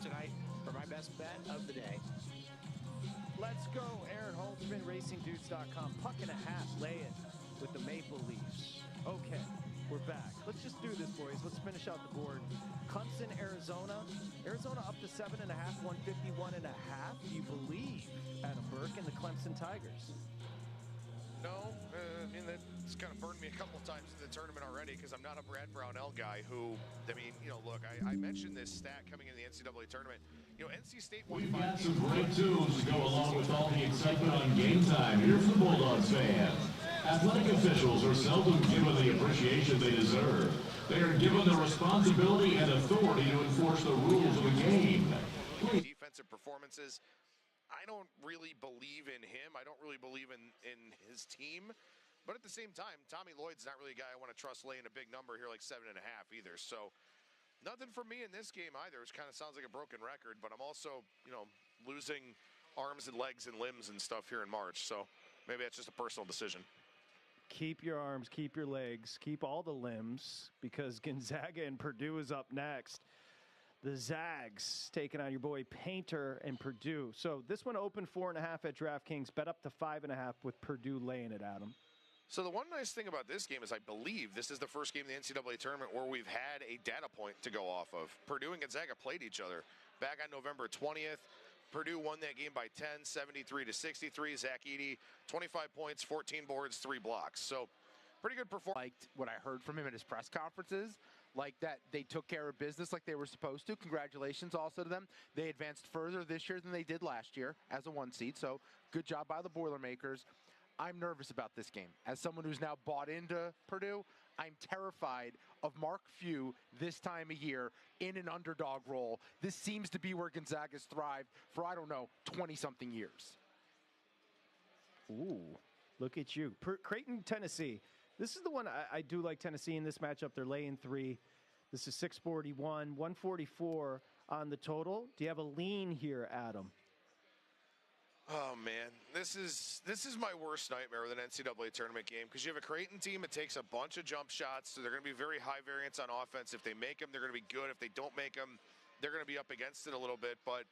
tonight for my best bet of the day. Let's go, Aaron Holtzman, RacingDudes.com. Puck and a half, lay it with the Maple Leafs. Okay, we're back. Let's just do this, boys. Let's finish out the board. Clemson, Arizona. Arizona up to 7.5, 151.5. Do you believe, Adam Burke, in the Clemson Tigers? No, I mean, that's kind of burned me a couple of times in the tournament already because I'm not a Brad Brownell guy who, I mean, you know, look, I mentioned this stat coming in the NCAA tournament. You know, NC State won We've 5 got games. some great tunes to go along with all the excitement on game time here from the Bulldogs fans. Athletic officials are seldom given the appreciation they deserve. They are given the responsibility and authority to enforce the rules of the game. Defensive performances. I don't really believe in him. I don't really believe in his team. But at the same time, Tommy Lloyd's not really a guy I want to trust laying a big number here like 7.5 either. So nothing for me in this game either. It kind of sounds like a broken record, but I'm also, you know, losing arms and legs and limbs and stuff here in March. So maybe that's just a personal decision. Keep your arms, keep your legs, keep all the limbs, because Gonzaga and Purdue is up next. The Zags taking on your boy Painter and Purdue. So this one opened 4.5 at DraftKings, bet up to 5.5 with Purdue laying it, Adam. So the one nice thing about this game is I believe this is the first game in the NCAA tournament where we've had a data point to go off of. Purdue and Gonzaga played each other back on November 20th. Purdue won that game by 10, 73-63. Zach Edey, 25 points, 14 boards, 3 blocks. So pretty good performance. Liked what I heard from him at his press conferences. Like that they took care of business like they were supposed to. Congratulations also to them. They advanced further this year than they did last year as a 1 seed. So good job by the Boilermakers. I'm nervous about this game. As someone who's now bought into Purdue, I'm terrified of Mark Few this time of year in an underdog role. This seems to be where Gonzaga's thrived for, I don't know, 20-something years. Ooh, look at you. Creighton, Tennessee. This is the one I do like Tennessee in this matchup. They're laying 3. This is 641, 144 on the total. Do you have a lean here, Adam? Oh, man. This is my worst nightmare with an NCAA tournament game because you have a Creighton team that takes a bunch of jump shots, so they're going to be very high variance on offense. If they make them, they're going to be good. If they don't make them, they're going to be up against it a little bit. But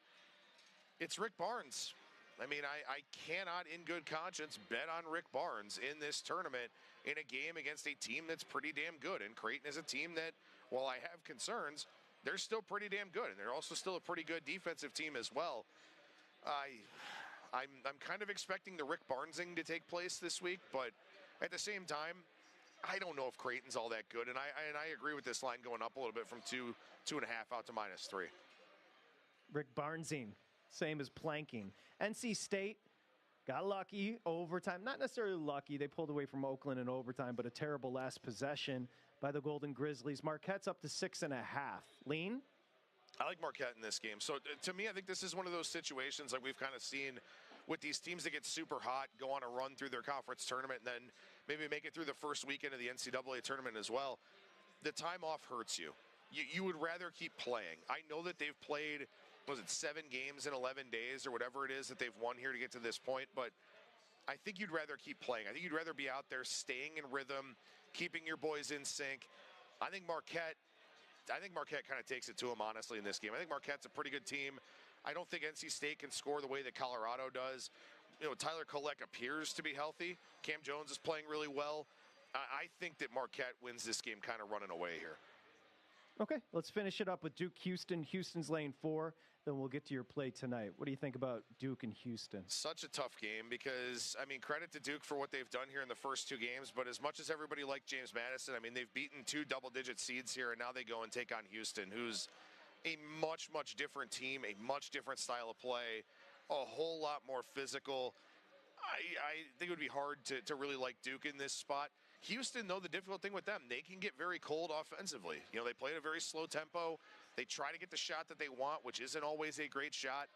it's Rick Barnes. I mean, I cannot in good conscience bet on Rick Barnes in this tournament in a game against a team that's pretty damn good. And Creighton is a team that, while I have concerns, they're still pretty damn good. And they're also still a pretty good defensive team as well. I'm kind of expecting the Rick Barnesing to take place this week, but at the same time, I don't know if Creighton's all that good. And I agree with this line going up a little bit from 2.5 out to -3. Rick Barnesing. Same as planking. NC State got lucky overtime. Not necessarily lucky. They pulled away from Oakland in overtime, but a terrible last possession by the Golden Grizzlies. Marquette's up to 6.5. Lean? I like Marquette in this game. So to me, I think this is one of those situations like we've kind of seen with these teams that get super hot, go on a run through their conference tournament, and then maybe make it through the first weekend of the NCAA tournament as well. The time off hurts you. You would rather keep playing. I know that they've played, was it 7 games in 11 days or whatever it is that they've won here to get to this point, but I think you'd rather keep playing. I think you'd rather be out there staying in rhythm, keeping your boys in sync. I think Marquette kind of takes it to them, honestly, in this game. I think Marquette's a pretty good team. I don't think NC State can score the way that Colorado does. You know, Tyler Kolek appears to be healthy. Cam Jones is playing really well. I think that Marquette wins this game kind of running away here. Okay, let's finish it up with Duke Houston. Houston's laying 4. Then we'll get to your play tonight. What do you think about Duke and Houston? Such a tough game because, I mean, credit to Duke for what they've done here in the first 2 games. But as much as everybody liked James Madison, I mean, they've beaten 2 double-digit seeds here, and now they go and take on Houston, who's a much, much different team, a much different style of play, a whole lot more physical. I think it would be hard to really like Duke in this spot. Houston, though, the difficult thing with them, they can get very cold offensively. You know, they play at a very slow tempo. They try to get the shot that they want, which isn't always a great shot.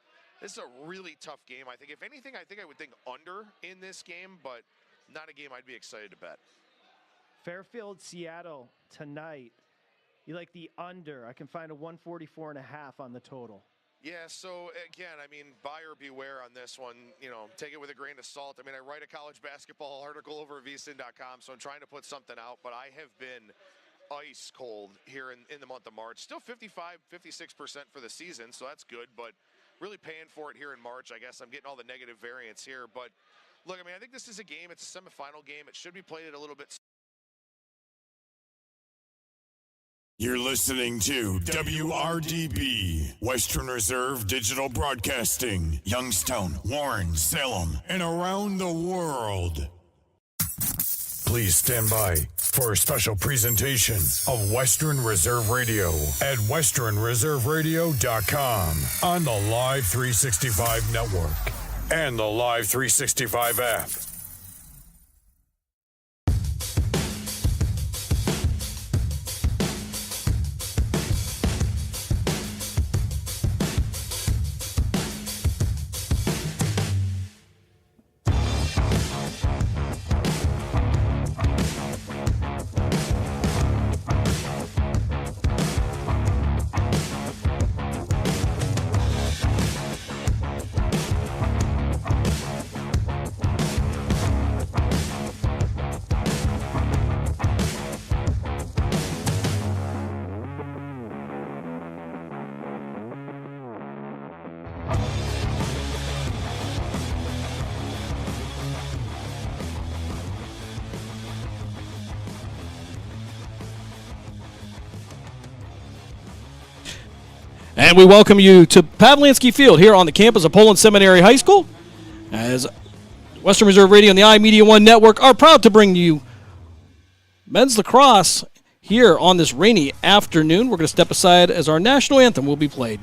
This is a really tough game. I think, if anything, I would think under in this game, but not a game I'd be excited to bet. Fairfield, Seattle tonight. You like the under. I can find a 144.5 on the total. Yeah, so again, I mean, buyer beware on this one. You know, take it with a grain of salt. I mean, I write a college basketball article over at vsin.com, so I'm trying to put something out, but I have been ice cold here in the month of March. Still 55, 56% for the season, so that's good, but really paying for it here in March. I guess I'm getting all the negative variants here, but look, I mean, I think this is a game. It's a semifinal game. It should be played at a little bit. You're listening to WRDB, Western Reserve Digital Broadcasting, Youngstown, Warren, Salem, and around the world. Please stand by for a special presentation of Western Reserve Radio at westernreserveradio.com on the Live 365 network and the Live 365 app. And we welcome you to Pavlansky Field here on the campus of Poland Seminary High School, as Western Reserve Radio and the iMedia1 Network are proud to bring you men's lacrosse here on this rainy afternoon. We're going to step aside as our national anthem will be played.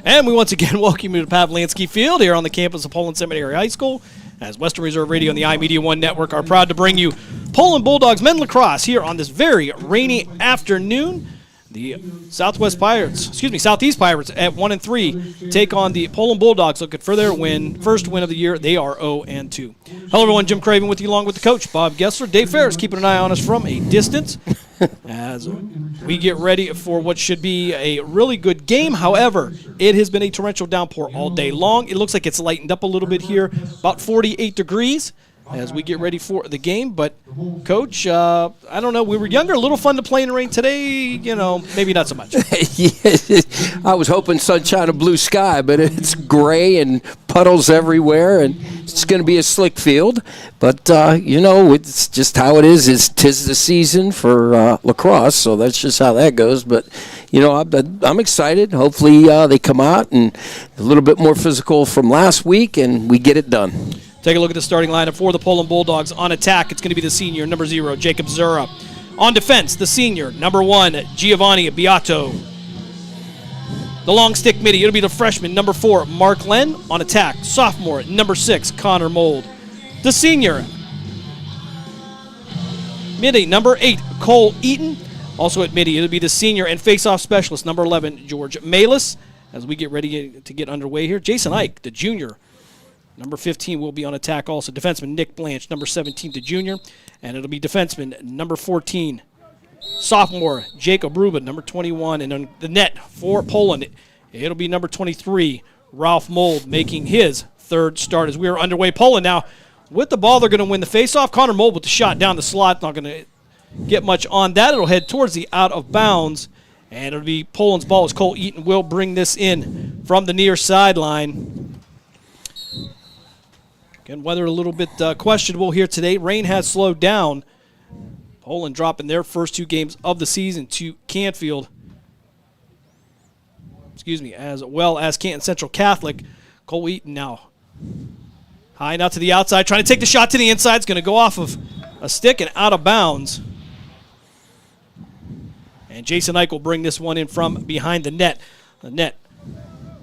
And we once again welcome you to Pavlansky Field here on the campus of Poland Seminary High School, as Western Reserve Radio and the iMedia1 Network are proud to bring you Poland Bulldogs men's lacrosse here on this very rainy afternoon. The Southeast Pirates at 1-3 take on the Poland Bulldogs, looking for their first win of the year. They are 0-2. Hello, everyone. Jim Craven with you, along with the coach, Bob Gessler. Dave Ferris keeping an eye on us from a distance as we get ready for what should be a really good game. However, it has been a torrential downpour all day long. It looks like it's lightened up a little bit here, about 48 degrees. As we get ready for the game. But, Coach, I don't know. We were younger, a little fun to play in the rain. Today, maybe not so much. I was hoping sunshine and blue sky, but it's gray and puddles everywhere, and it's going to be a slick field. But, it's just how it is. Tis the season for lacrosse, so that's just how that goes. But, I'm excited. Hopefully they come out and a little bit more physical from last week, and we get it done. Take a look at the starting lineup for the Poland Bulldogs. On attack, it's going to be the senior, number 0, Jacob Zura. On defense, the senior, number 1, Giovanni Beato. The long stick midi, it'll be the freshman, number 4, Mark Len. On attack, sophomore, number 6, Connor Mold. The senior, midi, number 8, Cole Eaton. Also at midi, it'll be the senior and face-off specialist, number 11, George Malis. As we get ready to get underway here, Jason Ike, the junior, number 15 will be on attack also. Defenseman Nick Blanche, number 17, the junior. And it'll be defenseman number 14, sophomore Jacob Rubin, number 21. And on the net for Poland, it'll be number 23, Ralph Mold, making his third start as we are underway. Poland now with the ball, they're going to win the faceoff. Connor Mold with the shot down the slot, not going to get much on that. It'll head towards the out of bounds, and it'll be Poland's ball as Cole Eaton will bring this in from the near sideline. Again, weather a little bit questionable here today. Rain has slowed down. Poland dropping their first 2 games of the season to Canfield. As well as Canton Central Catholic. Cole Eaton now high now to the outside, trying to take the shot to the inside. It's going to go off of a stick and out of bounds. And Jason Ike will bring this one in from behind the net. The net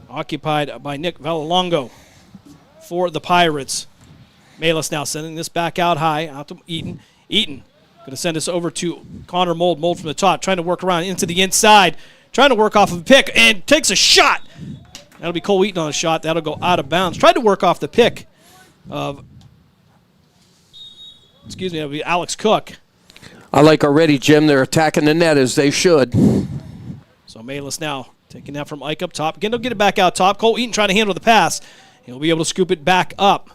occupied by Nick Valalongo for the Pirates. Malis now sending this back out high, out to Eaton. Eaton going to send this over to Connor Mold. Mold from the top, trying to work around into the inside, trying to work off of a pick, and takes a shot. That'll be Cole Eaton on a shot. That'll go out of bounds. Tried to work off the pick of, that'll be Alex Cook. I like already, Jim, they're attacking the net as they should. So Malis now taking that from Ike up top. Again, they'll get it back out top. Cole Eaton trying to handle the pass. He'll be able to scoop it back up.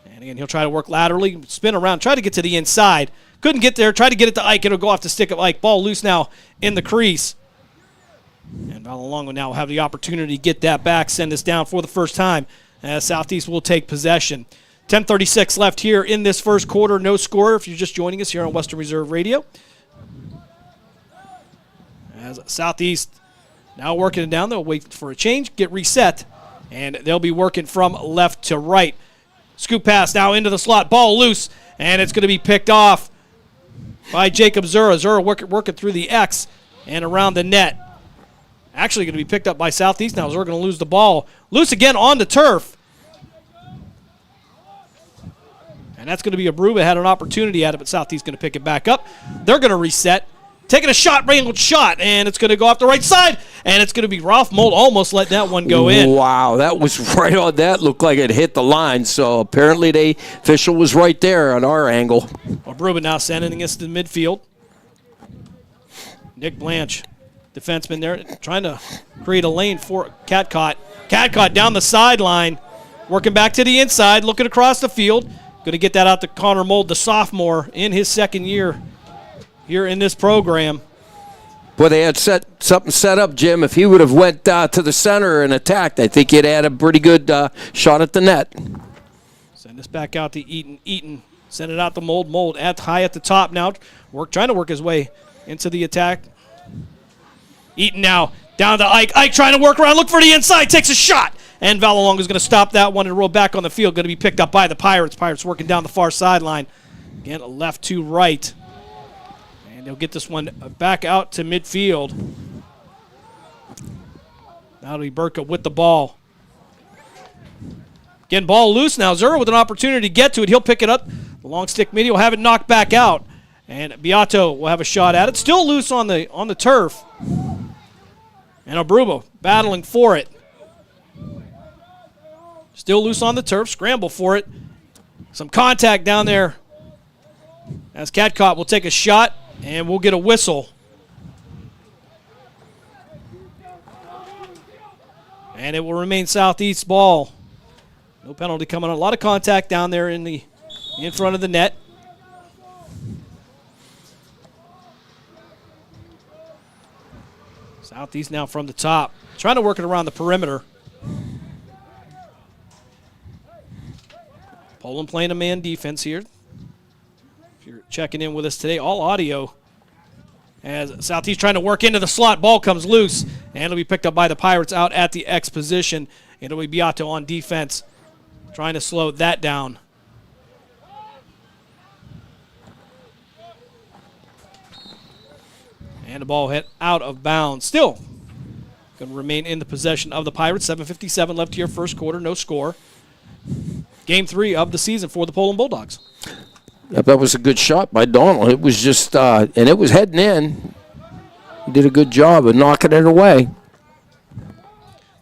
And again, he'll try to work laterally, spin around, try to get to the inside. Couldn't get there. Tried to get it to Ike. It'll go off the stick of Ike. Ball loose now in the crease. And Valalongo now will have the opportunity to get that back, send this down for the first time, as Southeast will take possession. 10:36 left here in this first quarter. No score if you're just joining us here on Western Reserve Radio. As Southeast now working it down. They'll wait for a change, get reset, and they'll be working from left to right. Scoop pass now into the slot. Ball loose, and it's going to be picked off by Jacob Zura. Zura working through the X and around the net. Actually going to be picked up by Southeast now. Zura going to lose the ball. Loose again on the turf. And that's going to be Abruba. Had an opportunity at it, but Southeast going to pick it back up. They're going to reset. Taking a shot, angled shot, and it's going to go off the right side, and it's going to be Ralph Mold almost let that one go in. Wow, that was right on that. Looked like it hit the line, so apparently the official was right there on our angle. Abruba now sending us to midfield. Nick Blanche, defenseman there, trying to create a lane for Catcott. Catcott down the sideline, working back to the inside, looking across the field. Going to get that out to Connor Mold, the sophomore, in his second year here in this program. Well, they had something set up, Jim. If he would have went to the center and attacked, I think he'd had a pretty good shot at the net. Send this back out to Eaton. Eaton send it out to Mold. Mold high at the top now, trying to work his way into the attack. Eaton now down to Ike. Ike trying to work around, look for the inside, takes a shot. And Valalongo is going to stop that one and roll back on the field. Going to be picked up by the Pirates. Pirates working down the far sideline. Again, left to right. And they'll get this one back out to midfield. That'll be Burka with the ball. Again, ball loose now. Zura with an opportunity to get to it. He'll pick it up. The long stick midi will have it knocked back out. And Beato will have a shot at it. Still loose on the turf. And Abrubo battling for it. Still loose on the turf. Scramble for it. Some contact down there. As Catcott will take a shot, and we'll get a whistle. And it will remain Southeast ball. No penalty coming on. A lot of contact down there in front of the net. Southeast now from the top. Trying to work it around the perimeter. Poland playing a man defense here. If you're checking in with us today, all audio. As Southeast trying to work into the slot. Ball comes loose, and it'll be picked up by the Pirates out at the X position. It'll be Beato on defense, trying to slow that down. And the ball hit out of bounds. Still going to remain in the possession of the Pirates. 7:57 left here, first quarter, no score. Game 3 of the season for the Poland Bulldogs. Yep, that was a good shot by Donald. It was just, and it was heading in. He did a good job of knocking it away.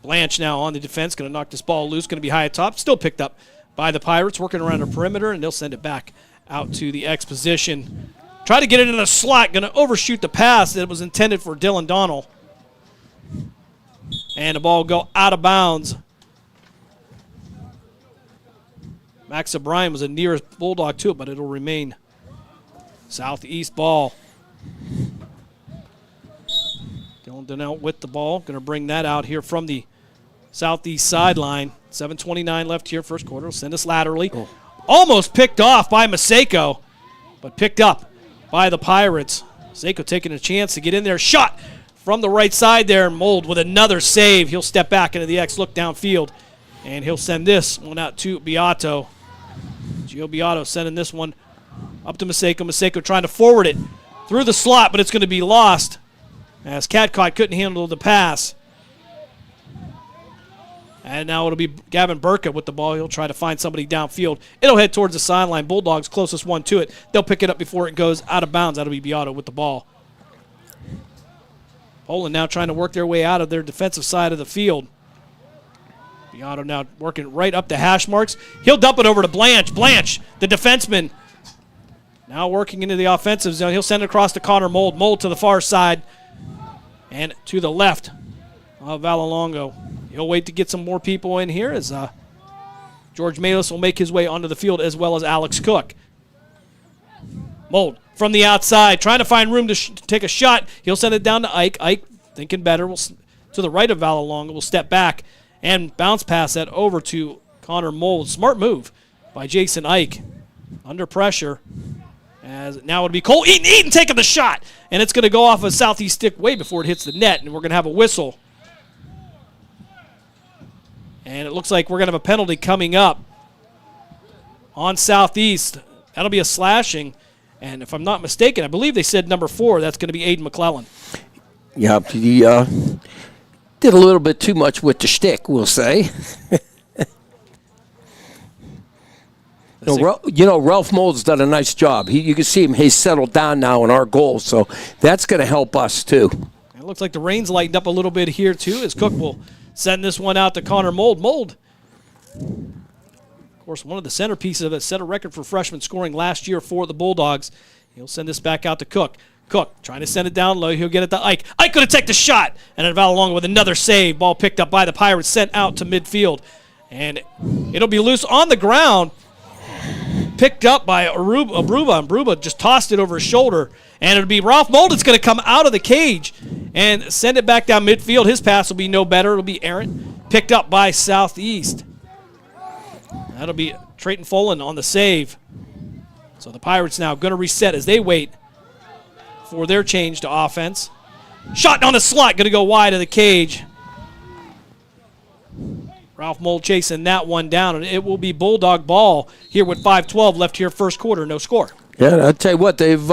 Blanche now on the defense, going to knock this ball loose, going to be high at top. Still picked up by the Pirates, working around the perimeter, and they'll send it back out to the X position. Try to get it in the slot, going to overshoot the pass that was intended for Dylan Donald. And the ball will go out of bounds. Max O'Brien was the nearest Bulldog to it, but it'll remain Southeast ball. Dylan Donnell with the ball. Going to bring that out here from the Southeast sideline. 7:29 left here, first quarter. Will send us laterally. Oh. Almost picked off by Maseko, but picked up by the Pirates. Maseko taking a chance to get in there. Shot from the right side there. Mold with another save. He'll step back into the X, look downfield, and he'll send this one out to Beato. Gio Beato sending this one up to Maseko. Maseko trying to forward it through the slot, but it's going to be lost as Catcott couldn't handle the pass. And now it'll be Gavin Burkett with the ball. He'll try to find somebody downfield. It'll head towards the sideline. Bulldogs closest one to it. They'll pick it up before it goes out of bounds. That'll be Beato with the ball. Poland now trying to work their way out of their defensive side of the field. Beato now working right up the hash marks. He'll dump it over to Blanche. Blanche, the defenseman, now working into the offensive zone. He'll send it across to Connor Mold. Mold to the far side and to the left of Valalongo. He'll wait to get some more people in here as George Malis will make his way onto the field as well as Alex Cook. Mold from the outside, trying to find room to take a shot. He'll send it down to Ike. Ike, thinking better, will to the right of Valalongo, will step back and bounce pass that over to Connor Mold. Smart move by Jason Ike. Under pressure. As now it'll be Cole Eaton. Eaton taking the shot. And it's going to go off a Southeast stick way before it hits the net. And we're going to have a whistle. And it looks like we're going to have a penalty coming up on Southeast. That'll be a slashing. And if I'm not mistaken, I believe they said number 4. That's going to be Aiden McClellan. Yeah, he did a little bit too much with the shtick, we'll say. Ralph Mold's done a nice job. You can see him. He's settled down now in our goal, so that's going to help us too. It looks like the rain's lightened up a little bit here too, as Cook will send this one out to Connor Mold. Mold, of course, one of the centerpieces of it, set a record for freshman scoring last year for the Bulldogs. He'll send this back out to Cook. Cook trying to send it down low. He'll get it to Ike. Ike going to take the shot. And then Valalongo with another save. Ball picked up by the Pirates, sent out to midfield. And it'll be loose on the ground. Picked up by Aruba. Aruba just tossed it over his shoulder. And it'll be Ralph Mold that's going to come out of the cage and send it back down midfield. His pass will be no better. It'll be errant. Picked up by Southeast. That'll be Trayton Folan on the save. So the Pirates now going to reset as they wait for their change to offense. Shot on the slot, going to go wide of the cage. Ralph Mold chasing that one down, and it will be Bulldog ball here with 5:12 left here, first quarter, no score. Yeah, I'll tell you what, they've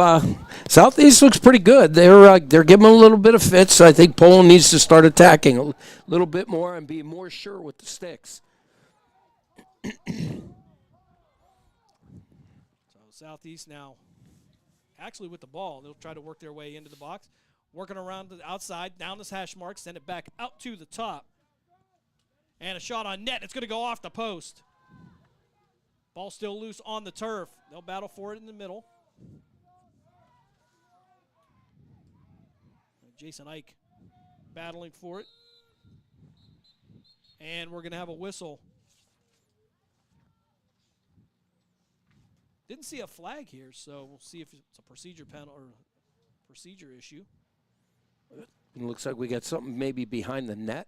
Southeast looks pretty good. They're giving them a little bit of fits. I think Poland needs to start attacking a little bit more and be more sure with the sticks. So Southeast now actually with the ball. They'll try to work their way into the box. Working around the outside, down this hash mark, send it back out to the top. And a shot on net. It's going to go off the post. Ball still loose on the turf. They'll battle for it in the middle. Jason Ike battling for it. And we're going to have a whistle. Didn't see a flag here, so we'll see if it's a procedure penalty or procedure issue. It looks like we got something maybe behind the net.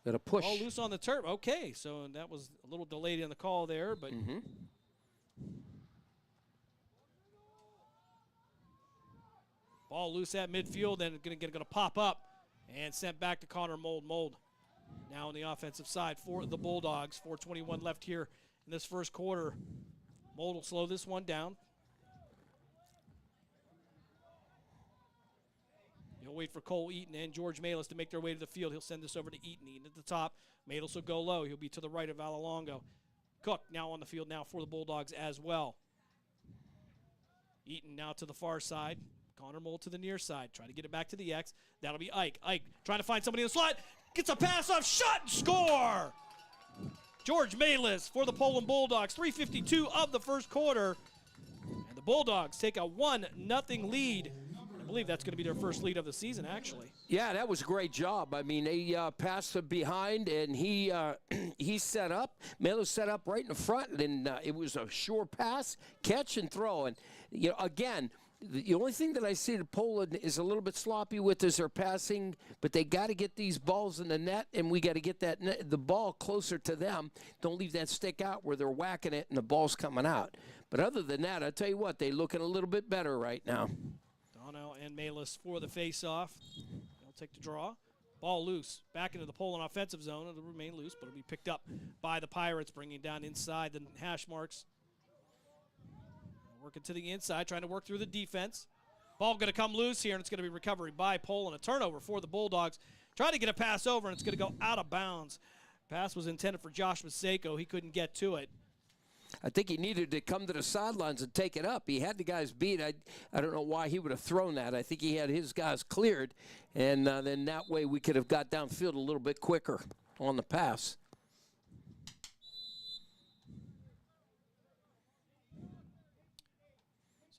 Got a push. Ball loose on the turf. Okay, so that was a little delayed in the call there, but ball loose at midfield and going to pop up and sent back to Connor Mold. Mold now on the offensive side for the Bulldogs. 4:21 left here in this first quarter. Mold will slow this one down. He'll wait for Cole Eaton and George Malis to make their way to the field. He'll send this over to Eaton. Eaton at the top. Malis will go low. He'll be to the right of Valalongo. Cook now on the field now for the Bulldogs as well. Eaton now to the far side. Connor Mold to the near side. Try to get it back to the X. That'll be Ike. Ike trying to find somebody in the slot. Gets a pass off. Shot and score! George Malis for the Poland Bulldogs. 3:52 of the first quarter. And the Bulldogs take a 1-0 lead. believe that's going to be their first lead of the season, actually. Yeah, that was a great job. I mean, they passed it behind, and he set up. Melo set up right in the front, and it was a sure pass, catch, and throw. And, again, the only thing that I see that Poland is a little bit sloppy with is their passing, but they got to get these balls in the net, and we got to get the ball closer to them. Don't leave that stick out where they're whacking it and the ball's coming out. But other than that, I tell you what, they're looking a little bit better right now. Donnell and Malis for the face-off. They'll take the draw. Ball loose. Back into the Poland offensive zone. It'll remain loose, but it'll be picked up by the Pirates, bringing down inside the hash marks. Working to the inside, trying to work through the defense. Ball going to come loose here, and it's going to be recovery by Poland. A turnover for the Bulldogs. Trying to get a pass over, and it's going to go out of bounds. Pass was intended for Josh Maseko. He couldn't get to it. I think he needed to come to the sidelines and take it up. He had the guys beat. I don't know why he would have thrown that. I think he had his guys cleared, and then that way we could have got downfield a little bit quicker on the pass.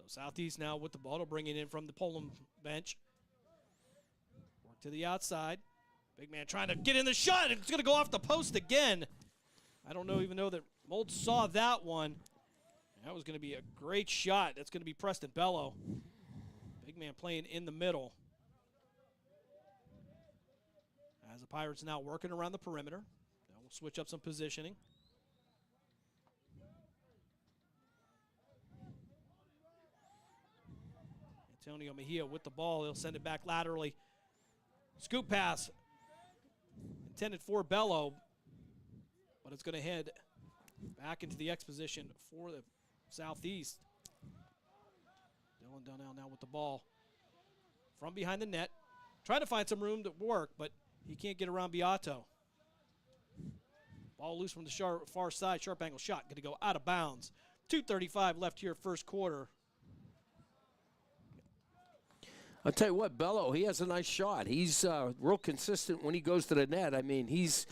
Southeast now with the ball to bring it in from the Poland bench. Work to the outside. Big man trying to get in the shot. It's going to go off the post again. I don't even know that Mold saw that one. That was going to be a great shot. That's going to be Preston Bello. Big man playing in the middle. As the Pirates now working around the perimeter. Now we'll switch up some positioning. Antonio Mejia with the ball. He'll send it back laterally. Scoop pass intended for Bello, but it's going to head back into the X position for the Southeast. Dylan Donnell now with the ball from behind the net. Trying to find some room to work, but he can't get around Beato. Ball loose from the far side. Sharp angle shot. Going to go out of bounds. 2:35 left here first quarter. I'll tell you what, Bello, he has a nice shot. He's real consistent when he goes to the net. I mean, he's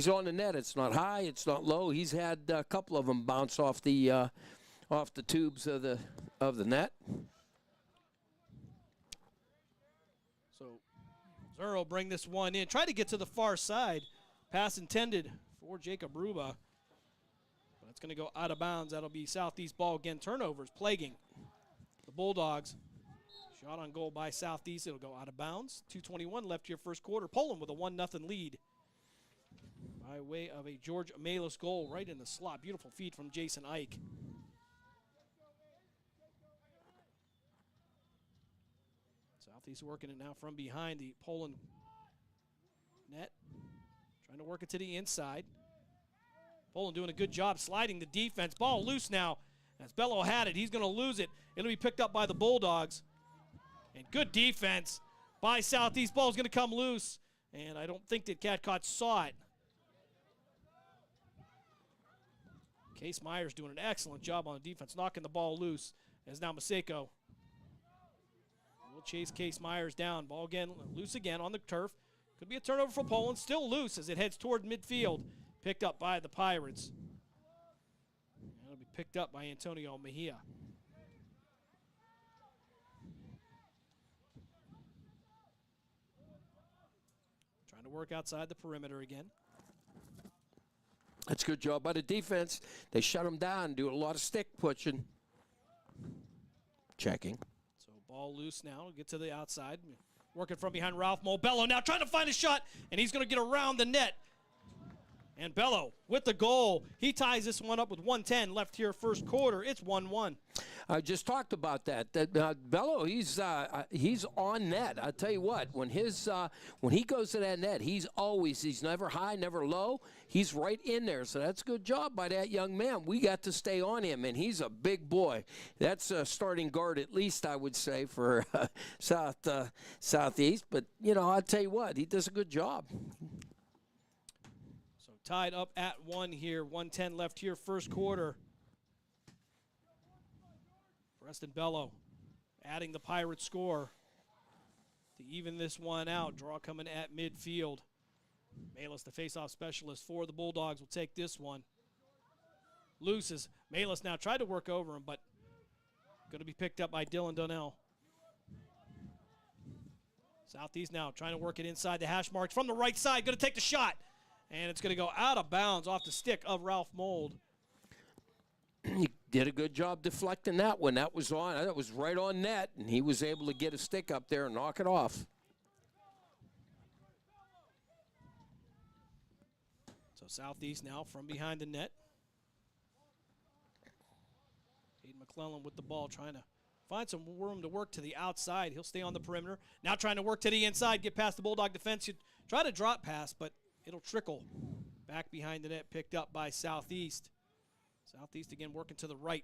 on the net. It's not high, it's not low. He's had a couple of them bounce off the tubes of the net. So Zero bring this one in. Try to get to the far side. Pass intended for Jacob Ruba. But it's going to go out of bounds. That'll be Southeast ball again. Turnovers plaguing the Bulldogs. Shot on goal by Southeast. It'll go out of bounds. 2:21 left here first quarter. Poland with a 1-0 lead by way of a George Melis goal right in the slot. Beautiful feed from Jason Ike. Southeast working it now from behind the Poland net. Trying to work it to the inside. Poland doing a good job sliding the defense. Ball loose now. As Bello had it, he's going to lose it. It'll be picked up by the Bulldogs. And good defense by Southeast. Ball's going to come loose. And I don't think that Catcott saw it. Case Myers doing an excellent job on defense, knocking the ball loose. As now Maseko will chase Case Myers down. Ball again, loose again on the turf. Could be a turnover for Poland. Still loose as it heads toward midfield. Picked up by the Pirates. It'll be picked up by Antonio Mejia. Trying to work outside the perimeter again. That's a good job by the defense. They shut him down, do a lot of stick pushing. Checking. So ball loose now. Get to the outside. Working from behind Ralph Mobello now trying to find a shot, and he's going to get around the net. And Bello with the goal. He ties this one up with 1:10 left here first quarter. It's 1-1. I just talked about that. Bello, he's on net. I tell you what, when he goes to that net, he's never high, never low. He's right in there. So that's a good job by that young man. We got to stay on him, and he's a big boy. That's a starting guard at least, I would say, for Southeast. But I'll tell you what, he does a good job. So tied up at 1 here. 1:10 left here first quarter. Preston Bello adding the Pirates score to even this one out. Draw coming at midfield. Melis, the faceoff specialist for the Bulldogs, will take this one. Looses. Melis now tried to work over him, but going to be picked up by Dylan Donnell. Southeast now trying to work it inside the hash marks from the right side. Going to take the shot. And it's going to go out of bounds off the stick of Ralph Mold. He did a good job deflecting that one. That was right on net, and he was able to get a stick up there and knock it off. So Southeast now from behind the net. Aiden McClellan with the ball, trying to find some room to work to the outside. He'll stay on the perimeter. Now trying to work to the inside, get past the Bulldog defense. You try to drop pass, but it'll trickle back behind the net, picked up by Southeast. Southeast again working to the right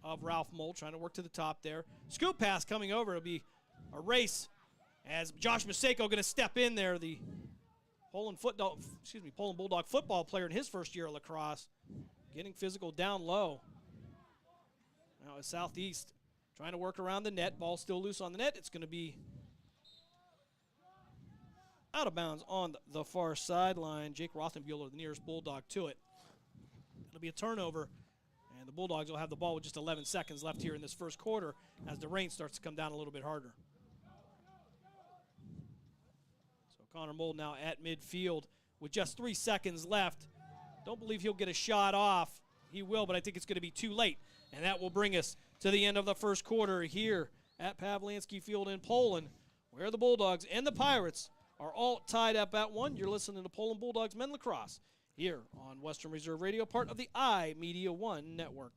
of Ralph Mold, trying to work to the top there. Scoop pass coming over. It'll be a race as Josh Maseko going to step in there, the Poland Bulldog football player in his first year of lacrosse, getting physical down low. Now as Southeast trying to work around the net, ball still loose on the net. It's going to be out of bounds on the far sideline. Jake Rothenbuehler, the nearest Bulldog to it. It'll be a turnover, and the Bulldogs will have the ball with just 11 seconds left here in this first quarter as the rain starts to come down a little bit harder. So Connor Mold now at midfield with just 3 seconds left. Don't believe he'll get a shot off. He will, but I think it's going to be too late, and that will bring us to the end of the first quarter here at Pavlansky Field in Poland, where the Bulldogs and the Pirates are all tied up at 1. You're listening to Poland Bulldogs Men Lacrosse here on Western Reserve Radio, part of the iMedia1 network.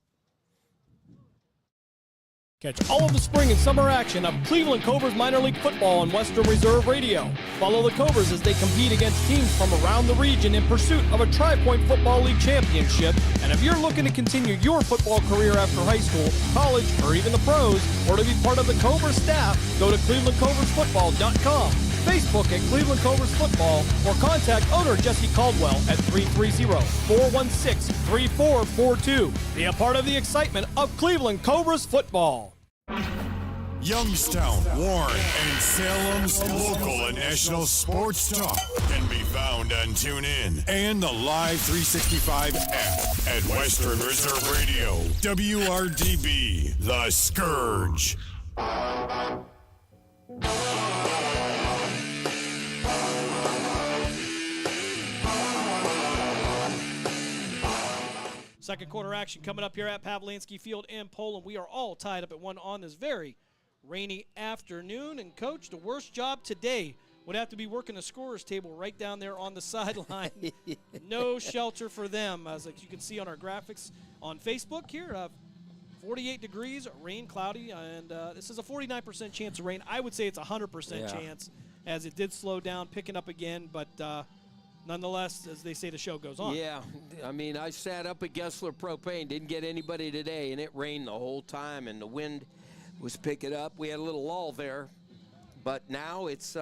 Catch all of the spring and summer action of Cleveland Cobras minor league football on Western Reserve Radio. Follow the Cobras as they compete against teams from around the region in pursuit of a Tri-Point Football League championship. And if you're looking to continue your football career after high school, college, or even the pros, or to be part of the Cobras staff, go to clevelandcobrasfootball.com. Facebook at Cleveland Cobras Football, or contact owner Jesse Caldwell at 330-416-3442. Be a part of the excitement of Cleveland Cobras football. Youngstown, Warren, and Salem's local and national sports talk can be found on TuneIn and the Live 365 app at Western Reserve Radio. WRDB, The Scourge. Second quarter action coming up here at Pavlansky Field in Poland. We are all tied up at 1 on this very rainy afternoon. And, Coach, the worst job today would have to be working the scorer's table right down there on the sideline. No shelter for them, as you can see on our graphics on Facebook here. 48 degrees, rain, cloudy, and this is a 49% chance of rain. I would say it's a 100% chance, as it did slow down, picking up again, but nonetheless, as they say, the show goes on. Yeah, I mean, I sat up at Gessler Propane, didn't get anybody today, and it rained the whole time, and the wind was picking up. We had a little lull there, but now it's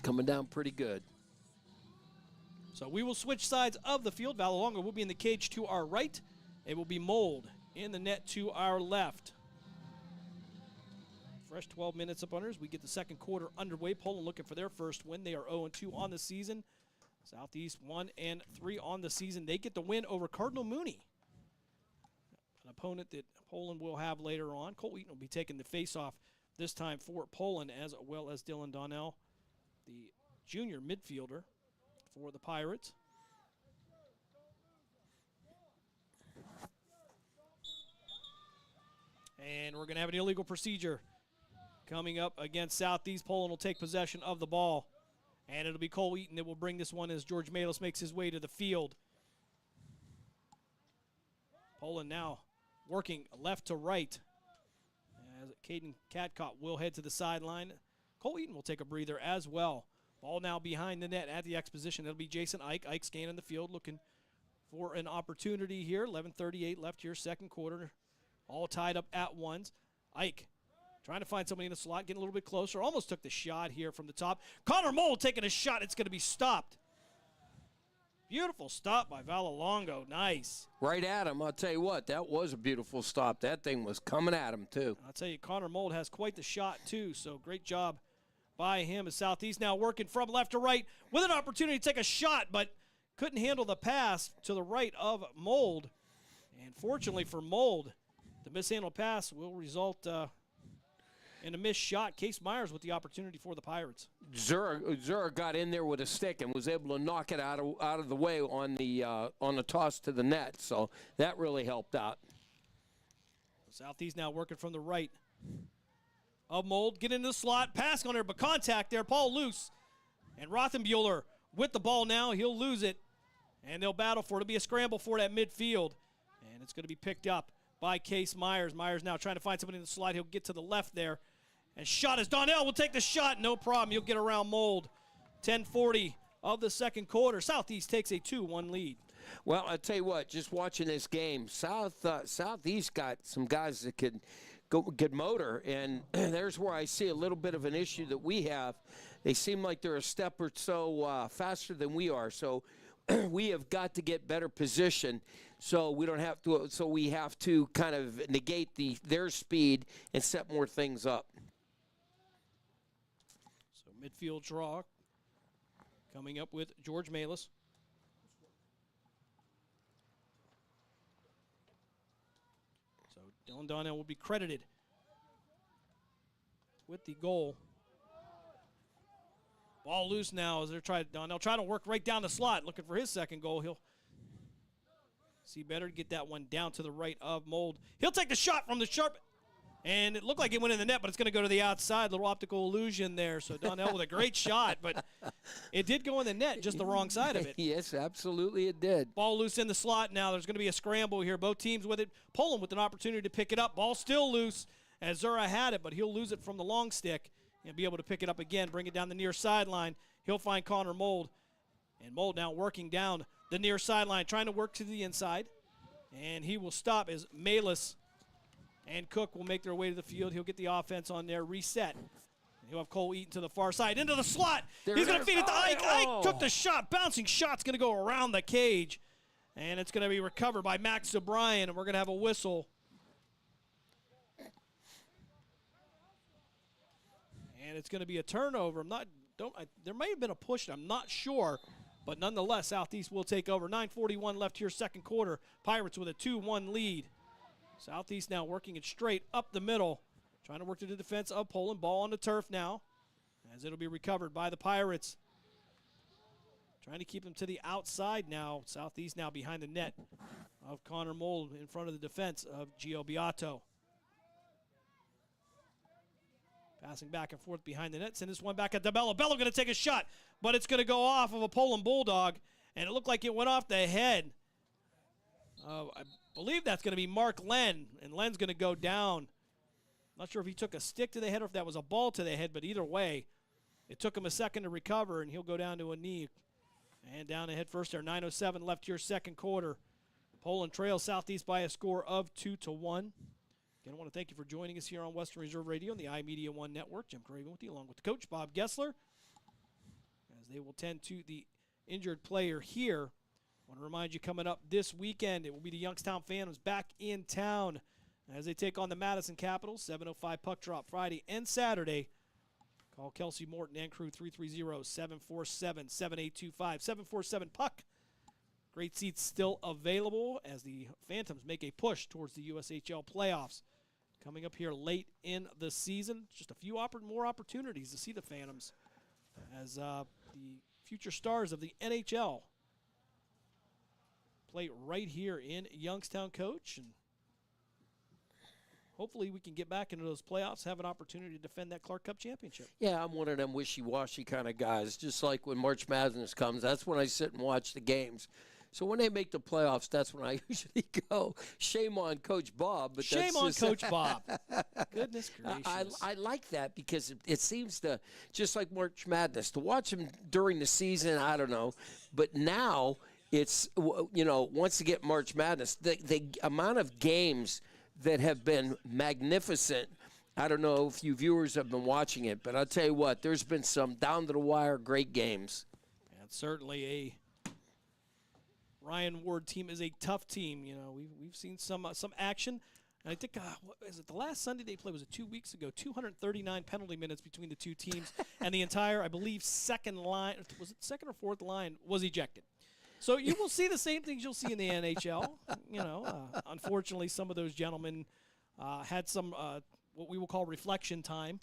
coming down pretty good. So we will switch sides of the field. Vallelonga will be in the cage to our right. It will be Mold in the net to our left. Fresh 12 minutes up under as we get the second quarter underway. Poland looking for their first win. They are 0-2 on the season. Southeast 1-3 on the season. They get the win over Cardinal Mooney, an opponent that Poland will have later on. Cole Eaton will be taking the face-off this time for Poland, as well as Dylan Donnell, the junior midfielder for the Pirates. And we're going to have an illegal procedure coming up against Southeast. Poland will take possession of the ball. And it'll be Cole Eaton that will bring this one as George Malos makes his way to the field. Poland now working left to right, as Caden Catcott will head to the sideline. Cole Eaton will take a breather as well. Ball now behind the net at the X position. It'll be Jason Ike. Ike scanning the field, looking for an opportunity here. 11:38 left here, second quarter. All tied up at ones. Ike trying to find somebody in the slot, getting a little bit closer. Almost took the shot here from the top. Connor Mold taking a shot. It's going to be stopped. Beautiful stop by Vallelonga. Nice. Right at him. I'll tell you what, that was a beautiful stop. That thing was coming at him, too. I'll tell you, Connor Mold has quite the shot, too, so great job by him. As Southeast now working from left to right with an opportunity to take a shot, but couldn't handle the pass to the right of Mold. And fortunately for Mold, the mishandled pass will result And a missed shot. Case Myers with the opportunity for the Pirates. Zura got in there with a stick and was able to knock it out of the way on the toss to the net. So that really helped out. Southeast now working from the right of Mold. Get into the slot. Pass on there, but contact there. Paul loose. And Rothenbuehler with the ball now. He'll lose it. And they'll battle for it. It'll be a scramble for it at midfield. And it's going to be picked up by Case Myers. Myers now trying to find somebody in the slide. He'll get to the left there. And shot is Donnell will take the shot. No problem. He'll get around Mold. 10:40 of the second quarter. Southeast takes a 2-1 lead. Well, I'll tell you what, just watching this game, Southeast got some guys that could go get motor, and there's where I see a little bit of an issue that we have. They seem like they're a step or so faster than we are, so we have got to get better position so we don't have to. So we have to kind of negate their speed and set more things up. So midfield draw coming up with George Malis. So Dylan Donnell will be credited with the goal. Ball loose now as Donnell trying to work right down the slot, looking for his second goal. He'll see better to get that one down to the right of Mold. He'll take the shot from the sharp, and it looked like it went in the net, but it's going to go to the outside. Little optical illusion there. So Donnell with a great shot, but it did go in the net, just the wrong side of it. Yes, absolutely it did. Ball loose in the slot now. There's going to be a scramble here. Both teams with it. Poland with an opportunity to pick it up. Ball still loose as Zura had it, but he'll lose it from the long stick and be able to pick it up again, bring it down the near sideline. He'll find Connor Mold. And Mold now working down the near sideline, trying to work to the inside. And he will stop as Malis and Cook will make their way to the field. He'll get the offense on there, reset. And he'll have Cole Eaton to the far side, into the slot. He's going to feed it to Ike. Ike took the shot. Bouncing shot's going to go around the cage. And it's going to be recovered by Max O'Brien, and we're going to have a whistle. And it's going to be a turnover. There may have been a push. I'm not sure. But nonetheless, Southeast will take over. 9:41 left here, second quarter. Pirates with a 2-1 lead. Southeast now working it straight up the middle. Trying to work to the defense of Poland. Ball on the turf now as it'll be recovered by the Pirates. Trying to keep them to the outside now. Southeast now behind the net of Connor Mold in front of the defense of Gio Beato. Passing back and forth behind the net. Send this one back at DeBello. Bello going to take a shot, but it's going to go off of a Poland Bulldog, and it looked like it went off the head. I believe that's going to be Mark Len, and Len's going to go down. Not sure if he took a stick to the head or if that was a ball to the head, but either way, it took him a second to recover, and he'll go down to a knee. And down ahead first there. 9:07 left here, second quarter. Poland trails Southeast by a score of 2-1. Again, I want to thank you for joining us here on Western Reserve Radio and the iMedia1 Network. Jim Craven with you, along with the coach, Bob Gessler, as they will tend to the injured player here. I want to remind you, coming up this weekend, it will be the Youngstown Phantoms back in town as they take on the Madison Capitals. 7:05 puck drop Friday and Saturday. Call Kelsey Morton and crew 330-747-7825. 747-PUCK. Great seats still available as the Phantoms make a push towards the USHL playoffs. Coming up here late in the season, just a few more opportunities to see the Phantoms as the future stars of the NHL play right here in Youngstown, Coach. And hopefully we can get back into those playoffs, have an opportunity to defend that Clark Cup championship. Yeah, I'm one of them wishy-washy kind of guys. Just like when March Madness comes, that's when I sit and watch the games. So when they make the playoffs, that's when I usually go. Shame on Coach Bob. But Shame on Coach Bob. Goodness gracious. I like that because it seems to, just like March Madness, to watch them during the season, I don't know. But now it's, once you get March Madness, the amount of games that have been magnificent. I don't know if you viewers have been watching it, but I'll tell you what, there's been some down-to-the-wire great games. And certainly a Ryan Ward team is a tough team. We've seen some action. And I think, what is it, the last Sunday they played, was it 2 weeks ago, 239 penalty minutes between the two teams, and the entire, I believe, second line, was it second or fourth line, was ejected. So you will see the same things you'll see in the NHL. Unfortunately, some of those gentlemen had some what we will call reflection time.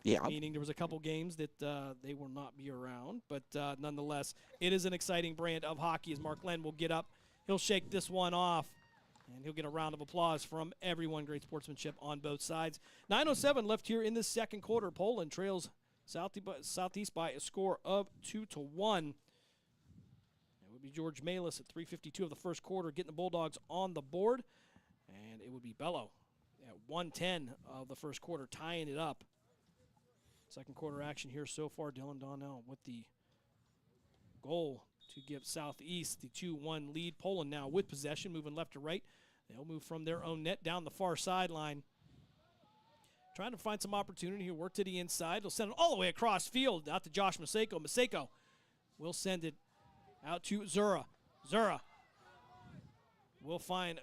Yeah. Meaning there was a couple games that they will not be around. But nonetheless, it is an exciting brand of hockey as Mark Len will get up. He'll shake this one off, and he'll get a round of applause from everyone. Great sportsmanship on both sides. 9:07 left here in the second quarter. Poland trails Southeast by a score of 2-1. It would be George Malis at 3:52 of the first quarter getting the Bulldogs on the board. And it would be Bello at 1:10 of the first quarter tying it up. Second quarter action here so far. Dylan Donnell with the goal to give Southeast the 2-1 lead. Poland now with possession, moving left to right. They'll move from their own net down the far sideline. Trying to find some opportunity here. Work to the inside. They'll send it all the way across field out to Josh Maseko. Maseko will send it out to Zura. Zura will find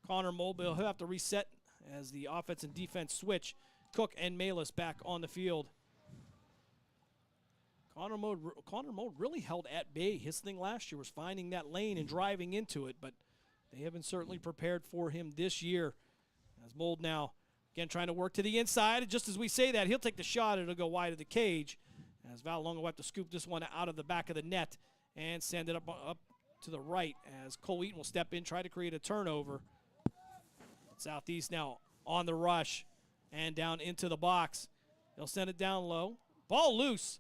Connor Mulbill. He'll have to reset as the offense and defense switch. Cook and Malis back on the field. Connor Mold really held at bay. His thing last year was finding that lane and driving into it, but they have been certainly prepared for him this year. As Mold now, again, trying to work to the inside. Just as we say that, he'll take the shot. It'll go wide of the cage. As Valalonga will have to scoop this one out of the back of the net and send it up to the right as Cole Eaton will step in, try to create a turnover. Southeast now on the rush and down into the box. They'll send it down low. Ball loose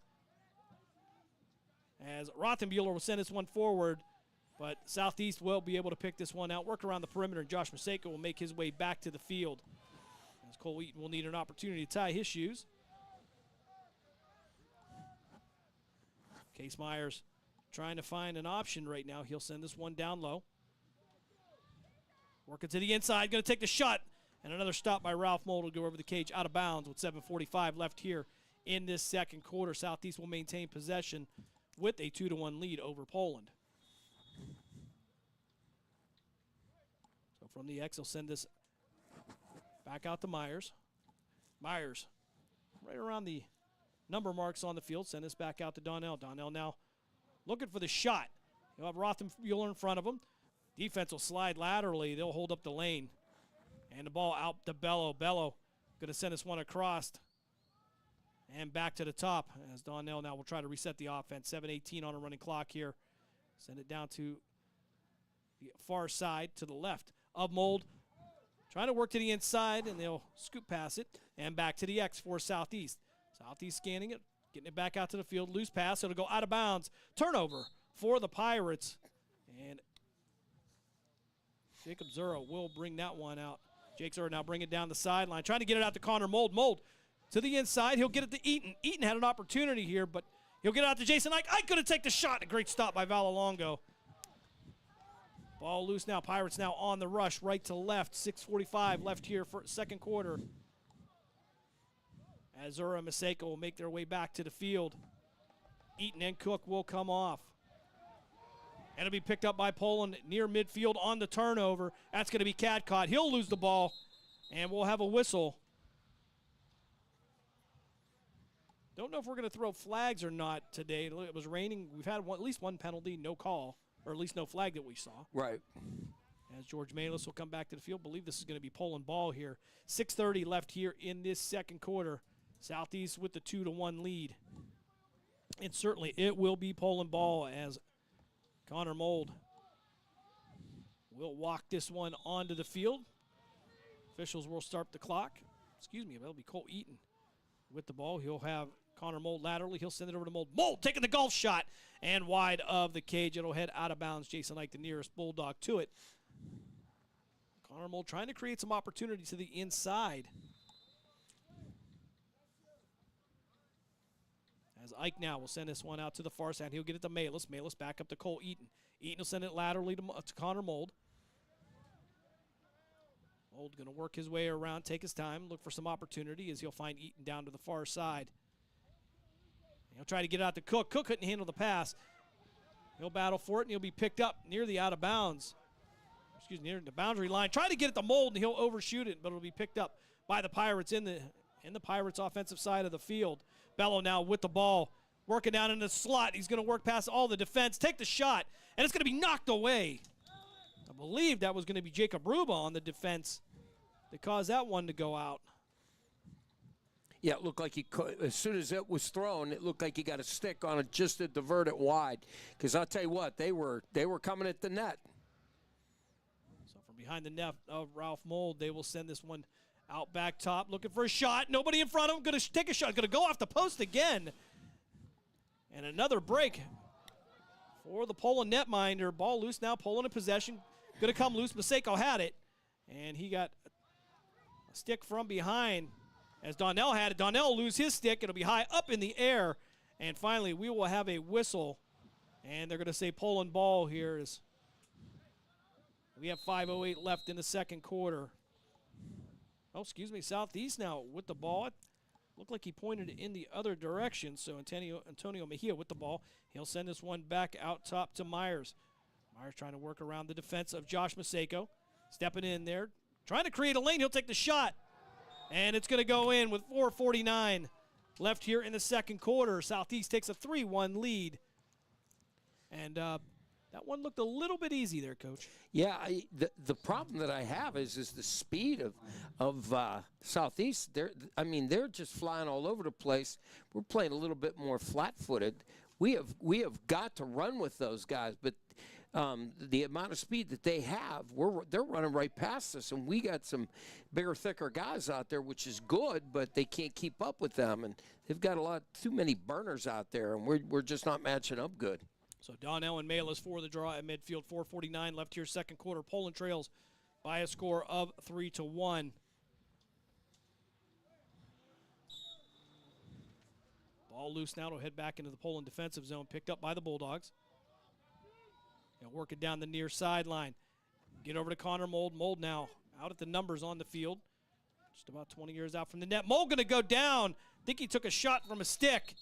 as Rothenbuehler will send this one forward, but Southeast will be able to pick this one out. Work around the perimeter, and Josh Maseko will make his way back to the field. As Cole Eaton will need an opportunity to tie his shoes. Case Myers trying to find an option right now. He'll send this one down low. Working to the inside, going to take the shot. And another stop by Ralph Mold will go over the cage out of bounds with 7:45 left here in this second quarter. Southeast will maintain possession with a 2-1 lead over Poland. So from the X, he'll send this back out to Myers. Myers, right around the number marks on the field, send this back out to Donnell. Donnell now looking for the shot. He'll have Rothenbuehler in front of him. Defense will slide laterally. They'll hold up the lane. And the ball out to Bello. Bello going to send this one across and back to the top as Donnell now will try to reset the offense. 7:18 on a running clock here. Send it down to the far side to the left of Mold. Trying to work to the inside, and they'll scoop past it and back to the X for Southeast. Southeast scanning it, getting it back out to the field. Loose pass. It'll go out of bounds. Turnover for the Pirates. And Jacob Zura will bring that one out. Jake Zura now bring it down the sideline. Trying to get it out to Connor Mold. Mold to the inside. He'll get it to Eaton. Eaton had an opportunity here, but he'll get it out to Jason Ike. Ike going to take the shot. A great stop by Valalongo. Ball loose now. Pirates now on the rush, right to left. 6:45 left here for second quarter. As Zura and Maseko will make their way back to the field. Eaton and Cook will come off. And it'll be picked up by Poland near midfield on the turnover. That's going to be Cadcott. He'll lose the ball, and we'll have a whistle. Don't know if we're going to throw flags or not today. It was raining. We've had at least one penalty, no call, or at least no flag that we saw. Right. As George Malis will come back to the field. Believe this is going to be Poland ball here. 6:30 left here in this second quarter. Southeast with the 2-1 lead. And certainly it will be Poland ball as Connor Mold will walk this one onto the field. Officials will start the clock. Excuse me, that'll be Cole Eaton with the ball. He'll have Connor Mold laterally. He'll send it over to Mold. Mold taking the golf shot and wide of the cage. It'll head out of bounds. Jason Ike, the nearest Bulldog to it. Connor Mold trying to create some opportunity to the inside. As Ike now will send this one out to the far side. He'll get it to Malis. Malis back up to Cole Eaton. Eaton will send it laterally to Connor Mold. Mold going to work his way around, take his time, look for some opportunity as he'll find Eaton down to the far side. He'll try to get it out to Cook. Cook couldn't handle the pass. He'll battle for it, and he'll be picked up near the out of bounds. Near the boundary line. Try to get it to Mold, and he'll overshoot it, but it'll be picked up by the Pirates in the Pirates' offensive side of the field. Bello now with the ball, working down in the slot. He's going to work past all the defense, take the shot, and it's going to be knocked away. I believe that was going to be Jacob Ruba on the defense that caused that one to go out. Yeah, it looked like as soon as it was thrown, it looked like he got a stick on it just to divert it wide. Because I'll tell you what, they were coming at the net. So from behind the net of Ralph Mold, they will send this one out back top, looking for a shot. Nobody in front of him, going to take a shot, going to go off the post again. And another break for the Poland netminder. Ball loose now, Poland in possession. Going to come loose. Maseko had it, and he got a stick from behind. As Donnell had it, Donnell lose his stick. It'll be high up in the air. And finally, we will have a whistle. And they're going to say Poland ball here. As we have 5:08 left in the second quarter. Oh, excuse me, Southeast now with the ball. It looked like he pointed it in the other direction. So Antonio Mejia with the ball. He'll send this one back out top to Myers. Myers trying to work around the defense of Josh Maseko. Stepping in there. Trying to create a lane. He'll take the shot. And it's going to go in with 4:49 left here in the second quarter. Southeast takes a 3-1 lead. And that one looked a little bit easy there, Coach. Yeah, the problem that I have is the speed of Southeast. They're just flying all over the place. We're playing a little bit more flat-footed. We have got to run with those guys, but the amount of speed that they have, they're running right past us, and we got some bigger, thicker guys out there, which is good, but they can't keep up with them, and they've got too many burners out there, and we're just not matching up good. So Donnell and Malis for the draw at midfield. 4:49 left here, second quarter. Poland trails by a score of 3-1. Ball loose now. It'll head back into the Poland defensive zone, picked up by the Bulldogs. And working down the near sideline. Get over to Connor Mold. Mold now out at the numbers on the field. Just about 20 yards out from the net. Mold going to go down. I think he took a shot from a stick.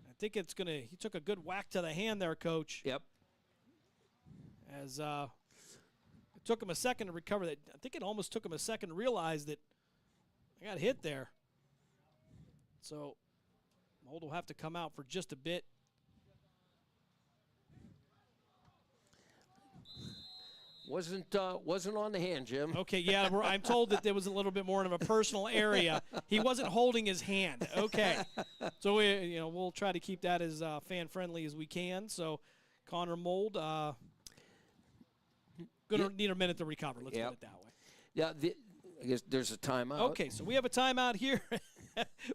I think he took a good whack to the hand there, Coach. Yep. As it took him a second to recover that. I think it almost took him a second to realize that I got hit there. So Mold will have to come out for just a bit. Wasn't on the hand, Jim. Okay, yeah, I'm told that there was a little bit more of a personal area. He wasn't holding his hand. Okay, so we'll try to keep that as fan friendly as we can. So Connor Mold gonna need a minute to recover. Let's put it that way. Yeah, I guess there's a timeout. Okay, so we have a timeout here.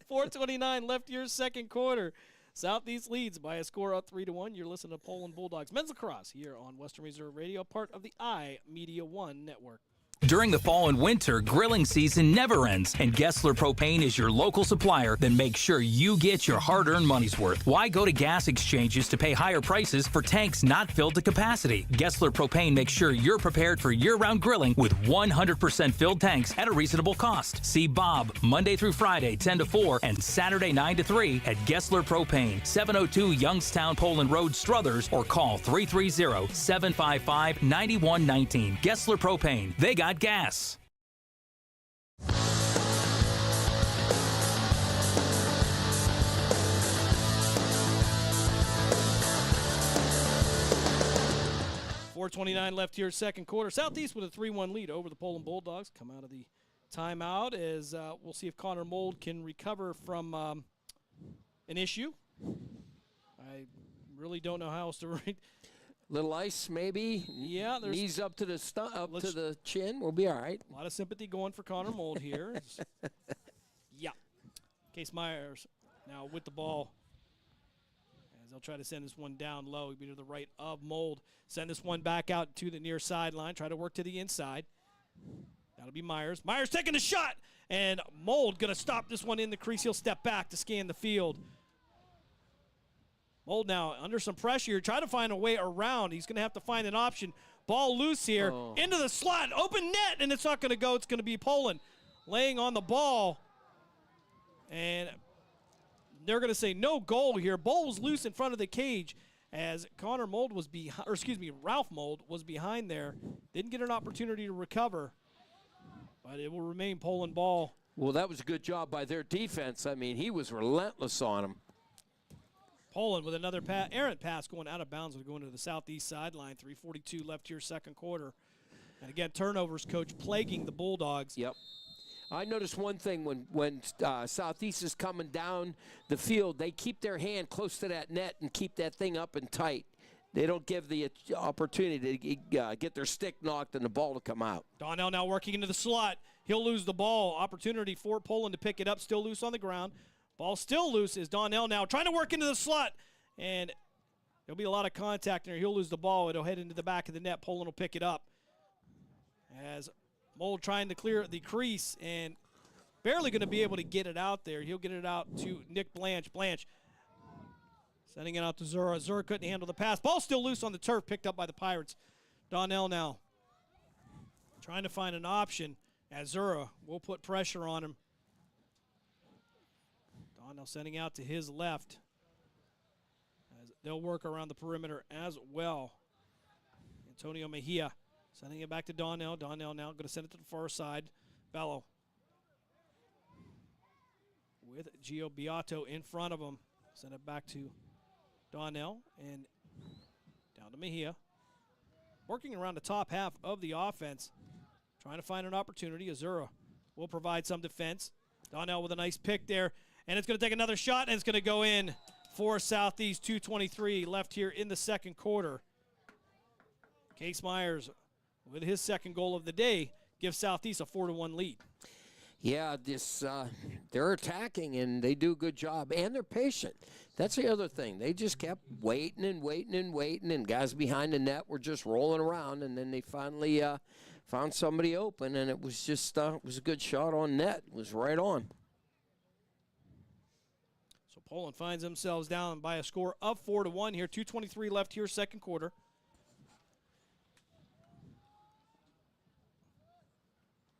4:29 left here, second quarter. Southeast leads by a score of 3-1. You're listening to Poland Bulldogs men's lacrosse here on Western Reserve Radio, part of the iMedia1 network. During the fall and winter, grilling season never ends, and Gessler Propane is your local supplier that makes sure you get your hard-earned money's worth. Why go to gas exchanges to pay higher prices for tanks not filled to capacity? Gessler Propane makes sure you're prepared for year-round grilling with 100% filled tanks at a reasonable cost. See Bob Monday through Friday, 10 to 4, and Saturday, 9 to 3 at Gessler Propane, 702 Youngstown Poland Road, Struthers, or call 330-755-9119. Gessler Propane. They got gas. .429 left here, second quarter. Southeast with a 3-1 lead over the Poland Bulldogs. Come out of the timeout as we'll see if Connor Mold can recover from an issue. I really don't know how else to read. Little ice, maybe. Yeah, there's knees up to the to the chin. We'll be all right. A lot of sympathy going for Connor Mold here. Yeah. Case Myers now with the ball. As they'll try to send this one down low. He'll be to the right of Mold. Send this one back out to the near sideline. Try to work to the inside. That'll be Myers. Myers taking a shot. And Mold going to stop this one in the crease. He'll step back to scan the field. Mold now under some pressure. Try to find a way around. He's going to have to find an option. Ball loose here. Into the slot. Open net. And it's not going to go. It's going to be Poland laying on the ball. And they're going to say no goal here. Ball was loose in front of the cage as Connor Mold was behind, or excuse me, Ralph Mold was behind there. Didn't get an opportunity to recover. But it will remain Poland ball. Well, that was a good job by their defense. I mean, he was relentless on him. Poland with another errant pass going out of bounds. We're going to the southeast sideline. 3:42 left here, second quarter. And again, turnovers, Coach, plaguing the Bulldogs. Yep. I noticed one thing when Southeast is coming down the field, they keep their hand close to that net and keep that thing up and tight. They don't give the opportunity to get their stick knocked and the ball to come out. Donnell now working into the slot. He'll lose the ball. Opportunity for Poland to pick it up. Still loose on the ground. Ball still loose is Donnell now trying to work into the slot. And there'll be a lot of contact there. He'll lose the ball. It'll head into the back of the net. Poland will pick it up. As Mold trying to clear the crease and barely going to be able to get it out there. He'll get it out to Nick Blanche. Blanche sending it out to Zura. Zura couldn't handle the pass. Ball still loose on the turf, picked up by the Pirates. Donnell now trying to find an option as Zura will put pressure on him. Donnell sending out to his left. As they'll work around the perimeter as well. Antonio Mejia sending it back to Donnell. Donnell now going to send it to the far side. Bello with Gio Beato in front of him. Send it back to Donnell and down to Mejia. Working around the top half of the offense. Trying to find an opportunity. Azura will provide some defense. Donnell with a nice pick there. And it's going to take another shot, and it's going to go in for Southeast. 2:23 left here in the second quarter. Case Myers, with his second goal of the day, gives Southeast a 4-1 lead. Yeah, they're attacking, and they do a good job, and they're patient. That's the other thing. They just kept waiting and waiting and waiting, and guys behind the net were just rolling around, and then they finally found somebody open, and it was just it was a good shot on net. It was right on. So Poland finds themselves down by a score of 4-1 here. 2:23 left here, second quarter.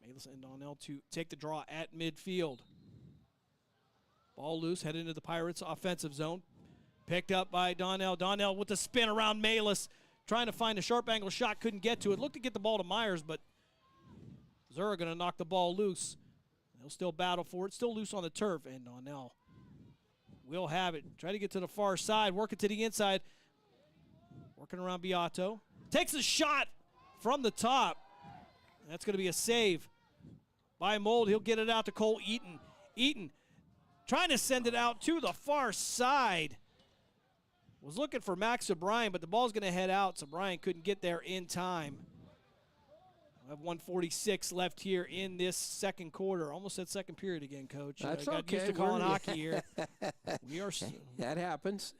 Malis and Donnell to take the draw at midfield. Ball loose, head into the Pirates' offensive zone. Picked up by Donnell. Donnell with the spin around Malis, trying to find a sharp angle shot, couldn't get to it. Looked to get the ball to Myers, but Zura going to knock the ball loose. They'll still battle for it. Still loose on the turf, and Donnell will have it. Try to get to the far side, work it to the inside. Working around Beato. Takes a shot from the top. That's going to be a save by Mold. He'll get it out to Cole Eaton. Eaton trying to send it out to the far side. Was looking for Max O'Brien, but the ball's going to head out, so O'Brien couldn't get there in time. We have 1:46 left here in this second quarter. Almost said second period again, Coach. That's got okay. used to calling hockey here. We are. That happens.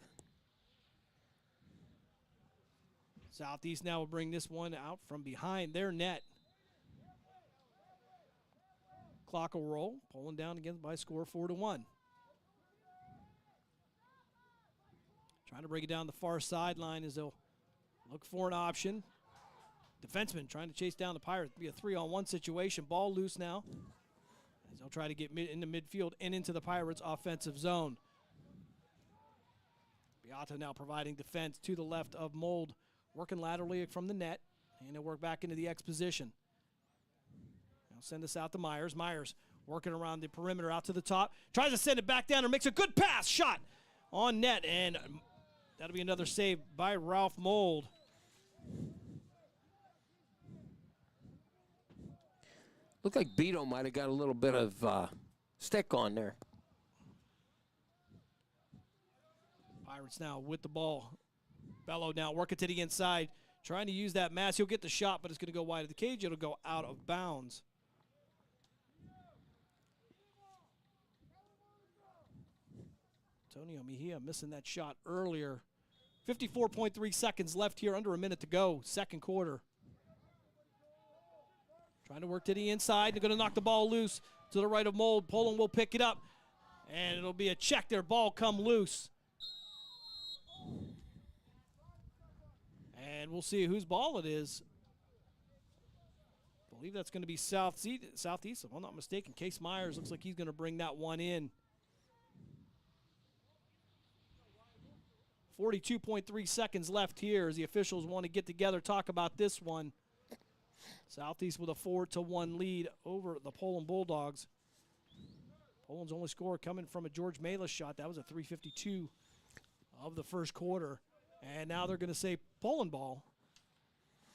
Southeast now will bring this one out from behind their net. Clock will roll. Poland down again by a score of 4-1. Trying to break it down the far sideline as they'll look for an option. Defenseman trying to chase down the Pirates. It'll be a 3-on-1 situation. Ball loose now as they'll try to get into midfield and into the Pirates' offensive zone. Beato now providing defense to the left of Mold. Working laterally from the net. And they'll work back into the X position. Now send this out to Myers. Myers working around the perimeter out to the top. Tries to send it back down and makes a good pass. Shot on net. And that'll be another save by Ralph Mold. Looked like Beto might have got a little bit of stick on there. Pirates now with the ball. Bello now working to the inside. Trying to use that mass. He'll get the shot, but it's going to go wide of the cage. It'll go out of bounds. Antonio Mejia missing that shot earlier. 54.3 seconds left here, under a minute to go, second quarter. Trying to work to the inside. They're going to knock the ball loose to the right of Mold. Poland will pick it up, and it'll be a check there. Ball come loose. And we'll see whose ball it is. I believe that's going to be Southeast, if I'm not mistaken. Case Myers looks like he's going to bring that one in. 42.3 seconds left here as the officials want to get together, talk about this one. Southeast with a 4-1 lead over the Poland Bulldogs. Poland's only score coming from a George Malis shot. That was a .352 of the first quarter. And now they're going to say Poland ball.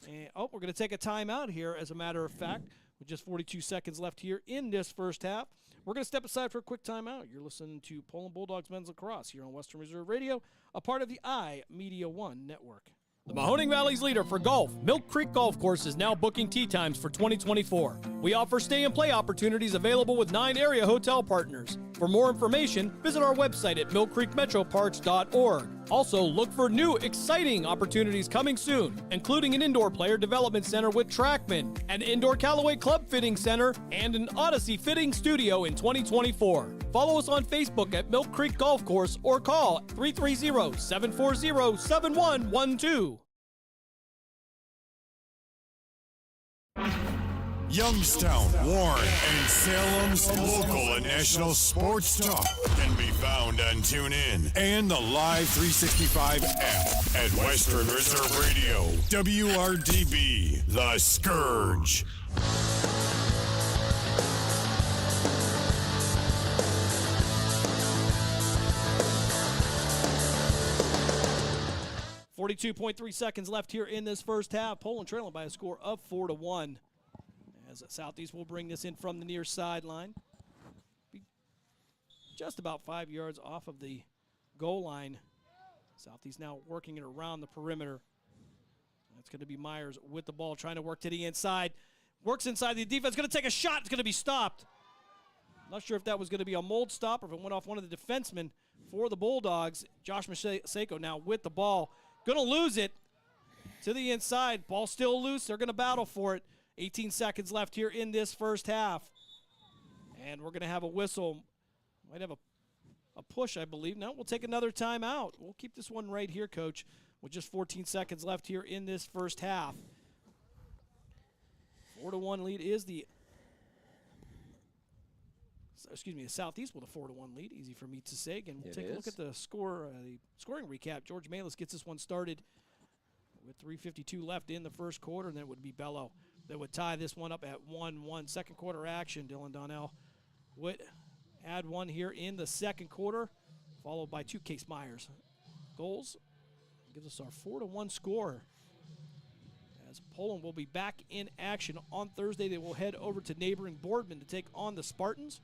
And, we're going to take a timeout here, as a matter of fact. with just 42 seconds left here in this first half. We're going to step aside for a quick timeout. You're listening to Poland Bulldogs Men's Lacrosse here on Western Reserve Radio, a part of the iMedia1 network. The Mahoning Valley's leader for golf, Milk Creek Golf Course, is now booking tee times for 2024. We offer stay and play opportunities available with 9 area hotel partners. For more information, visit our website at millcreekmetroparks.org. Also, look for new, exciting opportunities coming soon, including an indoor player development center with Trackman, an indoor Callaway club fitting center, and an Odyssey fitting studio in 2024. Follow us on Facebook at Milk Creek Golf Course or call 330-740-7112. Youngstown, Warren, and Salem's local and national sports talk can be found on TuneIn and the Live 365 app at Western Reserve Radio. WRDB, The Scourge. .3 seconds left here in this first half. Poland trailing by a score of 4-1. As Southeast will bring this in from the near sideline. Be just about 5 yards off of the goal line. Southeast now working it around the perimeter. That's going to be Myers with the ball, trying to work to the inside. Works inside the defense, going to take a shot. It's going to be stopped. Not sure if that was going to be a mold stop or if it went off one of the defensemen for the Bulldogs. Josh Maseko now with the ball. Going to lose it to the inside. Ball still loose. They're going to battle for it. 18 seconds left here in this first half. And we're going to have a whistle. Might have a push, I believe. No, we'll take another timeout. We'll keep this one right here, Coach, with just 14 seconds left here in this first half. 4-1 lead is the Southeast with a 4-1 lead. Easy for me to say. Again, we'll take a look at the scoring recap. George Malis gets this one started with 3:52 left in the first quarter, and then it would be Bello that would tie this one up at 1-1. Second quarter action. Dylan Donnell would add one here in the second quarter, followed by 2 Case Myers goals. Gives us our 4-1 score. As Poland will be back in action on Thursday, they will head over to neighboring Boardman to take on the Spartans.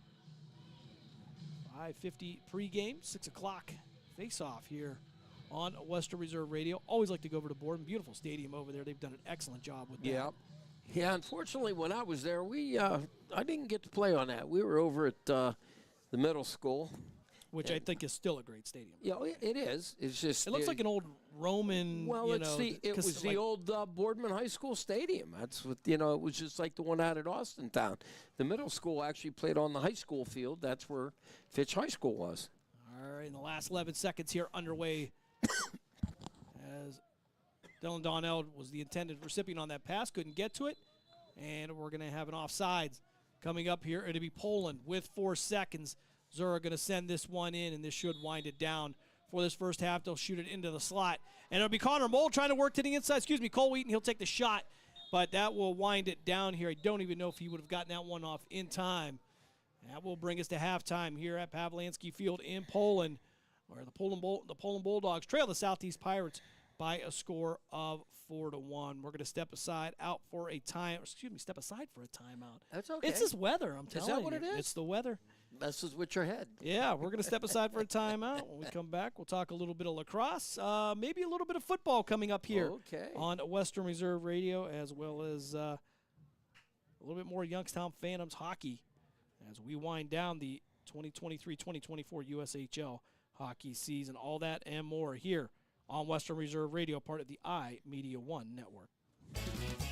5:50 pregame, 6 o'clock face-off here on Western Reserve Radio. Always like to go over to Boardman. Beautiful stadium over there. They've done an excellent job with that. Yeah, unfortunately, when I was there, I didn't get to play on that. We were over at the middle school. Which I think is still a great stadium. Yeah, it is. It's just... It looks like an old Roman, it was the old Boardman High School Stadium. That's what, it was just like the one out at Austin Town. The middle school actually played on the high school field. That's where Fitch High School was. All right, in the last 11 seconds here underway as Dylan Donnell was the intended recipient on that pass, couldn't get to it, and we're going to have an offsides coming up here. It'll be Poland with 4 seconds. Zura going to send this one in, and this should wind it down for this first half. They'll shoot it into the slot, and it'll be Connor Mold trying to work to the inside. Cole Wheaton, he'll take the shot, but that will wind it down here. I don't even know if he would have gotten that one off in time. That will bring us to halftime here at Pavlansky Field in Poland, where the Poland Bulldogs trail the Southeast Pirates by a score of 4-1. We're going to step aside for a timeout. That's okay. It's this weather, I'm telling you. Is that what it is? It's the weather. Messes with your head. Yeah, we're going to step aside for a timeout. When we come back, we'll talk a little bit of lacrosse, maybe a little bit of football coming up here on Western Reserve Radio, as well as a little bit more Youngstown Phantoms hockey as we wind down the 2023-2024 USHL hockey season. All that and more here on Western Reserve Radio, part of the iMedia1 network.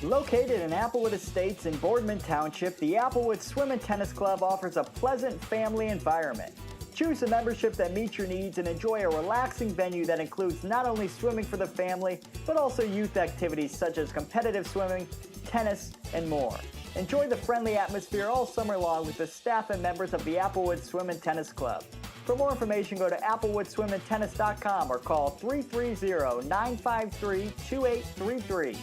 Located in Applewood Estates in Boardman Township, the Applewood Swim and Tennis Club offers a pleasant family environment. Choose a membership that meets your needs and enjoy a relaxing venue that includes not only swimming for the family, but also youth activities such as competitive swimming, tennis, and more. Enjoy the friendly atmosphere all summer long with the staff and members of the Applewood Swim and Tennis Club. For more information, go to applewoodswimandtennis.com or call 330-953-2833.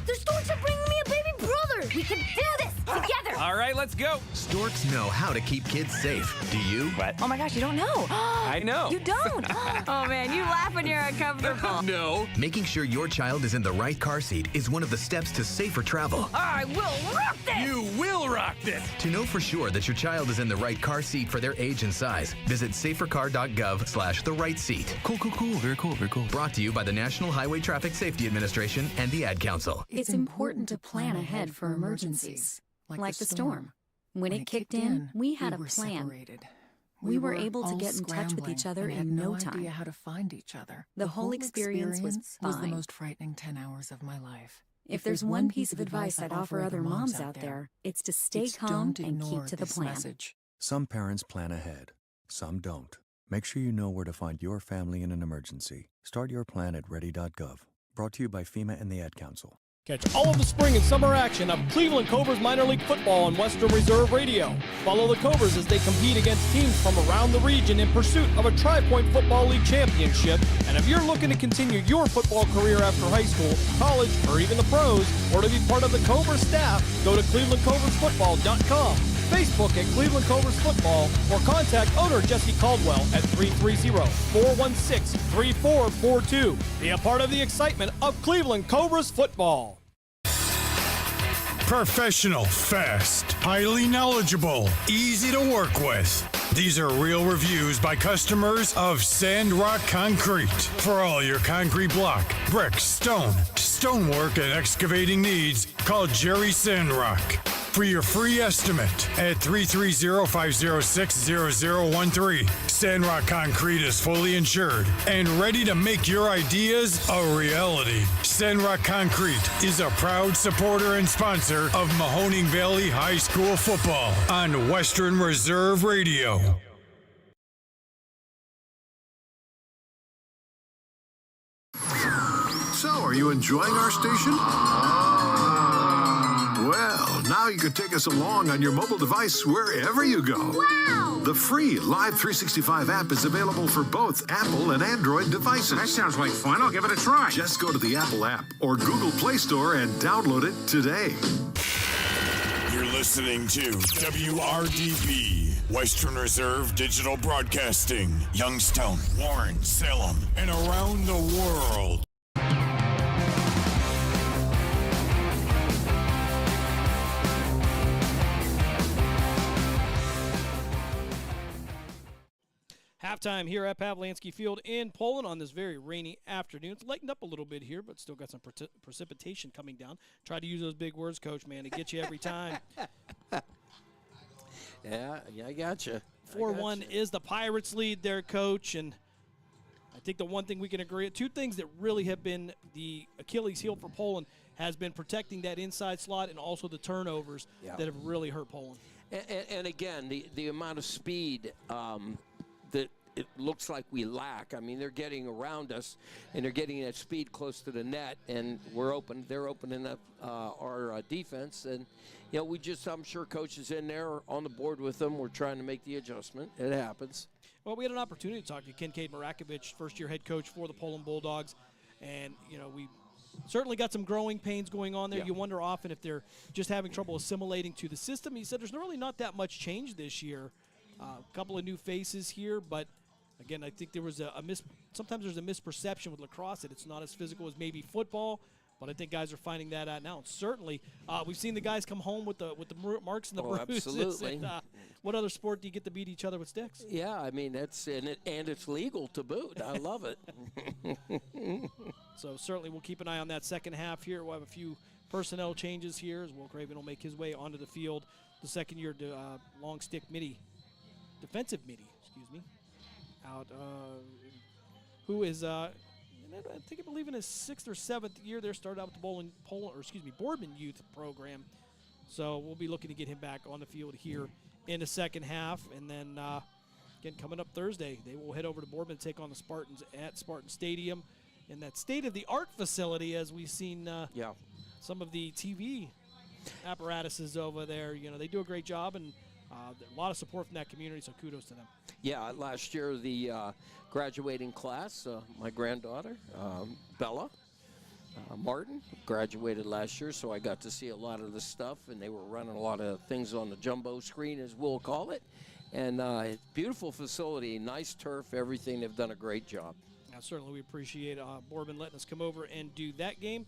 The stores are bringing me a baby brother! We can do this together! All right, let's go. Storks know how to keep kids safe. Do you? What? Oh my gosh, you don't know. I know. You don't. Oh man, you laugh when you're uncomfortable. No. Making sure your child is in the right car seat is one of the steps to safer travel. I will rock this! You will rock this. To know for sure that your child is in the right car seat for their age and size, visit safercar.gov/the right seat. Cool. Very cool. Brought to you by the National Highway Traffic Safety Administration and the Ad Council. It's important to plan ahead for emergencies, like the storm. When it kicked in, we had a plan. Separated. We were able to get in touch with each other in no time. Idea how to find each other. The whole experience was the fine. most frightening 10 hours of my life. If there's one piece of advice I'd offer other moms out there, it's to stay calm and keep to the plan. Message. Some parents plan ahead, some don't. Make sure you know where to find your family in an emergency. Start your plan at ready.gov. Brought to you by FEMA and the Ad Council. Catch all of the spring and summer action of Cleveland Cobras minor league football on Western Reserve Radio. Follow the Cobras as they compete against teams from around the region in pursuit of a Tri-Point Football League championship. And if you're looking to continue your football career after high school, college, or even the pros, or to be part of the Cobras staff, go to clevelandcobrasfootball.com, Facebook at Cleveland Cobras Football, or contact owner Jesse Caldwell at 330-416-3442. Be a part of the excitement of Cleveland Cobras football. Professional, fast, highly knowledgeable, easy to work with. These are real reviews by customers of Sandrock Concrete. For all your concrete block, brick, stone, stonework, and excavating needs, call Jerry Sandrock. For your free estimate at 330-506-0013. Sandrock Concrete is fully insured and ready to make your ideas a reality. Sandrock Concrete is a proud supporter and sponsor of Mahoning Valley High School football on Western Reserve Radio. So, are you enjoying our station? Well, now you can take us along on your mobile device wherever you go. Wow! The free Live 365 app is available for both Apple and Android devices. That sounds like fun. I'll give it a try. Just go to the Apple app or Google Play Store and download it today. You're listening to WRDB, Western Reserve Digital Broadcasting, Youngstown, Warren, Salem, and around the world. Halftime here at Pavlansky Field in Poland on this very rainy afternoon. It's lightened up a little bit here, but still got some precipitation coming down. Try to use those big words, Coach, man. It gets you every time. Yeah, I got you. 4-1 is the Pirates' lead there, Coach. And I think the one thing we can agree, two things that really have been the Achilles heel for Poland has been protecting that inside slot and also the turnovers that have really hurt Poland. And again, the amount of speed that it looks like we lack. I mean, they're getting around us, and they're getting that speed close to the net, and we're open. They're opening up our defense, and I'm sure Coach is in there on the board with them. We're trying to make the adjustment. It happens. Well, we had an opportunity to talk to Kincaid Marakovich, first-year head coach for the Poland Bulldogs, and we certainly got some growing pains going on there. Yeah. You wonder often if they're just having trouble assimilating to the system. He said there's really not that much change this year. A couple of new faces here, but again, I think there was sometimes there's a misperception with lacrosse that it's not as physical as maybe football, but I think guys are finding that out now. And certainly, we've seen the guys come home with the marks and the bruises. Absolutely. And, what other sport do you get to beat each other with sticks? Yeah, I mean and it's legal to boot. I love it. So certainly we'll keep an eye on that second half here. We'll have a few personnel changes here as Will Craven will make his way onto the field. The second-year long stick defensive midi, out, who is, I believe in his 6th or 7th year there, started out with the Boardman Youth program. So we'll be looking to get him back on the field here in the second half. And then, again, coming up Thursday, they will head over to Boardman to take on the Spartans at Spartan Stadium in that state-of-the-art facility, as we've seen some of the TV apparatuses over there. They do a great job, and a lot of support from that community, so kudos to them. Yeah, last year the graduating class, my granddaughter, Bella, Martin, graduated last year, so I got to see a lot of the stuff, and they were running a lot of things on the jumbo screen, as we'll call it. And it's a beautiful facility, nice turf, everything. They've done a great job. Now, certainly we appreciate Boardman letting us come over and do that game.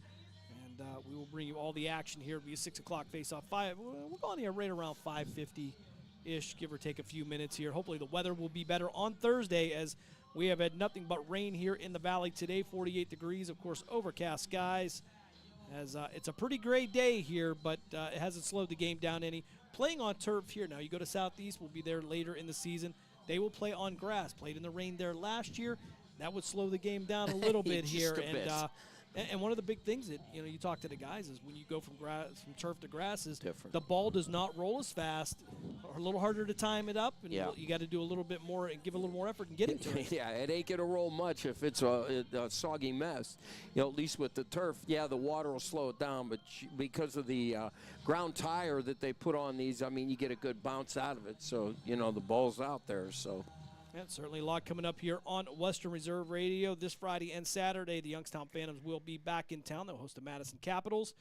And we will bring you all the action here. It'll be a 6 o'clock face-off. We're going here right around 5:50-ish, give or take a few minutes here. Hopefully the weather will be better on Thursday, as we have had nothing but rain here in the Valley today. 48 degrees, of course, overcast skies. As it's a pretty great day here, but it hasn't slowed the game down any. Playing on turf here now. You go to Southeast, we'll be there later in the season. They will play on grass. Played in the rain there last year. That would slow the game down a little bit here. And one of the big things that you talk to the guys is when you go from turf to grass is the ball does not roll as fast, or a little harder to time it up, and you got to do a little bit more and give a little more effort in getting to it. Yeah, it ain't gonna roll much if it's a soggy mess. At least with the turf, the water will slow it down, but because of the ground tire that they put on these, I mean, you get a good bounce out of it. So the ball's out there. So. And certainly a lot coming up here on Western Reserve Radio this Friday and Saturday. The Youngstown Phantoms will be back in town. They'll host the Madison Capitals.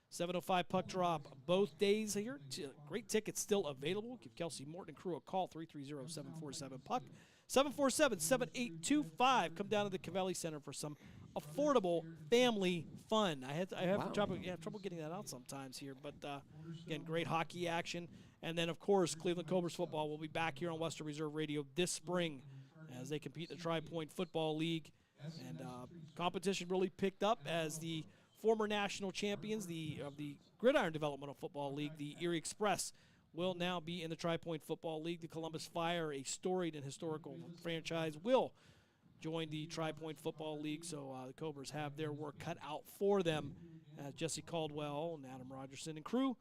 7:05 puck drop both days here. Great tickets still available. Give Kelsey Morton and crew a call, 330-747-PUCK. 747-7825. Come down to the Cavelli Center for some affordable family fun. I have trouble getting that out sometimes here, but again, great hockey action. And then, of course, Cleveland Cobras football will be back here on Western Reserve Radio this spring as they compete in the Tri-Point Football League. And competition really picked up as the former national champions of the Gridiron Developmental Football League, the Erie Express, will now be in the Tri-Point Football League. The Columbus Fire, a storied and historical franchise, will join the Tri-Point Football League. So the Cobras have their work cut out for them. Jesse Caldwell and Adam Rogerson and crew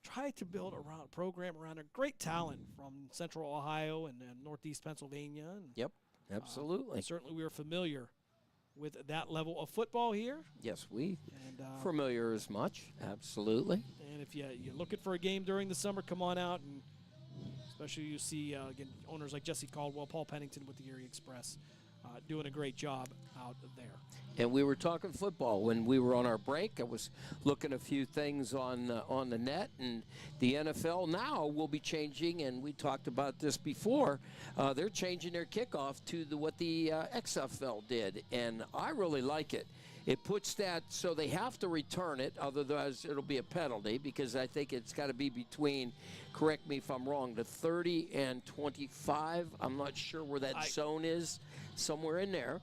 try to build a program around a great talent from Central Ohio and Northeast Pennsylvania. And, yep, absolutely. Certainly we are familiar with that level of football here. Yes, familiar as much, absolutely. And if you're looking for a game during the summer, come on out, and especially you see, again, owners like Jesse Caldwell, Paul Pennington with the Erie Express doing a great job out there. And we were talking football when we were on our break. I was looking a few things on the net, and the NFL now will be changing, and we talked about this before. They're changing their kickoff to what the XFL did, and I really like it. It puts that so they have to return it, otherwise it'll be a penalty, because I think it's got to be between, correct me if I'm wrong, the 30 and 25. I'm not sure where that zone is, somewhere in there.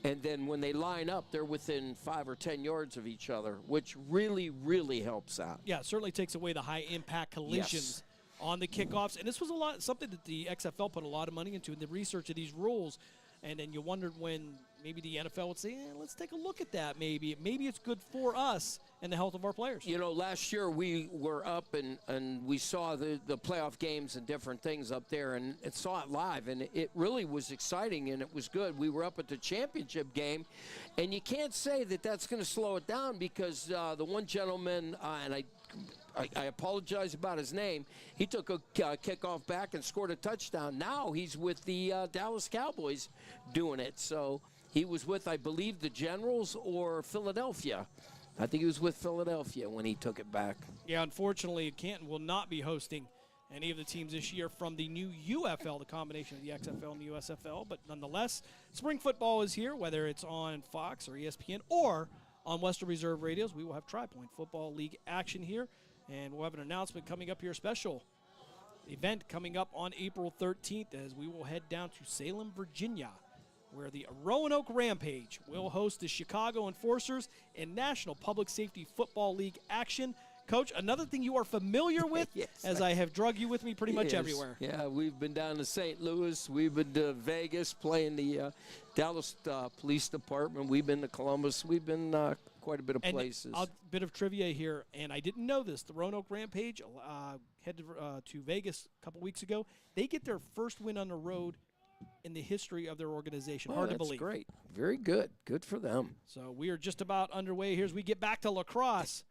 And then when they line up, they're within 5 or 10 yards of each other, which really, really helps out. Yeah, it certainly takes away the high-impact collisions on the kickoffs. And this was something that the XFL put a lot of money into in the research of these rules. And then you wondered when maybe the NFL would say, let's take a look at that maybe. Maybe it's good for us and the health of our players. Last year we were up and we saw the playoff games and different things up there and saw it live, and it really was exciting and it was good. We were up at the championship game, and you can't say that that's going to slow it down, because the one gentleman, and I apologize about his name, he took a kickoff back and scored a touchdown. Now he's with the Dallas Cowboys doing it. So he was with, I believe, the Generals or Philadelphia. I think he was with Philadelphia when he took it back. Yeah, unfortunately, Canton will not be hosting any of the teams this year from the new UFL, the combination of the XFL and the USFL. But nonetheless, spring football is here, whether it's on Fox or ESPN or on Western Reserve Radios. We will have Tri-Point Football League action here. And we'll have an announcement coming up here, special event coming up on April 13th, as we will head down to Salem, Virginia, where the Roanoke Rampage will host the Chicago Enforcers in National Public Safety Football League action. Coach, another thing you are familiar with, as I have drug you with me pretty much everywhere. Yeah, we've been down to St. Louis. We've been to Vegas playing the Dallas Police Department. We've been to Columbus. We've been quite a bit of places. A bit of trivia here, and I didn't know this. The Roanoke Rampage headed to Vegas a couple weeks ago. They get their first win on the road in the history of their organization. Hard to believe. That's great. Very good. Good for them. So we are just about underway here as we get back to lacrosse.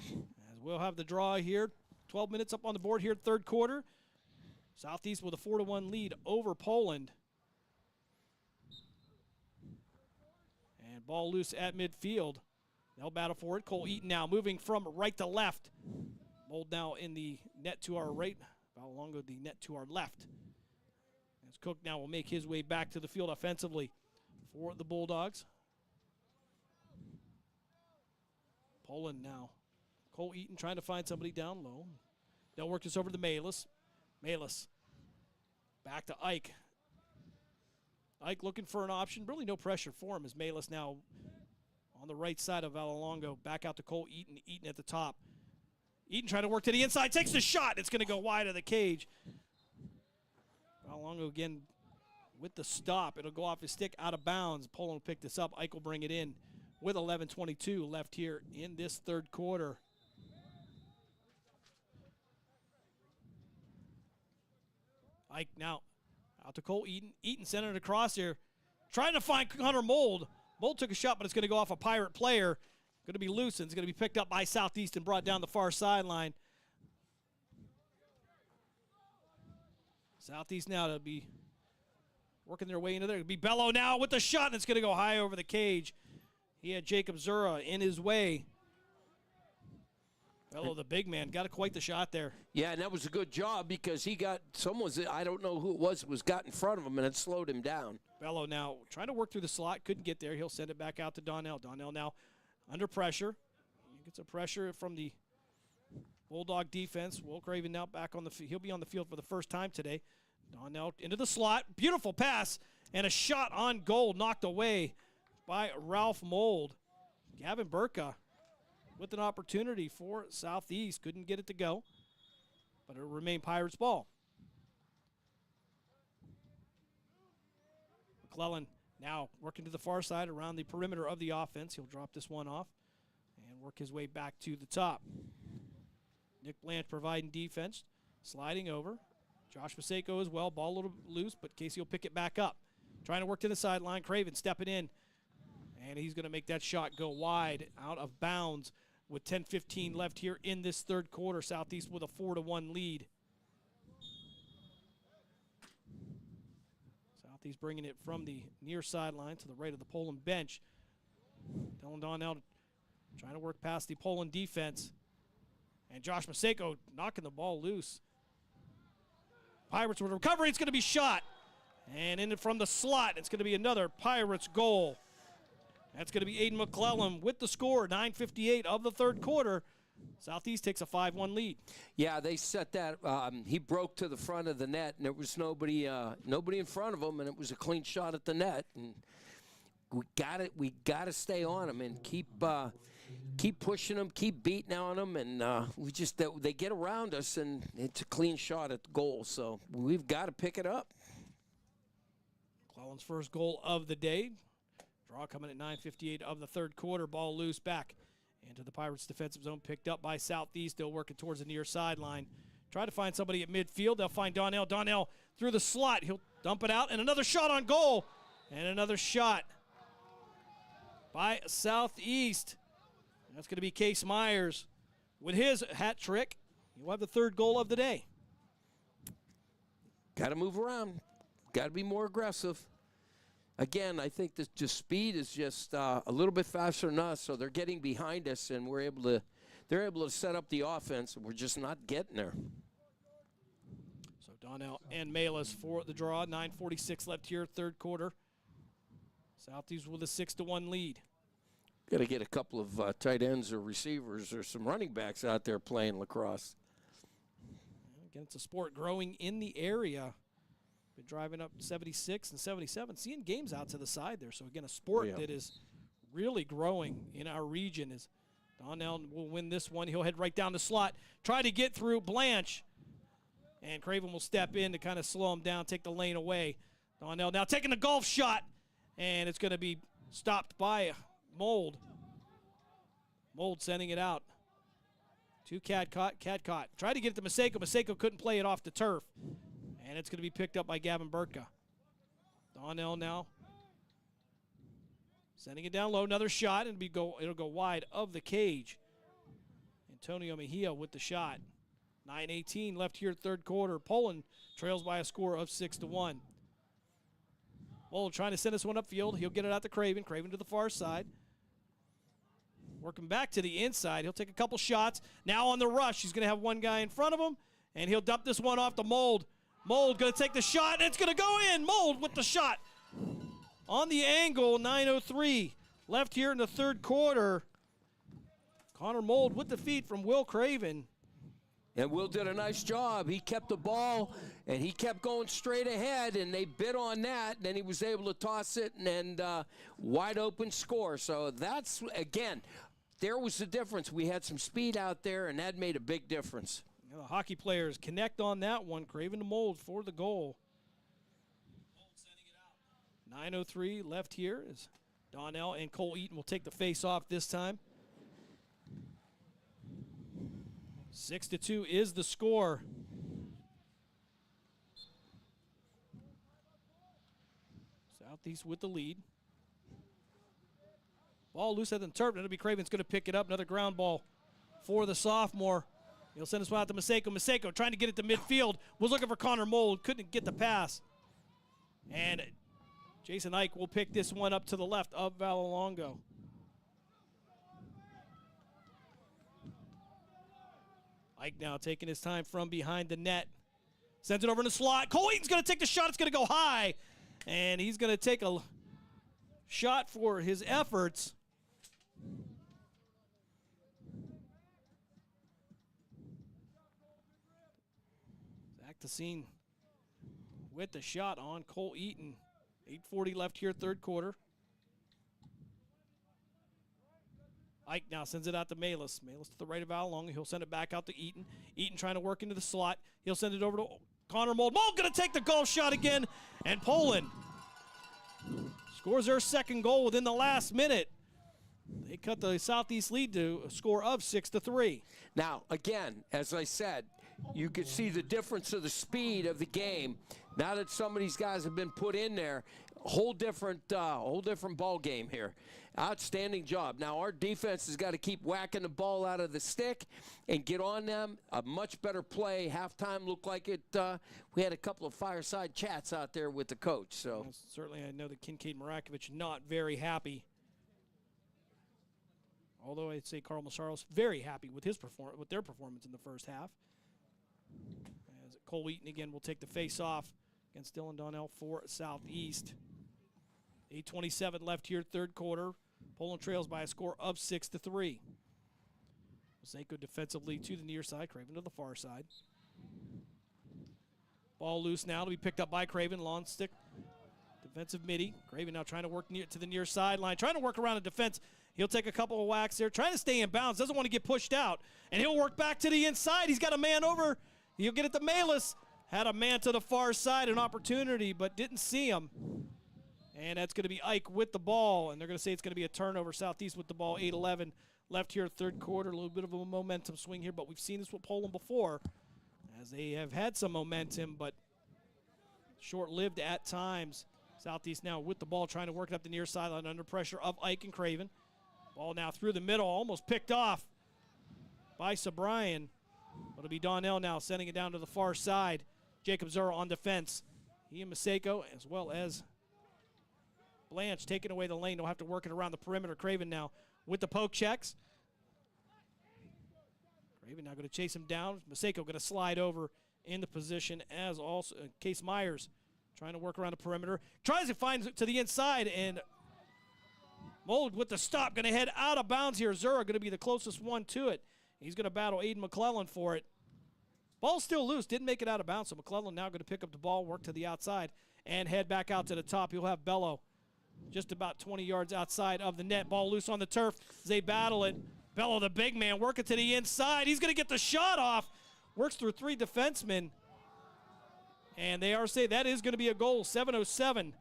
As we'll have the draw here. 12 minutes up on the board here, third quarter. Southeast with a 4-1 lead over Poland. And ball loose at midfield. They'll battle for it. Cole Eaton now moving from right to left. Mold now in the net to our right. Valongo the net to our left. As Cook now will make his way back to the field offensively for the Bulldogs. Poland now. Cole Eaton trying to find somebody down low. They'll work this over to Malis. Malis back to Ike. Ike looking for an option. Really no pressure for him as Malis now on the right side of Valongo. Back out to Cole Eaton. Eaton at the top. Eaton trying to work to the inside. Takes the shot. It's going to go wide of the cage. Valongo again with the stop. It'll go off his stick out of bounds. Poland will pick this up. Ike will bring it in with 11:22 left here in this third quarter. Ike now out to Cole Eaton. Eaton sending it across here. Trying to find Hunter Mold. Mold took a shot, but it's going to go off a Pirate player. Going to be loose, and it's going to be picked up by Southeast and brought down the far sideline. Southeast now to be working their way into there. It'll be Bello now with the shot, and it's going to go high over the cage. He had Jacob Zura in his way. Bello, the big man, got quite the shot there. Yeah, and that was a good job because he got I don't know who it was got in front of him, and it slowed him down. Bello now trying to work through the slot, couldn't get there. He'll send it back out to Donnell. Donnell now under pressure. He gets a pressure from the Bulldog defense. Will Craven now back on the field. He'll be on the field for the first time today. Donnell into the slot. Beautiful pass and a shot on goal knocked away by Ralph Mold. Gavin Burka with an opportunity for Southeast. Couldn't get it to go, but it'll remain Pirates ball. McClellan now working to the far side around the perimeter of the offense. He'll drop this one off and work his way back to the top. Nick Blanche providing defense, sliding over. Josh Maseko as well. Ball a little loose, but Casey will pick it back up. Trying to work to the sideline. Craven stepping in, and he's going to make that shot go wide out of bounds with 10:15 left here in this third quarter. Southeast with a 4-1 lead. Southeast bringing it from the near sideline to the right of the Poland bench. Dylan Donnell trying to work past the Poland defense. And Josh Maseko knocking the ball loose. Pirates with a recovery. It's going to be shot. And in from the slot, it's going to be another Pirates goal. That's going to be Aiden McClellan with the score, 9:58 of the third quarter. Southeast takes a 5-1 lead. Yeah, they set that. He broke to the front of the net, and there was nobody in front of him, and it was a clean shot at the net. And we got to stay on him and keep pushing them, keep beating on them, and they get around us, and it's a clean shot at the goal. So we've got to pick it up. McClellan's first goal of the day. Draw coming at 9:58 of the third quarter. Ball loose back into the Pirates' defensive zone, picked up by Southeast. Still working towards the near sideline. Try to find somebody at midfield. They'll find Donnell. Donnell through the slot. He'll dump it out, and another shot on goal. And another shot by Southeast. That's going to be Case Myers with his hat trick. He'll have the third goal of the day. Got to move around. Got to be more aggressive. Again, I think the speed is just a little bit faster than us, so they're getting behind us, and they're able to set up the offense, and we're just not getting there. So Donnell and Malis for the draw. 9:46 left here, third quarter. Southeast with a 6-1 lead. Got to get a couple of tight ends or receivers or some running backs out there playing lacrosse. Again, it's a sport growing in the area. Been driving up 76 and 77, seeing games out to the side there. So, again, a sport that is really growing in our region. Is Donnell will win this one. He'll head right down the slot, try to get through Blanche. And Craven will step in to kind of slow him down, take the lane away. Donnell now taking the golf shot, and it's going to be stopped by Mold. Mold sending it out. To Cadcott. Tried to get it to Maseko. Maseko couldn't play it off the turf. And it's going to be picked up by Gavin Burka. Donnell now sending it down low. Another shot, and it'll go wide of the cage. Antonio Mejia with the shot. 9:18 left here, third quarter. Poland trails by a score of 6-1. Mold trying to send this one upfield. He'll get it out to Craven. Craven to the far side. Working back to the inside. He'll take a couple shots. Now on the rush, he's going to have one guy in front of him, and he'll dump this one off to Mold. Mold going to take the shot, and it's going to go in. Mold with the shot. On the angle, 9:03 left here in the third quarter. Connor Mold with the feed from Will Craven. And Will did a nice job. He kept the ball, and he kept going straight ahead, and they bid on that. And then he was able to toss it and wide open score. So that's, again, there was the difference. We had some speed out there, and that made a big difference. You know, the hockey players connect on that one. Craven to Mold for the goal. 9:03 left here as Donnell and Cole Eaton will take the face off this time. 6-2 is the score. Southeast with the lead. Ball loose at the turf. It'll be Craven's going to pick it up. Another ground ball for the sophomore. He'll send this one out to Maseko. Maseko trying to get it to midfield. Was looking for Connor Mold. Couldn't get the pass. And Jason Ike will pick this one up to the left of Valalongo. Ike now taking his time from behind the net. Sends it over in the slot. Cole Eaton's going to take the shot. It's going to go high. And he's going to take a shot for his efforts. Zach Tassine with the shot on Cole Eaton. 8:40 left here, third quarter. Ike now sends it out to Malis. Malis to the right of Valalongo. He'll send it back out to Eaton. Eaton trying to work into the slot. He'll send it over to Connor Mold. Mold going to take the golf shot again. And Poland scores their second goal within the last minute. They cut the Southeast lead to a score of 6-3. Now, again, as I said, you could see the difference of the speed of the game. Now that some of these guys have been put in there, whole different ball game here. Outstanding job. Now our defense has got to keep whacking the ball out of the stick and get on them. A much better play. Halftime looked like it. We had a couple of fireside chats out there with the coach. So well, certainly, I know that Kincaid Marakovich not very happy. Although I'd say Carl Massaros very happy with their performance in the first half. As Cole Eaton again will take the face off against Dylan Donnell for Southeast. 8:27 left here, third quarter. Poland trails by a score of 6-3. Maseko defensively to the near side, Craven to the far side. Ball loose now to be picked up by Craven. Lawn stick, defensive midi. Craven now trying to work to the near sideline, trying to work around the defense. He'll take a couple of whacks there, trying to stay in bounds, doesn't want to get pushed out. And he'll work back to the inside. He's got a man over. He'll get it to Malis. Had a man to the far side, an opportunity, but didn't see him. And that's going to be Ike with the ball, and they're going to say it's going to be a turnover. Southeast with the ball, 8:11 left here, third quarter. A little bit of a momentum swing here, but we've seen this with Poland before, as they have had some momentum, but short-lived at times. Southeast now with the ball, trying to work it up the near sideline under pressure of Ike and Craven. Ball now through the middle, almost picked off by Sabrian. It'll be Donnell now sending it down to the far side. Jacob Zura on defense. He and Maseko, as well as Blanche, taking away the lane. They'll have to work it around the perimeter. Craven now with the poke checks. Craven now going to chase him down. Maseko going to slide over in the position as also Case Myers trying to work around the perimeter. Tries to find it to the inside, and Mold with the stop, going to head out of bounds here. Zura going to be the closest one to it. He's going to battle Aiden McClellan for it. Ball's still loose, didn't make it out of bounds, so McClellan now going to pick up the ball, work to the outside, and head back out to the top. He'll have Bello just about 20 yards outside of the net. Ball loose on the turf as they battle it. Bello, the big man, working to the inside. He's going to get the shot off. Works through three defensemen. And they are saying that is going to be a goal. 7:07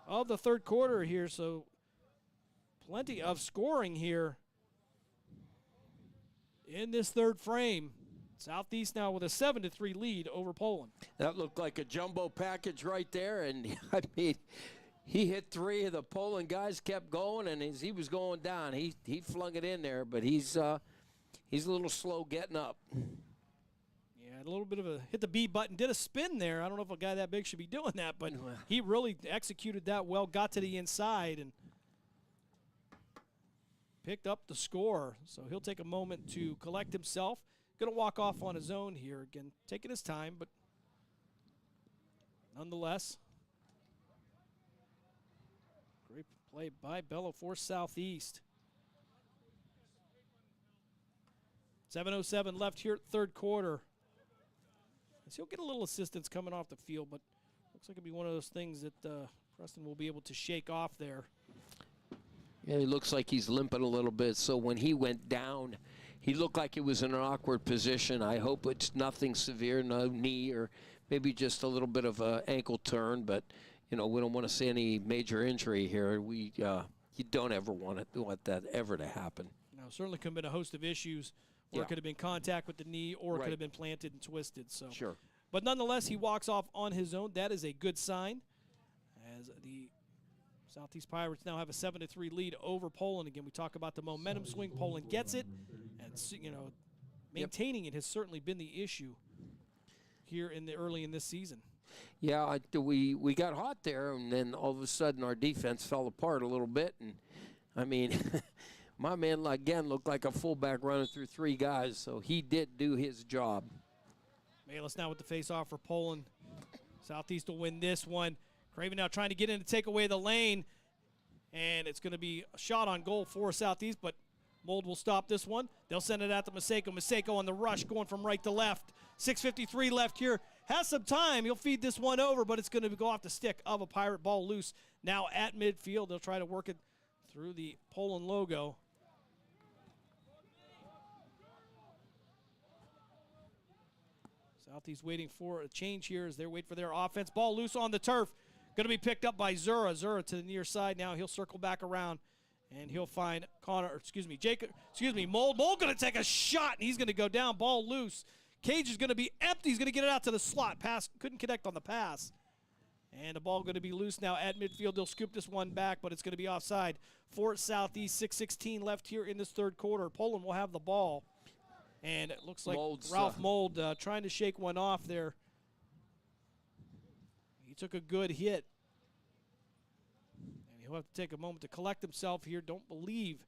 of the third quarter here, so plenty of scoring here in this third frame. Southeast now with a 7-3 lead over Poland. That looked like a jumbo package right there, and I mean, he hit three of the Poland guys, kept going, and as he was going down, he flung it in there, but he's a little slow getting up. Yeah, a little bit of a hit the B button, did a spin there. I don't know if a guy that big should be doing that, but he really executed that well, got to the inside, and picked up the score. So he'll take a moment to collect himself. Going to walk off on his own here. Again, taking his time, but nonetheless, great play by Bello for Southeast. 7:07 left here, third quarter. So he'll get a little assistance coming off the field, but looks like it'll be one of those things that Preston will be able to shake off there. Yeah, he looks like he's limping a little bit. So when he went down, he looked like he was in an awkward position. I hope it's nothing severe, no knee, or maybe just a little bit of an ankle turn. But, we don't want to see any major injury here. You don't ever want that ever to happen. No, certainly could have been a host of issues. Or it could have been contact with the knee, or it could have been planted and twisted. So, sure. But nonetheless, he walks off on his own. That is a good sign, as the Southeast Pirates now have a 7-3 lead over Poland. Again, we talk about the momentum swing. Poland gets it, and maintaining it has certainly been the issue here early in this season. Yeah, we got hot there, and then all of a sudden our defense fell apart a little bit, and I mean. My man, again, looked like a fullback running through three guys, so he did do his job. Bayless now with the face-off for Poland. Southeast will win this one. Craven now trying to get in to take away the lane, and it's going to be a shot on goal for Southeast, but Mold will stop this one. They'll send it out to Maseko. Maseko on the rush, going from right to left. 6:53 left here. Has some time. He'll feed this one over, but it's going to go off the stick of a Pirate. Ball loose now at midfield. They'll try to work it through the Poland logo. Southeast waiting for a change here as they wait for their offense. Ball loose on the turf. Going to be picked up by Zura. Zura to the near side now. He'll circle back around, and he'll find Mold. Mold going to take a shot, and he's going to go down. Ball loose. Cage is going to be empty. He's going to get it out to the slot. Pass couldn't connect on the pass. And the ball going to be loose now at midfield. They'll scoop this one back, but it's going to be offside for Southeast. 6:16 left here in this third quarter. Poland will have the ball. And it looks like Ralph Mold trying to shake one off there. He took a good hit. And he'll have to take a moment to collect himself here. Don't believe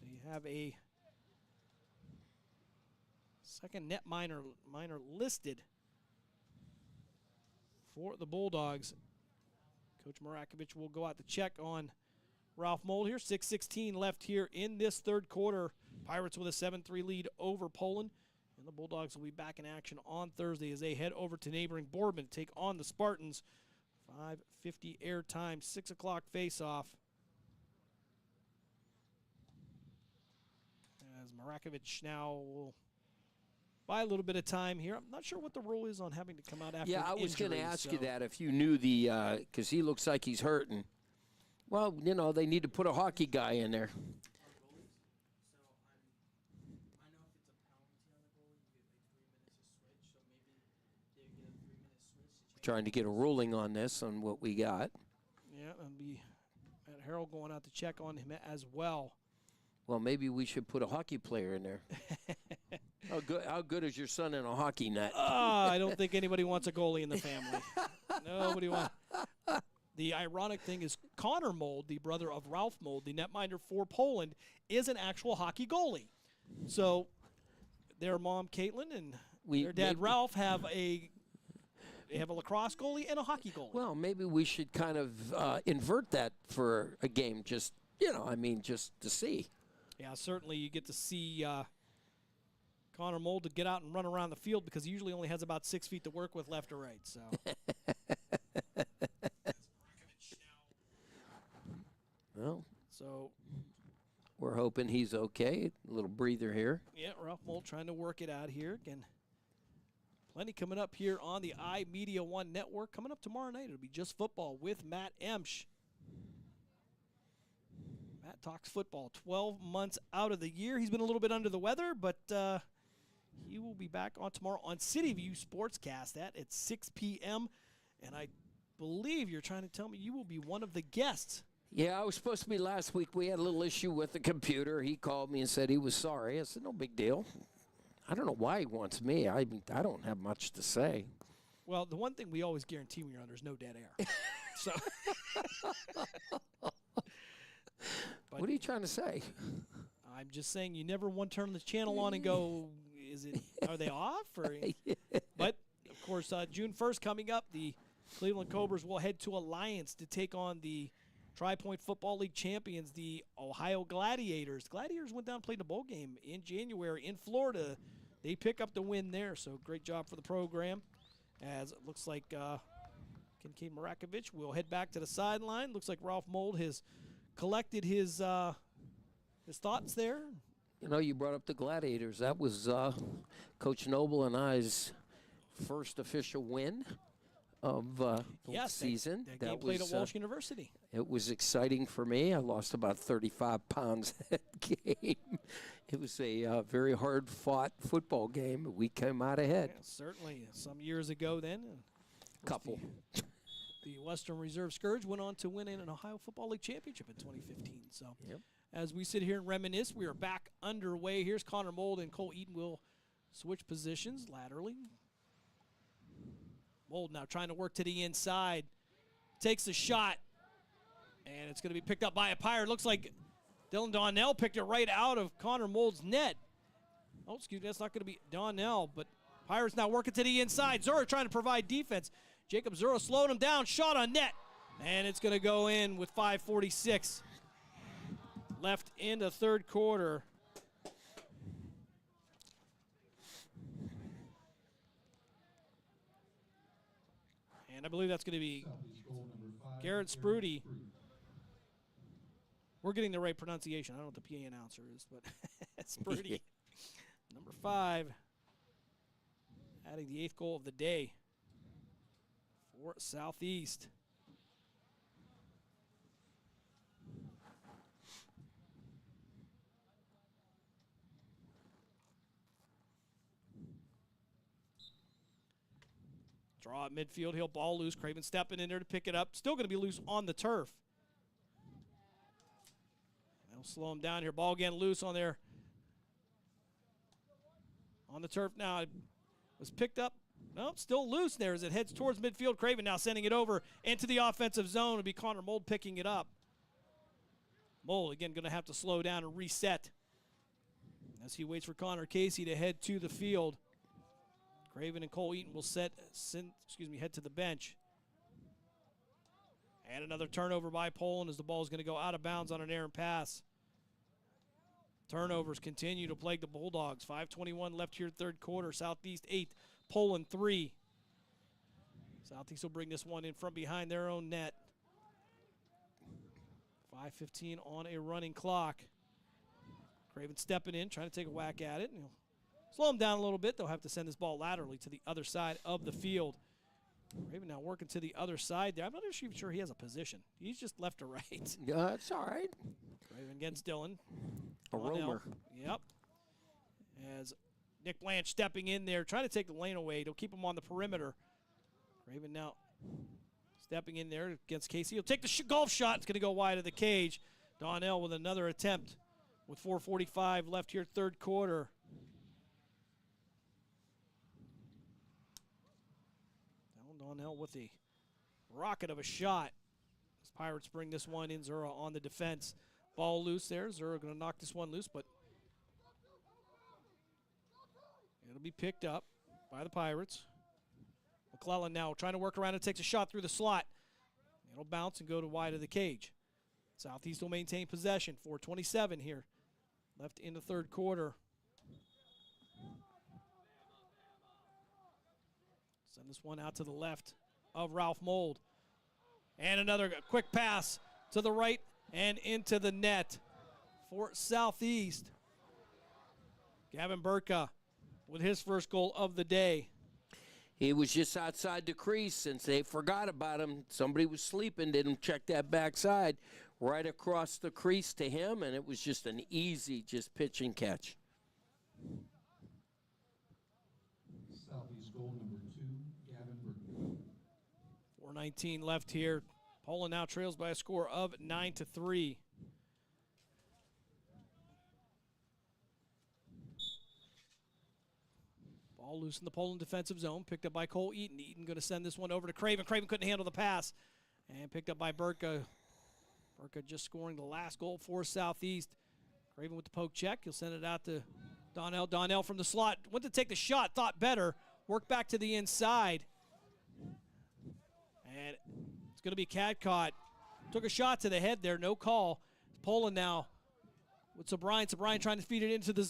they have a second net minor listed for the Bulldogs. Coach Marakovich will go out to check on Ralph Mold here. 6:16 left here in this third quarter. Pirates with a 7-3 lead over Poland. And the Bulldogs will be back in action on Thursday as they head over to neighboring Boardman to take on the Spartans. 5:50 airtime, 6 o'clock face-off. As Marakovich now will buy a little bit of time here. I'm not sure what the rule is on having to come out after I was going to injury, ask you that if you knew because he looks like he's hurting. Well, they need to put a hockey guy in there. Trying to get a ruling on this, on what we got. Yeah, and be Matt Harrell going out to check on him as well. Well, maybe we should put a hockey player in there. How good is your son in a hockey net? I don't think anybody wants a goalie in the family. Nobody wants. The ironic thing is Connor Mold, the brother of Ralph Mold, the netminder for Poland, is an actual hockey goalie. So their mom, Caitlin, and their dad, Ralph, have a lacrosse goalie and a hockey goalie. Well, maybe we should kind of invert that for a game, just to see. Yeah, certainly you get to see Connor Mold to get out and run around the field because he usually only has about 6 feet to work with left or right. So. Well, we're hoping he's okay. A little breather here. Yeah, Ralph Mold trying to work it out here. Again, plenty coming up here on the iMedia1 network. Coming up tomorrow night, it'll be Just Football with Matt Emsch. Matt talks football 12 months out of the year. He's been a little bit under the weather, but he will be back on tomorrow on City View Sportscast. That at 6 p.m. And I believe you're trying to tell me you will be one of the guests. Yeah, I was supposed to be last week. We had a little issue with the computer. He called me and said he was sorry. I said, no big deal. I don't know why he wants me. I don't have much to say. Well, the one thing we always guarantee when you're on, there's no dead air. So What are you trying to say? I'm just saying you never want to turn the channel on and go, are they off? Or, But, of course, June 1st coming up, the Cleveland Cobras will head to Alliance to take on the Tri-Point Football League champions, the Ohio Gladiators. Gladiators went down and played a bowl game in January in Florida. They pick up the win there, so great job for the program. As it looks like Kincaid Marakovich will head back to the sideline. Looks like Ralph Mold has collected his thoughts there. You know, you brought up the Gladiators. That was Coach Noble and I's first official win of the season. That game played at Walsh University. It was exciting for me. I lost about 35 pounds that game. It was a very hard-fought football game. We came out ahead. Yeah, certainly. Some years ago then. Couple. The Western Reserve Scourge went on to win an Ohio Football League championship in 2015. So as we sit here and reminisce, we are back underway. Here's Connor Mold and Cole Eaton will switch positions laterally. Mold now trying to work to the inside. Takes the shot. And it's going to be picked up by a Pirate. Looks like Dylan Donnell picked it right out of Connor Mold's net. Oh, excuse me, that's not going to be Donnell, but Pirates now working to the inside. Zura trying to provide defense. Jacob Zura slowed him down. Shot on net. And it's going to go in with 5:46 left in the third quarter. And I believe that's going to be Garrett Sprudy. We're getting the right pronunciation. I don't know what the PA announcer is, but Sprudy. Number 5. Adding the 8th goal of the day for Southeast. Draw at midfield. He'll ball loose. Craven stepping in there to pick it up. Still going to be loose on the turf. They'll slow him down here. Ball again loose on there. On the turf now. It was picked up. Nope, still loose there as it heads towards midfield. Craven now sending it over into the offensive zone. It'll be Connor Mold picking it up. Mold again going to have to slow down and reset as he waits for Connor Casey to head to the field. Craven and Cole Eaton will head to the bench. And another turnover by Poland as the ball is going to go out of bounds on an errant pass. Turnovers continue to plague the Bulldogs. 5:21 left here, third quarter. Southeast 8, Poland 3. Southeast will bring this one in from behind their own net. 5:15 on a running clock. Craven stepping in, trying to take a whack at it. He'll slow him down a little bit. They'll have to send this ball laterally to the other side of the field. Raven now working to the other side there. I'm not even sure he has a position. He's just left to right. Yeah, it's all right. Raven against Dylan. A roamer. Yep. As Nick Blanche stepping in there, trying to take the lane away. They'll keep him on the perimeter. Raven now stepping in there against Casey. He'll take the golf shot. It's going to go wide of the cage. Donnell with another attempt with 4:45 left here, third quarter. Donnell with a rocket of a shot. As Pirates bring this one in, Zura on the defense. Ball loose there. Zura going to knock this one loose, but it'll be picked up by the Pirates. McClellan now trying to work around and takes a shot through the slot. It'll bounce and go to wide of the cage. Southeast will maintain possession. 4:27 here left in the third quarter. Send this one out to the left of Ralph Mold. And another quick pass to the right and into the net for Southeast. Gavin Burka with his first goal of the day. He was just outside the crease since they forgot about him. Somebody was sleeping, didn't check that backside. Right across the crease to him, and it was just an easy pitch and catch. Southeast goal number 2, Gavin Burke. 4:19 left here. Poland now trails by a score of 9-3. Ball loose in the Poland defensive zone, picked up by Cole Eaton. Eaton going to send this one over to Craven. Craven couldn't handle the pass, and picked up by Burka. Burka just scoring the last goal for Southeast. Craven with the poke check. He'll send it out to Donnell. Donnell from the slot. Went to take the shot, thought better. Worked back to the inside. And it's going to be Cadcott. Took a shot to the head there, no call. Poland now with Sobrine. Sobrine trying to feed it into the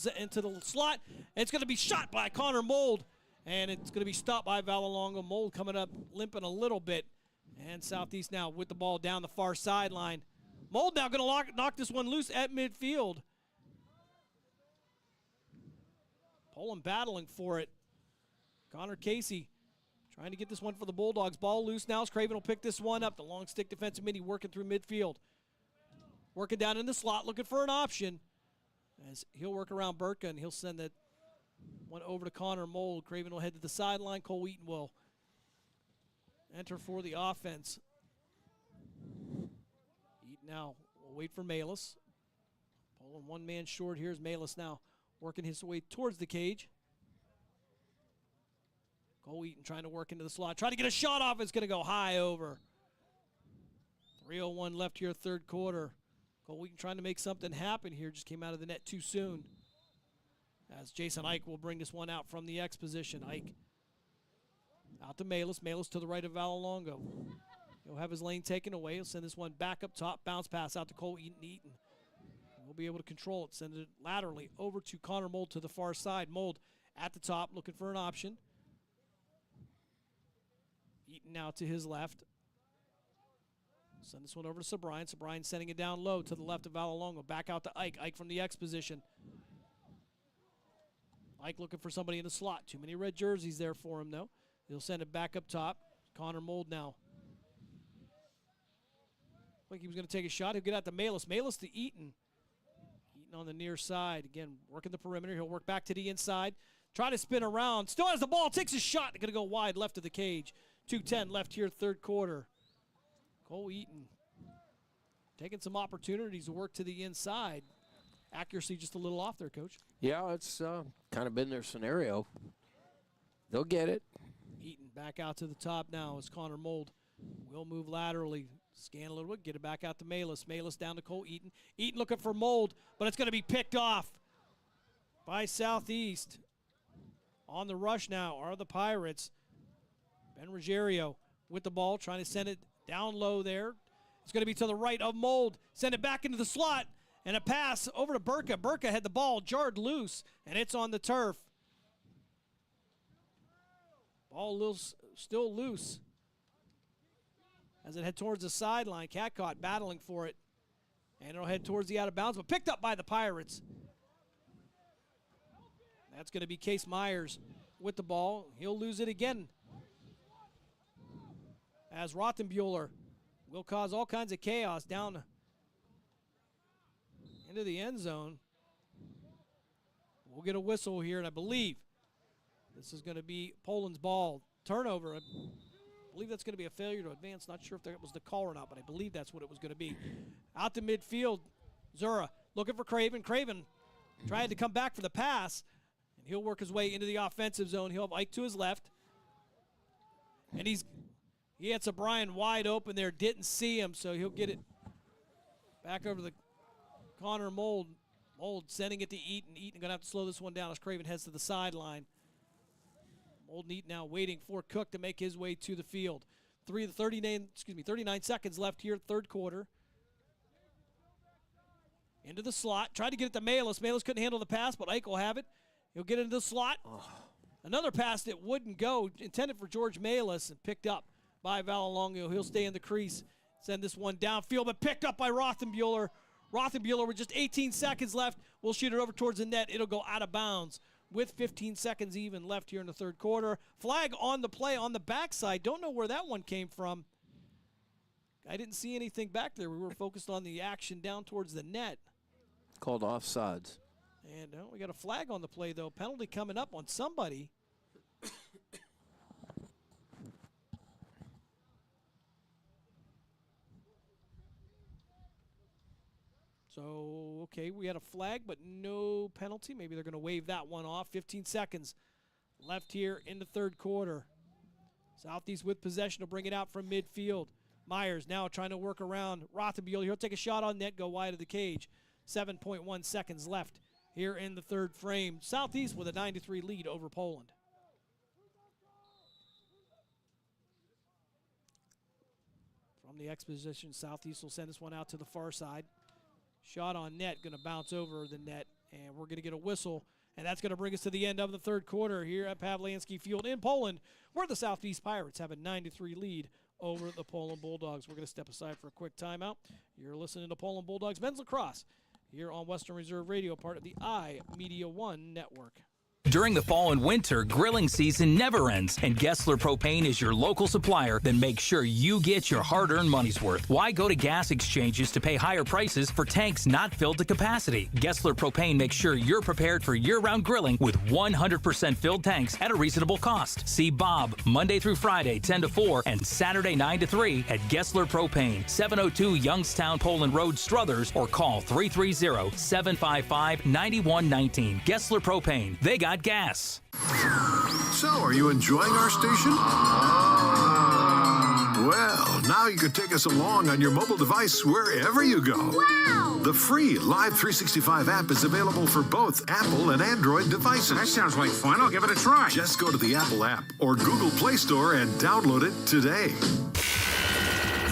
slot. And it's going to be shot by Connor Mold. And it's going to be stopped by Valalongo. Mold coming up limping a little bit. And Southeast now with the ball down the far sideline. Mold now going to knock this one loose at midfield. Poland battling for it. Connor Casey trying to get this one for the Bulldogs. Ball loose now as Craven will pick this one up. The long stick defensive midi working through midfield. Working down in the slot, looking for an option. As he'll work around Burka, and he'll send that one over to Connor Mold. Craven will head to the sideline. Cole Eaton will enter for the offense. Eaton now will wait for Malis. Poland one man short here is Malis now working his way towards the cage. Cole Eaton trying to work into the slot. Trying to get a shot off. It's going to go high over. 3:01 left here, third quarter. Cole Eaton trying to make something happen here. Just came out of the net too soon. As Jason Ike will bring this one out from the X position. Ike out to Malis. Malis to the right of Valalongo. He'll have his lane taken away. He'll send this one back up top. Bounce pass out to Cole Eaton. Eaton will be able to control it. Send it laterally over to Connor Mold to the far side. Mold at the top looking for an option. Eaton now to his left. Send this one over to Sobrine. Sobrine sending it down low to the left of Valalongo. Back out to Ike. Ike from the X position. Ike looking for somebody in the slot. Too many red jerseys there for him, though. He'll send it back up top. Connor Mold now. Like he was going to take a shot. He'll get out to Malis. Malis to Eaton. Eaton on the near side. Again, working the perimeter. He'll work back to the inside. Try to spin around. Still has the ball. Takes a shot. Going to go wide left of the cage. 2:10 left here, third quarter. Cole Eaton taking some opportunities to work to the inside. Accuracy just a little off there, Coach. Yeah, it's kind of been their scenario. They'll get it. Eaton back out to the top now as Connor Mold will move laterally. Scan a little bit, get it back out to Malis. Malis down to Cole Eaton. Eaton looking for Mold, but it's going to be picked off by Southeast. On the rush now are the Pirates. Ben Ruggiero with the ball, trying to send it down low there. It's going to be to the right of Mold. Send it back into the slot, and a pass over to Burka. Burka had the ball jarred loose, and it's on the turf. Ball loose, still loose as it head towards the sideline. Cadcott battling for it, and it'll head towards the out of bounds, but picked up by the Pirates. That's going to be Case Myers with the ball. He'll lose it again, as Rothenbuehler will cause all kinds of chaos down into the end zone. We'll get a whistle here, and I believe this is going to be Poland's ball. Turnover. I believe that's going to be a failure to advance. Not sure if that was the call or not, but I believe that's what it was going to be. Out to midfield, Zura looking for Craven. Craven tried to come back for the pass, and he'll work his way into the offensive zone. He'll have Ike to his left, and he had Sobrine wide open there, didn't see him, so he'll get it back over to the Connor Mold. Mold sending it to Eaton. Eaton going to have to slow this one down as Craven heads to the sideline. Mold and Eaton now waiting for Cook to make his way to the field. 39 seconds left here, third quarter. Into the slot. Tried to get it to Malis. Malis couldn't handle the pass, but Ike will have it. He'll get into the slot. Another pass that wouldn't go, intended for George Malis, and picked up by Valalongo. He'll stay in the crease. Send this one downfield, but picked up by Rothenbuehler. Rothenbuehler with just 18 seconds left will shoot it over towards the net. It'll go out of bounds with 15 seconds even left here in the third quarter. Flag on the play on the backside. Don't know where that one came from. I didn't see anything back there. We were focused on the action down towards the net. Called offsides. And we got a flag on the play, though. Penalty coming up on somebody. So, okay, we had a flag, but no penalty. Maybe they're going to wave that one off. 15 seconds left here in the third quarter. Southeast with possession to bring it out from midfield. Myers now trying to work around Rothenbuehl. He'll take a shot on net, go wide of the cage. 7.1 seconds left here in the third frame. Southeast with a 9-3 lead over Poland. From the X position, Southeast will send this one out to the far side. Shot on net, going to bounce over the net, and we're going to get a whistle. And that's going to bring us to the end of the third quarter here at Pavlansky Field in Poland, where the Southeast Pirates have a 9-3 lead over the Poland Bulldogs. We're going to step aside for a quick timeout. You're listening to Poland Bulldogs men's lacrosse here on Western Reserve Radio, part of the iMedia1 network. During the fall and winter, grilling season never ends, and Gessler Propane is your local supplier that makes sure you get your hard-earned money's worth. Why go to gas exchanges to pay higher prices for tanks not filled to capacity? Gessler Propane makes sure you're prepared for year-round grilling with 100% filled tanks at a reasonable cost. See Bob Monday through Friday, 10 to 4, and Saturday, 9 to 3 at Gessler Propane, 702 Youngstown, Poland Road, Struthers, or call 330-755-9119. Gessler Propane. They got gas. So, are you enjoying our station? Well, now you can take us along on your mobile device wherever you go. Wow! The free Live 365 app is available for both Apple and Android devices. That sounds like fun. I'll give it a try. Just go to the Apple app or Google Play Store and download it today.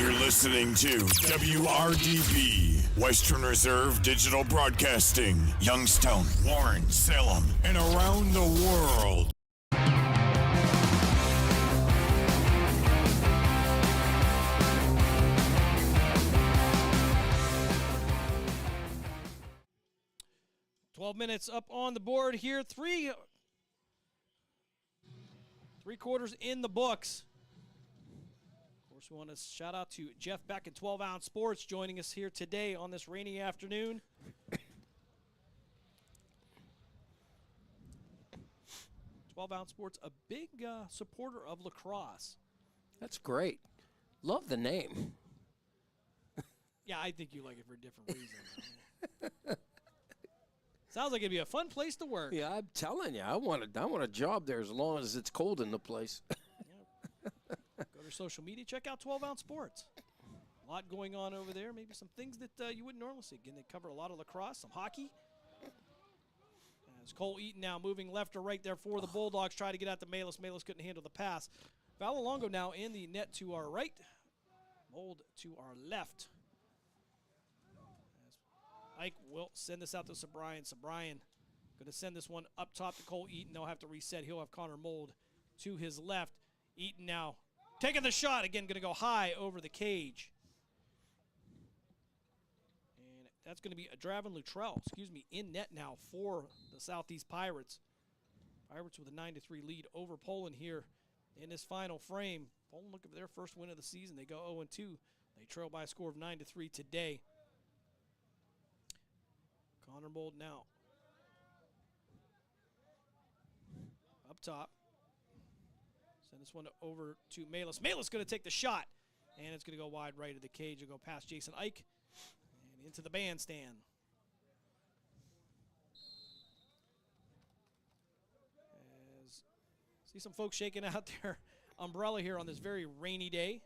You're listening to WRDB, Western Reserve Digital Broadcasting, Youngstown, Warren, Salem, and around the world. Minutes up on the board here. Three quarters in the books. Of course, we want to shout out to Jeff Beck at 12-Ounce Sports joining us here today on this rainy afternoon. 12-Ounce Sports, a big supporter of lacrosse. That's great. Love the name. Yeah, I think you like it for a different reason. Sounds like it'd be a fun place to work. Yeah, I'm telling you, I want a job there as long as it's cold in the place. Go to social media, check out 12-Ounce Sports. A lot going on over there. Maybe some things that you wouldn't normally see. Again, they cover a lot of lacrosse, some hockey. As Cole Eaton now moving left or right there for the Bulldogs, try to get out to Melis. Melis couldn't handle the pass. Valalongo now in the net to our right. Mold to our left. Ike will send this out to Sabrian. Sabrian going to send this one up top to Cole Eaton. They'll have to reset. He'll have Connor Mold to his left. Eaton now taking the shot. Again, going to go high over the cage. And that's going to be a Draven Luttrell, in net now for the Southeast Pirates. Pirates with a 9-3 lead over Poland here in this final frame. Poland looking for their first win of the season. They go 0-2. They trail by a score of 9-3 today. Connor Mold now up top. Send this one over to Melis. Melis going to take the shot, and it's going to go wide right of the cage. It'll go past Jason Ike and into the bandstand. See some folks shaking out their umbrella here on this very rainy day.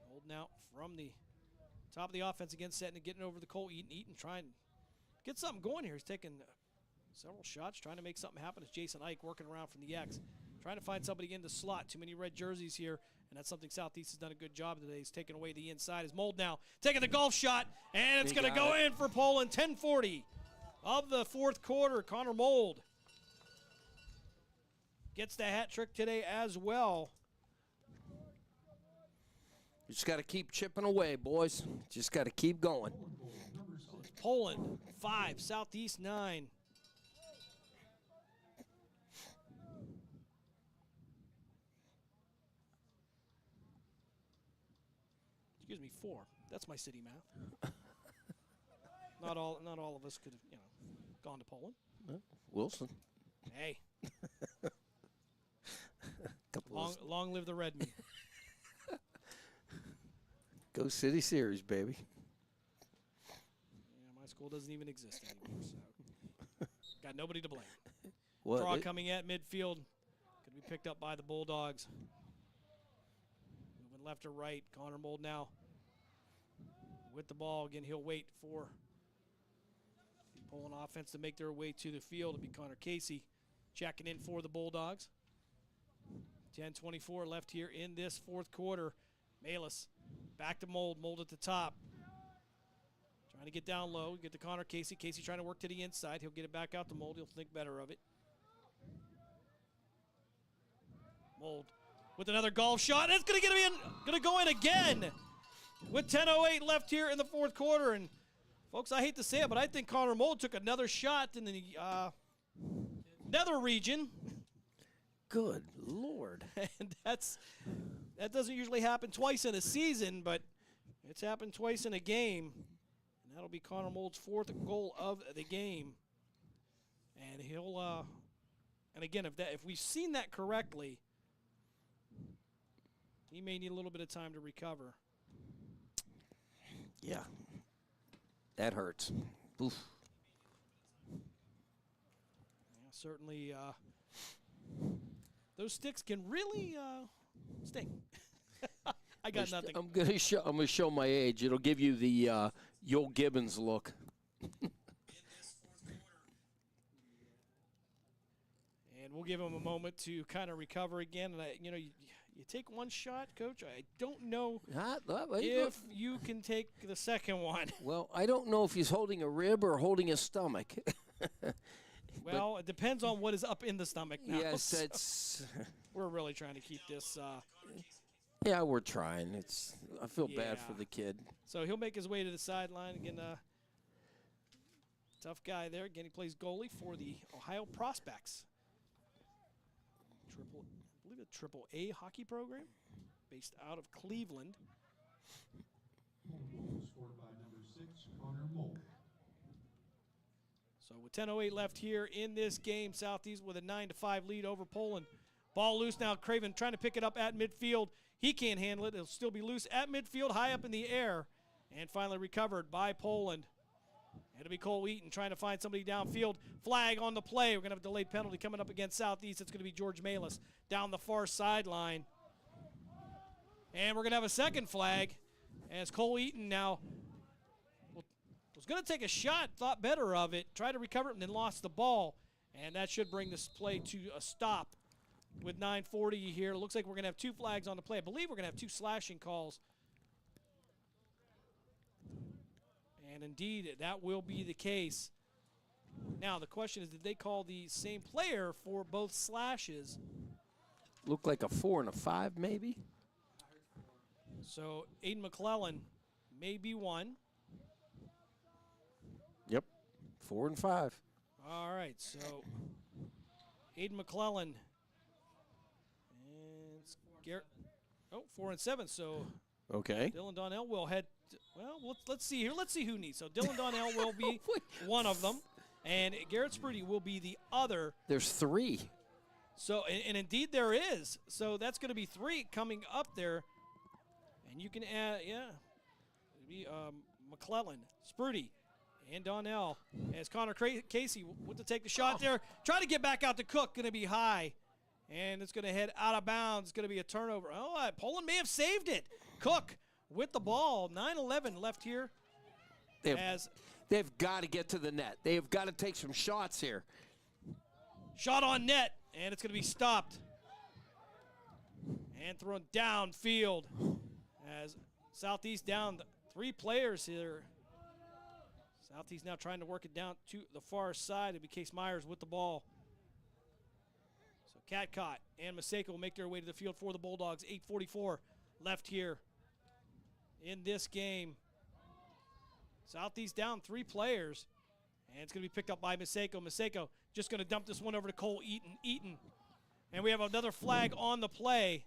Holding out from the top of the offense again, setting and getting over the Cole Eaton. Eaton trying to get something going here. He's taking several shots, trying to make something happen. As Jason Ike working around from the X, trying to find somebody in the slot. Too many red jerseys here, and that's something Southeast has done a good job today. He's taking away the inside. His Mold now taking the golf shot, and it's going to go in for Poland. 10:40 of the fourth quarter. Connor Mold gets the hat trick today as well. You just got to keep chipping away, boys. Just got to keep going. Poland 5, Southeast 9. Excuse me, 4. That's my city math. Not all of us could have, gone to Poland. Wilson. Hey. Long live the Red Men. Go City Series, baby. Yeah, my school doesn't even exist anymore, so got nobody to blame. What? Draw coming at midfield. Could be picked up by the Bulldogs. Moving left or right. Connor Mold now with the ball. Again, he'll wait for the Poland offense to make their way to the field. It'll be Connor Casey checking in for the Bulldogs. 10:24 left here in this fourth quarter. Malis back to Mold. Mold at the top. Trying to get down low. Get to Connor Casey. Casey trying to work to the inside. He'll get it back out to Mold. He'll think better of it. Mold with another golf shot. It's going to go in again with 10:08 left here in the fourth quarter. And folks, I hate to say it, but I think Connor Mold took another shot in the nether region. Good Lord. And that doesn't usually happen twice in a season, but it's happened twice in a game. And that'll be Connor Mold's fourth goal of the game. And he'll and again, if we've seen that correctly, he may need a little bit of time to recover. Yeah. That hurts. Oof. Yeah, certainly those sticks can really sting. I got nothing. I'm gonna show my age. It'll give you the Joel Gibbons look. And we'll give him a moment to kind of recover again. And you take one shot, Coach. I don't know if you can take the second one. Well, I don't know if he's holding a rib or holding a stomach. Well, it depends on what is up in the stomach now. Yes, so it's. We're really trying to keep this. Yeah, we're trying. I feel bad for the kid. So he'll make his way to the sideline again. Tough guy there. Again, he plays goalie for the Ohio Prospects. I believe a triple-A hockey program based out of Cleveland. Scored by number 6, Connor Mold. So with 10:08 left here in this game, Southeast with a 9-5 lead over Poland. Ball loose now. Craven trying to pick it up at midfield. He can't handle it. It'll still be loose at midfield, high up in the air, and finally recovered by Poland. It'll be Cole Eaton trying to find somebody downfield. Flag on the play. We're going to have a delayed penalty coming up against Southeast. It's going to be George Malis down the far sideline. And we're going to have a second flag as Cole Eaton now was going to take a shot, thought better of it, tried to recover it, and then lost the ball. And that should bring this play to a stop with 9:40 here. It looks like we're going to have two flags on the play. I believe we're going to have two slashing calls. And indeed, that will be the case. Now, the question is, did they call the same player for both slashes? Looked like a 4 and a 5, maybe. So, Aiden McClellan may be one. Yep, 4 and 5. All right, so Aiden McClellan. And it's Garrett. Oh, 4 and 7, so okay. Dylan Donnell will head. Well, let's see here. Let's see who needs. So Dylan Donnell will be one of them, and Garrett Sprudy will be the other. There's 3. So, and indeed there is. So that's going to be 3 coming up there, and you can add, it'll be McClellan, Sprudy, and Donnell. As Connor Casey went to take the shot there, try to get back out to Cook, going to be high, and it's going to head out of bounds. It's going to be a turnover. Oh, Poland may have saved it. Cook with the ball, 9:11 left here. They've got to get to the net. They have got to take some shots here. Shot on net, and it's going to be stopped. And thrown downfield as Southeast down 3 players here. Southeast now trying to work it down to the far side. It'll be Case Myers with the ball. So Catcott and Maseko will make their way to the field for the Bulldogs. 8:44 left here in this game. Southeast down 3 players, and it's going to be picked up by Maseko. Maseko just going to dump this one over to Cole Eaton. And we have another flag on the play.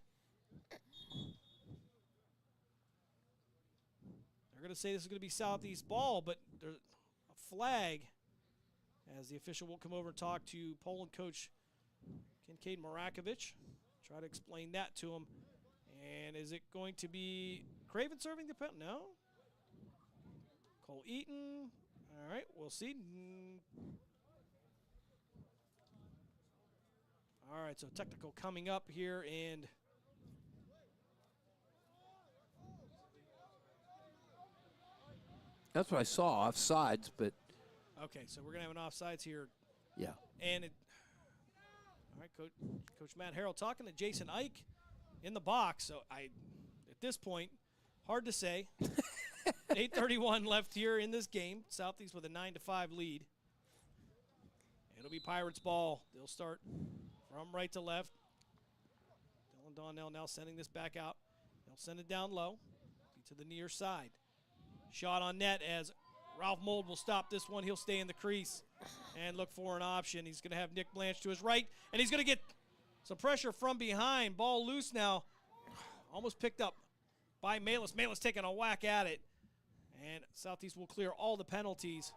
They're going to say this is going to be Southeast ball, but there's a flag as the official will come over and talk to Poland coach Kincaid Marakovic. Try to explain that to him. And is it going to be Craven serving the penalty? No. Cole Eaton. All right, we'll see. All right, so technical coming up here, and That's what I saw, offsides, but Okay, so we're going to have an offsides here. yeah. And all right, Coach Matt Harrell talking to Jason Ike in the box. So at this point, hard to say. 8:31 left here in this game. Southeast with a 9-5 lead. It'll be Pirates ball. They'll start from right to left. Dylan Donnell now sending this back out. They'll send it down low to the near side. Shot on net as Ralph Mold will stop this one. He'll stay in the crease and look for an option. He's going to have Nick Blanche to his right, and he's going to get some pressure from behind. Ball loose now. Almost picked up by Malis. Malis taking a whack at it. And Southeast will clear all the penalties.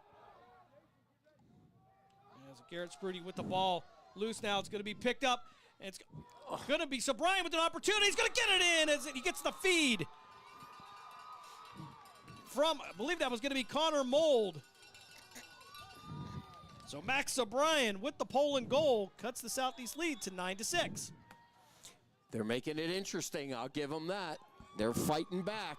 As Garrett Sprudy with the ball. Loose now. It's going to be picked up. And it's going to be Sobrian with an opportunity. He's going to get it in as he gets the feed from, I believe that was going to be Connor Mold. So Max Sobrian with the Poland goal cuts the Southeast lead to 9-6. They're making it interesting. I'll give them that. They're fighting back.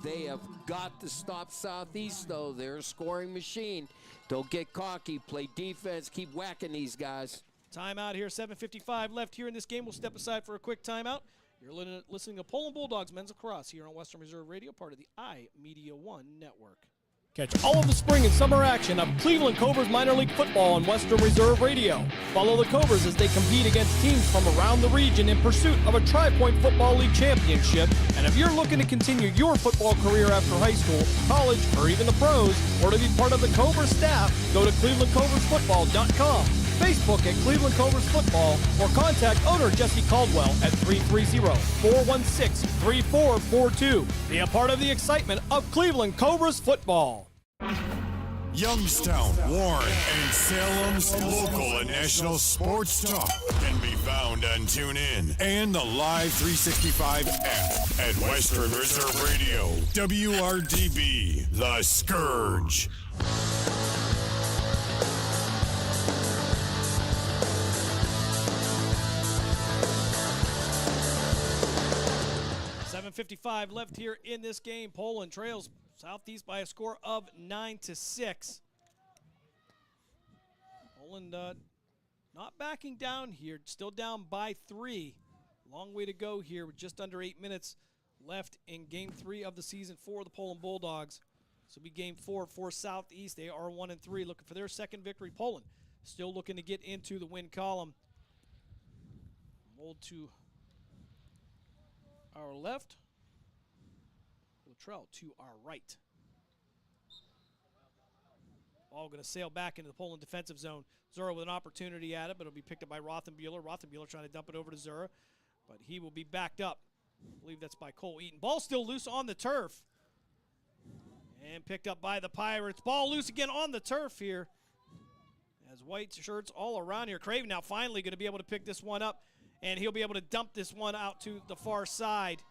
They have got to stop Southeast, though. They're a scoring machine. Don't get cocky. Play defense. Keep whacking these guys. Timeout here. 7:55 left here in this game. We'll step aside for a quick timeout. You're listening to Poland Bulldogs Men's Lacrosse here on Western Reserve Radio, part of the iMedia1 network. Catch all of the spring and summer action of Cleveland Cobras minor league football on Western Reserve Radio. Follow the Cobras as they compete against teams from around the region in pursuit of a Tri-Point Football League championship. And if you're looking to continue your football career after high school, college, or even the pros, or to be part of the Cobras staff, go to clevelandcobrasfootball.com, Facebook at Cleveland Cobras Football, or contact owner Jesse Caldwell at 330-416-3442. Be a part of the excitement of Cleveland Cobras football. Youngstown, Warren, and Salem's local and national sports talk can be found on TuneIn and the Live 365 app at Western Reserve Radio. WRDB, The Scourge. .55 left here in this game. Poland trails Southeast by a score of 9-6. Poland not backing down here, still down by 3. Long way to go here with just under 8 minutes left in game 3 of the season for the Poland Bulldogs. This will be game 4 for Southeast. They are 1-3, looking for their second victory. Poland still looking to get into the win column. Mold to our left. Luttrell to our right. Ball going to sail back into the Poland defensive zone. Zura with an opportunity at it, but it'll be picked up by Rothenbuehler. Rothenbuehler trying to dump it over to Zura, but he will be backed up. I believe that's by Cole Eaton. Ball still loose on the turf. And picked up by the Pirates. Ball loose again on the turf here. As white shirts all around here. Craven now finally going to be able to pick this one up, and he'll be able to dump this one out to the far side.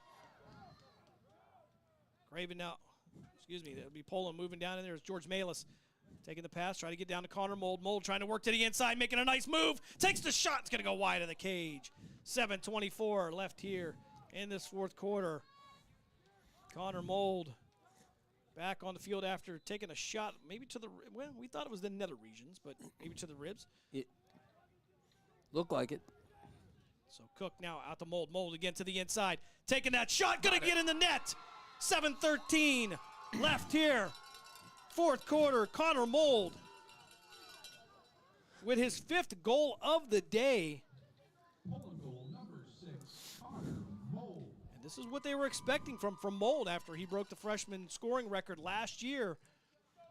Craven now, it'll be Poland moving down in there. It's George Malis taking the pass, trying to get down to Connor Mold. Mold trying to work to the inside, making a nice move. Takes the shot. It's going to go wide of the cage. 7:24 left here in this fourth quarter. Connor Mold back on the field after taking a shot, maybe to the, well, we thought it was the nether regions, but maybe to the ribs. It looked like it. So Cook now out to Mold. Mold again to the inside. Taking that shot, going to get in the net. 7:13 left here. Fourth quarter, Connor Mold with his 5th goal of the day. And this is what they were expecting from Mold after he broke the freshman scoring record last year.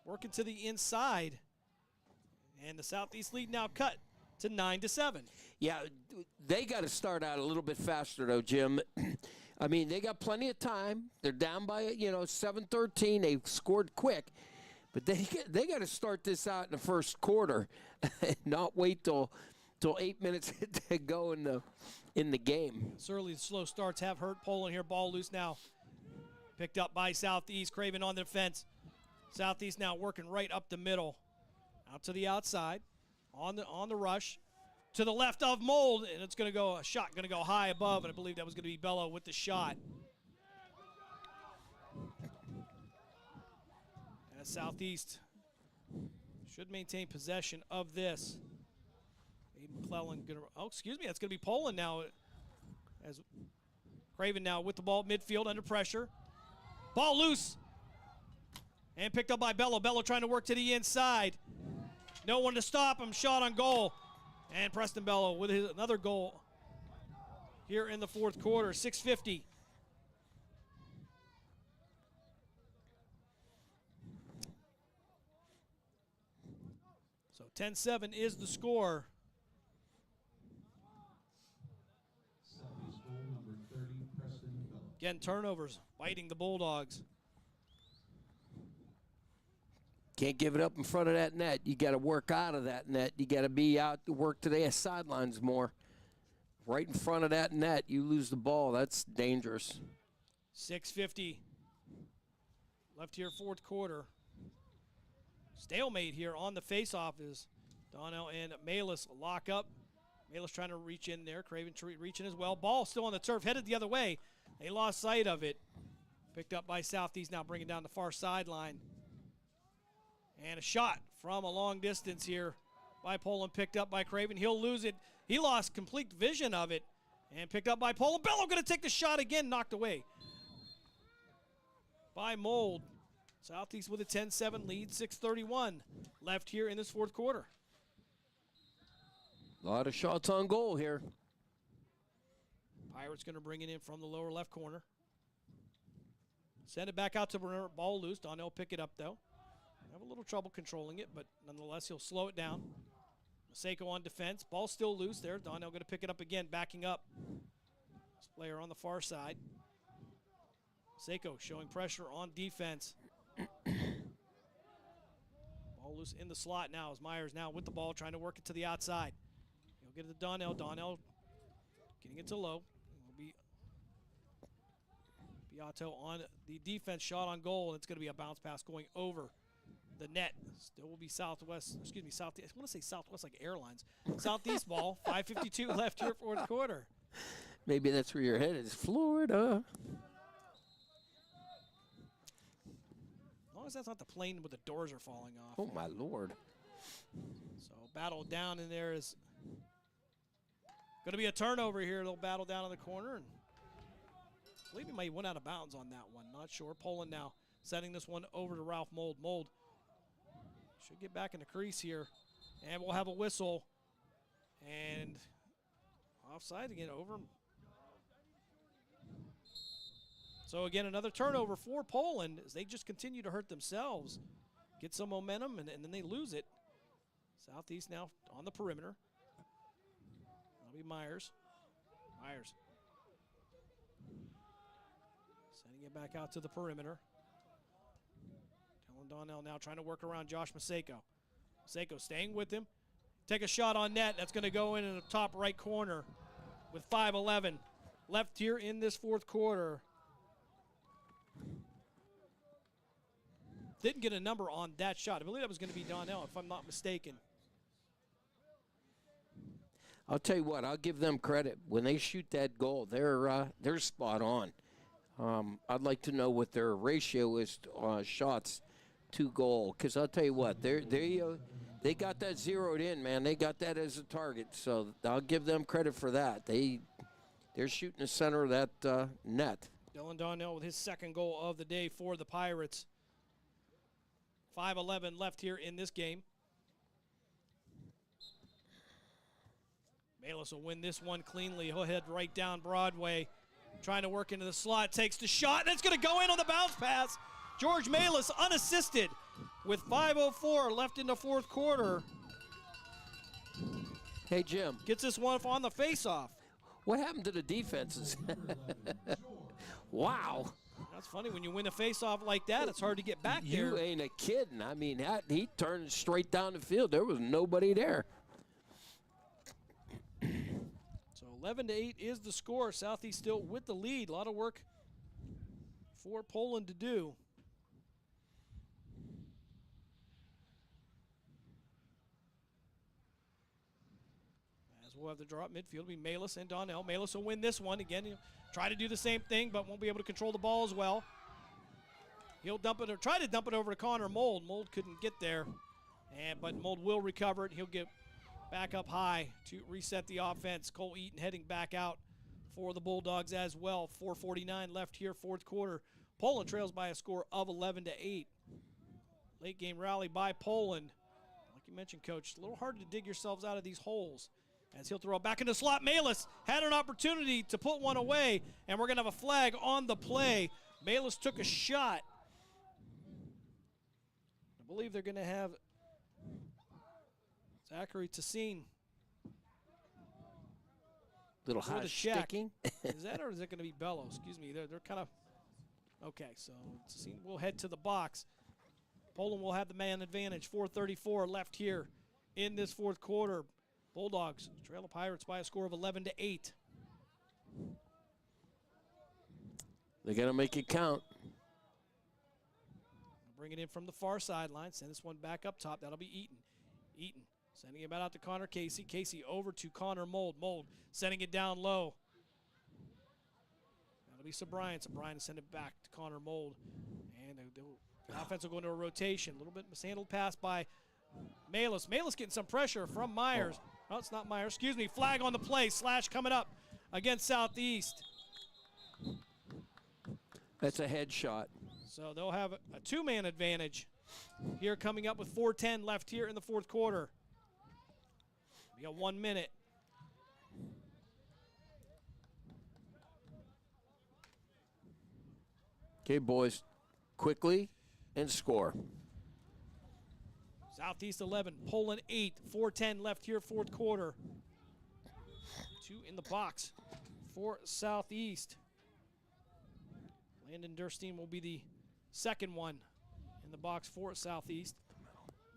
Working to the inside. And the Southeast lead now cut to 9-7. Yeah, they got to start out a little bit faster, though, Jim. I mean, they got plenty of time. They're down by, 7-13. They scored quick. But they got to start this out in the first quarter and not wait till 8 minutes to go in the game. Early slow starts have hurt Poland here. Ball loose now. Picked up by Southeast. Craven on the defense. Southeast now working right up the middle. Out to the outside. On the rush. To the left of Mold, and it's going to go, a shot going to go high above, and I believe that was going to be Bello with the shot. As Southeast should maintain possession of this. Aiden McClellan gonna, oh, excuse me, that's gonna be Poland now. As Craven now with the ball midfield under pressure. Ball loose. And picked up by Bello. Bello trying to work to the inside. No one to stop him. Shot on goal. And Preston Bello with another goal here in the fourth quarter. 6:50. So 10-7 is the score. Again, turnovers biting the Bulldogs. Can't give it up in front of that net. You got to work out of that net. You got to be out to work today at sidelines more. Right in front of that net, you lose the ball. That's dangerous. 6:50 left here, fourth quarter. Stalemate here on the faceoff is Donnell and Malis lock up. Malis trying to reach in there. Craven reaching as well. Ball still on the turf, headed the other way. They lost sight of it. Picked up by Southeast, now bringing down the far sideline. And a shot from a long distance here by Poland, picked up by Craven. He'll lose it. He lost complete vision of it. And picked up by Poland. Bello going to take the shot again, knocked away by Mold. Southeast with a 10-7 lead, 6:31 left here in this fourth quarter. A lot of shots on goal here. Pirates going to bring it in from the lower left corner. Send it back out to Bernard. Ball loose. Donnell pick it up, though. Have a little trouble controlling it, but nonetheless, he'll slow it down. Maseko on defense. Ball still loose there. Donnell going to pick it up again, backing up. This player on the far side. Maseko showing pressure on defense. Ball loose in the slot now as Myers now with the ball, trying to work it to the outside. He'll get it to Donnell. Donnell getting it to low. It will be Beato on the defense, shot on goal, and it's going to be a bounce pass going over the net. Still will be Southwest, excuse me, Southeast. I want to say Southwest like airlines. Southeast ball, 5:52 left here, fourth quarter. Maybe that's where your head is, Florida. As long as that's not the plane where the doors are falling off. Oh, my Lord. So battle down in there is going to be a turnover here. They'll battle down in the corner. And I believe he might went out of bounds on that one. Not sure. Poland now sending this one over to Ralph Mold. Mold should get back in the crease here. And we'll have a whistle. And offside again over. So again, another turnover for Poland as they just continue to hurt themselves. Get some momentum, and then they lose it. Southeast now on the perimeter. That'll be Myers. Myers sending it back out to the perimeter. Dylan Donnell now trying to work around Josh Maseko. Maseko staying with him. Take a shot on net. That's going to go in the top right corner with 5:11 left here in this fourth quarter. Didn't get a number on that shot. I believe that was going to be Donnell, if I'm not mistaken. I'll tell you what, I'll give them credit. When they shoot that goal, they're spot on. I'd like to know what their ratio is shots to goal, because I'll tell you what, they got that zeroed in, man. They got that as a target, so I'll give them credit for that. They're shooting the center of that net. Dylan Donnell with his second goal of the day for the Pirates. 5:11 left here in this game. Malis will win this one cleanly. He'll head right down Broadway. Trying to work into the slot. Takes the shot. That's going to go in on the bounce pass. George Malis unassisted with 5:04 left in the fourth quarter. Hey, Jim. Gets this one on the face-off. What happened to the defenses? Wow. That's funny. When you win a face-off like that, it's hard to get back there. You ain't a kidding. I mean, he turned straight down the field. There was nobody there. So 11-8 is the score. Southeast still with the lead. A lot of work for Poland to do. As we'll have the draw up midfield, it'll be Malis and Donnell. Malis will win this one. Again, he'll try to do the same thing, but won't be able to control the ball as well. He'll dump it or try to dump it over to Connor Mold. Mold couldn't get there, but Mold will recover it. He'll get back up high to reset the offense. Cole Eaton heading back out for the Bulldogs as well. 4:49 left here, fourth quarter. Poland trails by a score of 11-8. Late game rally by Poland. Like you mentioned, Coach, a little hard to dig yourselves out of these holes. As he'll throw it back into slot. Malis had an opportunity to put one away, and we're going to have a flag on the play. Malis took a shot. I believe they're going to have Zachary Tassine. Little hot sticking. Is that, or is it going to be Bello? Excuse me. They're kind of okay. So Tassine will head to the box. Poland will have the man advantage. 4:34 left here in this fourth quarter. Bulldogs trail the Pirates by a score of 11-8. They're going to make it count. Bring it in from the far sideline. Send this one back up top. That'll be Eaton. Eaton sending it back out to Connor Casey. Casey over to Connor Mold. Mold sending it down low. That'll be Sobrian. Sobrian send it back to Connor Mold. And the offense will go into a rotation. A little bit mishandled pass by Malis. Malis getting some pressure from Myers. Oh, it's not Myers. Excuse me. Flag on the play. Slash coming up against Southeast. That's a headshot. So they'll have a two-man advantage here coming up with 4:10 left here in the fourth quarter. We got 1 minute. Okay, boys, quickly and score. Southeast 11, Poland 8, 4:10 left here, fourth quarter. 2 in the box for Southeast. Landon Durstein will be the second one in the box for Southeast.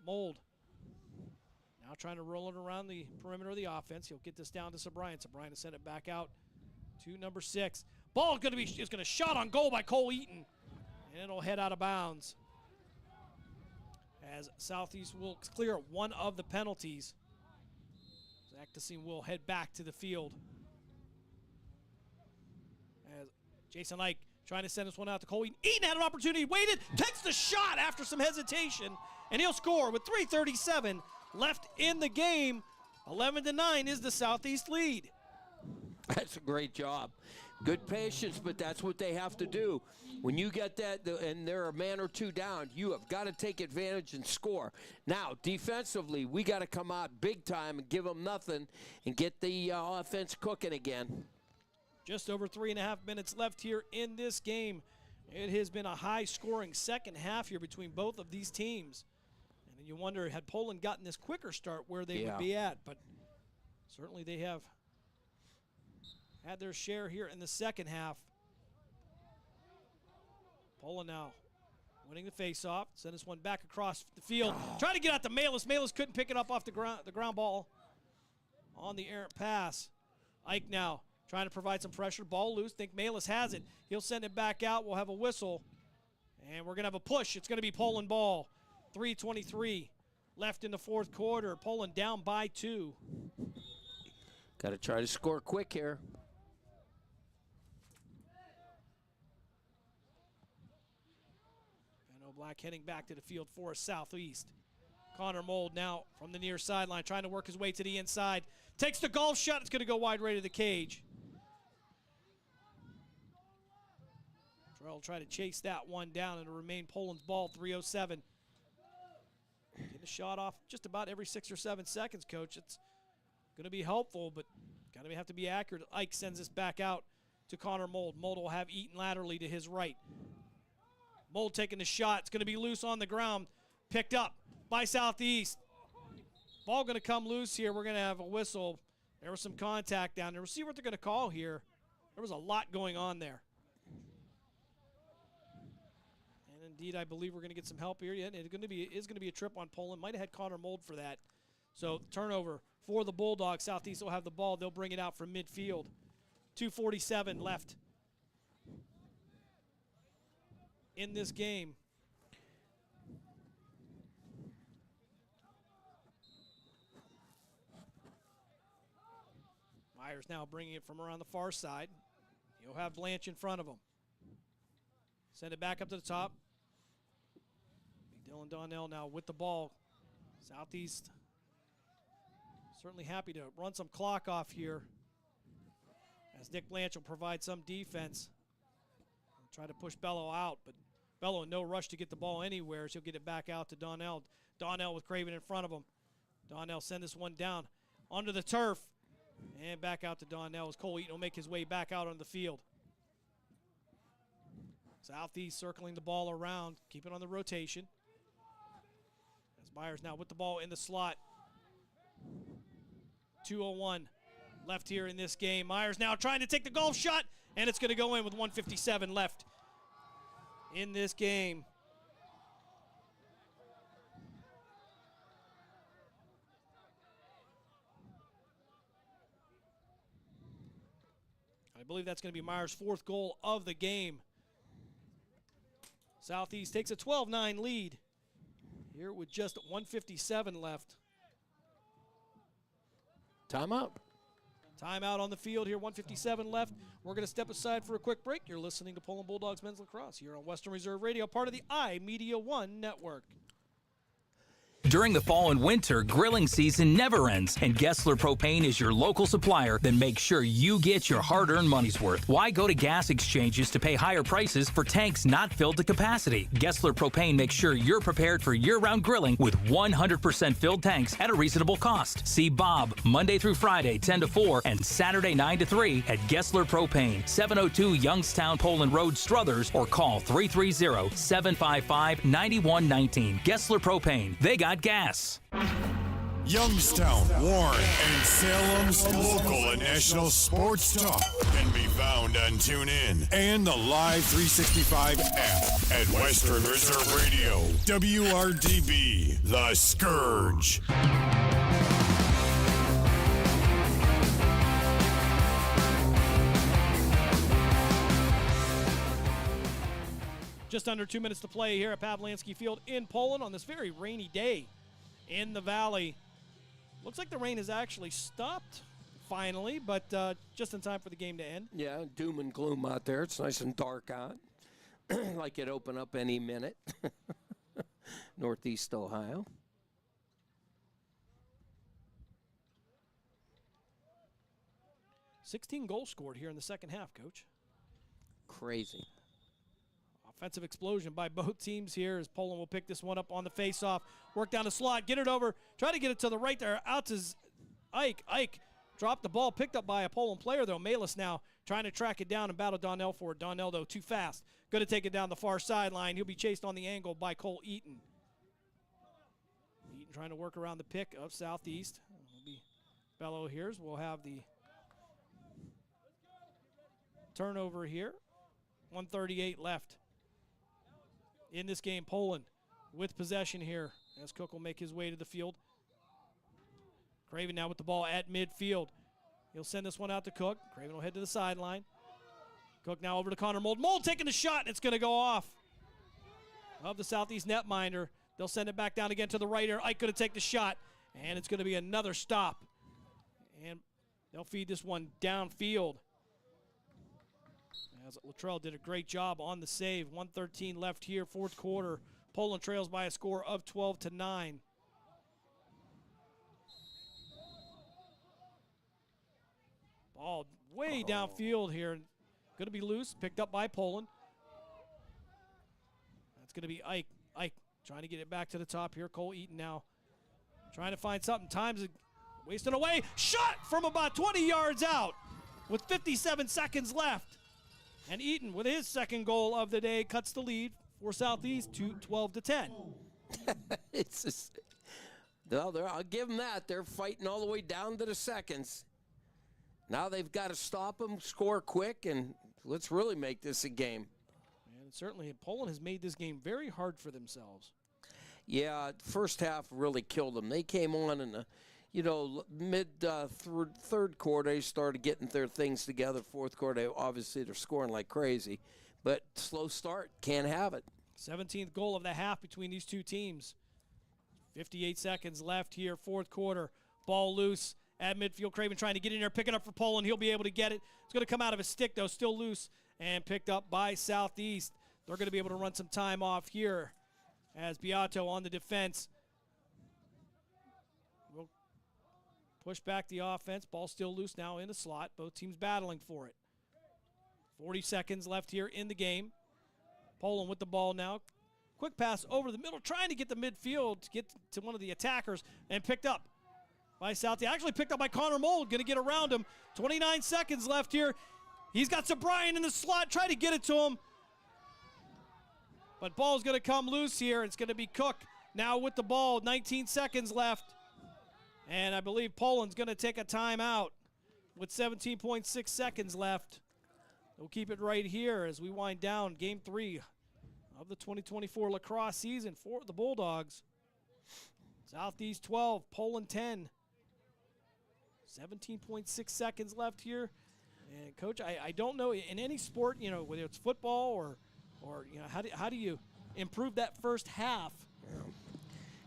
Mold now trying to roll it around the perimeter of the offense. He'll get this down to Sobrian. Sobrian to send it back out to number 6. Ball is going to shot on goal by Cole Eaton, and it'll head out of bounds. As Southeast will clear one of the penalties. Zach Tassine will head back to the field. As Jason Ike trying to send this one out to Cole Eaton. Eaton had an opportunity, waited, takes the shot after some hesitation, and he'll score with 3:37 left in the game. 11-9 is the Southeast lead. That's a great job. Good patience, but that's what they have to do. When you get that, and they're a man or two down, you have got to take advantage and score. Now, defensively, we got to come out big time and give them nothing and get the offense cooking again. Just over 3.5 minutes left here in this game. It has been a high-scoring second half here between both of these teams. And then you wonder, had Poland gotten this quicker start, where they would be at. But certainly they have had their share here in the second half. Poland now winning the face-off. Send this one back across the field. Trying to get out to Malis. Malis couldn't pick it up off the ground ball on the errant pass. Ike now trying to provide some pressure. Ball loose. Think Malis has it. He'll send it back out. We'll have a whistle. And we're going to have a push. It's going to be Poland ball. 3:23 left in the fourth quarter. Poland down by 2. Got to try to score quick here. Black heading back to the field for Southeast. Connor Mold now from the near sideline trying to work his way to the inside. Takes the golf shot. It's going to go wide right of the cage. Terrell will try to chase that one down and it'll remain Poland's ball. 3:07. Getting a shot off just about every 6 or 7 seconds, Coach. It's going to be helpful, but got to have to be accurate. Ike sends this back out to Connor Mold. Mold will have Eaton laterally to his right. Mold taking the shot. It's going to be loose on the ground. Picked up by Southeast. Ball going to come loose here. We're going to have a whistle. There was some contact down there. We'll see what they're going to call here. There was a lot going on there. And indeed, I believe we're going to get some help here. Yeah, it's going to be a trip on Poland. Might have had Connor Mold for that. So turnover for the Bulldogs. Southeast will have the ball. They'll bring it out from midfield. 2:47 left in this game. Myers now bringing it from around the far side. He'll have Blanche in front of him. Send it back up to the top. Dylan Donnell now with the ball. Southeast certainly happy to run some clock off here as Nick Blanch will provide some defense. Try to push Bello out, but Bello in no rush to get the ball anywhere, so he'll get it back out to Donnell. Donnell with Craven in front of him. Donnell send this one down onto the turf and back out to Donnell as Cole Eaton will make his way back out on the field. Southeast circling the ball around, keep it on the rotation. As Myers now with the ball in the slot. 2:01 left here in this game. Myers now trying to take the golf shot, and it's going to go in with 1:57 left in this game. I believe that's going to be Myers' 4th goal of the game. Southeast takes a 12-9 lead here with just 1:57 left. Timeout. Timeout on the field here, 1:57 left. We're going to step aside for a quick break. You're listening to Poland Bulldogs Men's Lacrosse here on Western Reserve Radio, part of the iMedia1 network. During the fall and winter, grilling season never ends, and Gessler Propane is your local supplier that makes sure you get your hard-earned money's worth. Why go to gas exchanges to pay higher prices for tanks not filled to capacity? Gessler Propane makes sure you're prepared for year-round grilling with 100% filled tanks at a reasonable cost. See Bob Monday through Friday, 10 to 4, and Saturday, 9 to 3 at Gessler Propane, 702 Youngstown Poland Road, Struthers, or call 330-755-9119. Gessler Propane. They got gas. Youngstown, Warren, and Salem's local and national sports talk can be found on TuneIn and the Live 365 app at Western Reserve Radio. WRDB, The Scourge. Just under 2 minutes to play here at Pavlansky Field in Poland on this very rainy day in the Valley. Looks like the rain has actually stopped finally, but just in time for the game to end. Yeah, doom and gloom out there. It's nice and dark out. Like it open up any minute. Northeast Ohio. $16 goals scored here in the second half, Coach. Crazy. Offensive explosion by both teams here as Poland will pick this one up on the face-off. Work down the slot, get it over, try to get it to the right there, out to Ike. Ike dropped the ball, picked up by a Poland player, though. Malis now trying to track it down and battle Donnell for it. Donnell, though, too fast. Going to take it down the far sideline. He'll be chased on the angle by Cole Eaton. Eaton trying to work around the pick of Southeast. It'll be Bello here. We'll have the turnover here. 1:38 left in this game. Poland with possession here as Cook will make his way to the field. Craven now with the ball at midfield. He'll send this one out to Cook. Craven will head to the sideline. Cook now over to Connor Mold. Mold taking the shot, and it's going to go off of the Southeast netminder. They'll send it back down again to the right here. Ike going to take the shot, and it's going to be another stop. And they'll feed this one downfield. As Luttrell did a great job on the save. 1:13 left here, fourth quarter. Poland trails by a score of 12-9. Ball way downfield here. Going to be loose, picked up by Poland. That's going to be Ike. Ike trying to get it back to the top here. Cole Eaton now trying to find something. Time's wasting away. Shot from about 20 yards out with 57 seconds left. And Eaton, with his second goal of the day, cuts the lead for Southeast to 12-10. It's just, I'll give them that. They're fighting all the way down to the seconds. Now they've got to stop them, score quick, and let's really make this a game. And certainly Poland has made this game very hard for themselves. Yeah, first half really killed them. They came on in the third quarter, they started getting their things together. Fourth quarter, obviously, they're scoring like crazy. But slow start, can't have it. 17th goal of the half between these two teams. 58 seconds left here, fourth quarter. Ball loose at midfield. Craven trying to get in there, pick it up for Poland. He'll be able to get it. It's going to come out of his stick, though, still loose, and picked up by Southeast. They're going to be able to run some time off here as Beato on the defense will push back the offense. Ball still loose now in the slot. Both teams battling for it. 40 seconds left here in the game. Poland with the ball now. Quick pass over the middle, trying to get the midfield to get to one of the attackers, and picked up by Southie. Actually picked up by Connor Mold, going to get around him. 29 seconds left here. He's got Sobrian in the slot, try to get it to him. But ball's going to come loose here. It's going to be Cook now with the ball. 19 seconds left. And I believe Poland's going to take a timeout with 17.6 seconds left. We'll keep it right here as we wind down Game 3 of the 2024 lacrosse season for the Bulldogs. Southeast 12, Poland 10. 17.6 seconds left here. And, Coach, I don't know, in any sport, you know, whether it's football or you know, how do you improve that first half?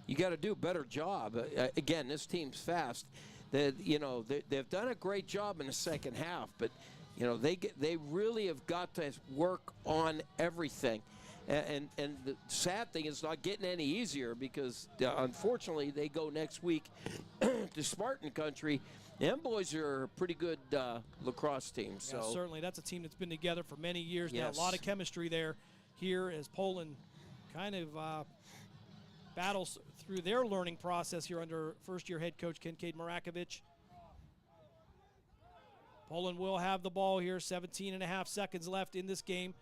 You got to do a better job. Again, this team's fast. They've done a great job in the second half, but you know they really have got to work on everything. And the sad thing is it's not getting any easier because unfortunately they go next week to Spartan Country. Them boys are a pretty good lacrosse team. So yeah, certainly that's a team that's been together for many years yes. now. A lot of chemistry there here as Poland kind of battles through their learning process here under first-year head coach Kincaid Marakovich. Poland will have the ball here, 17.5 seconds left in this game.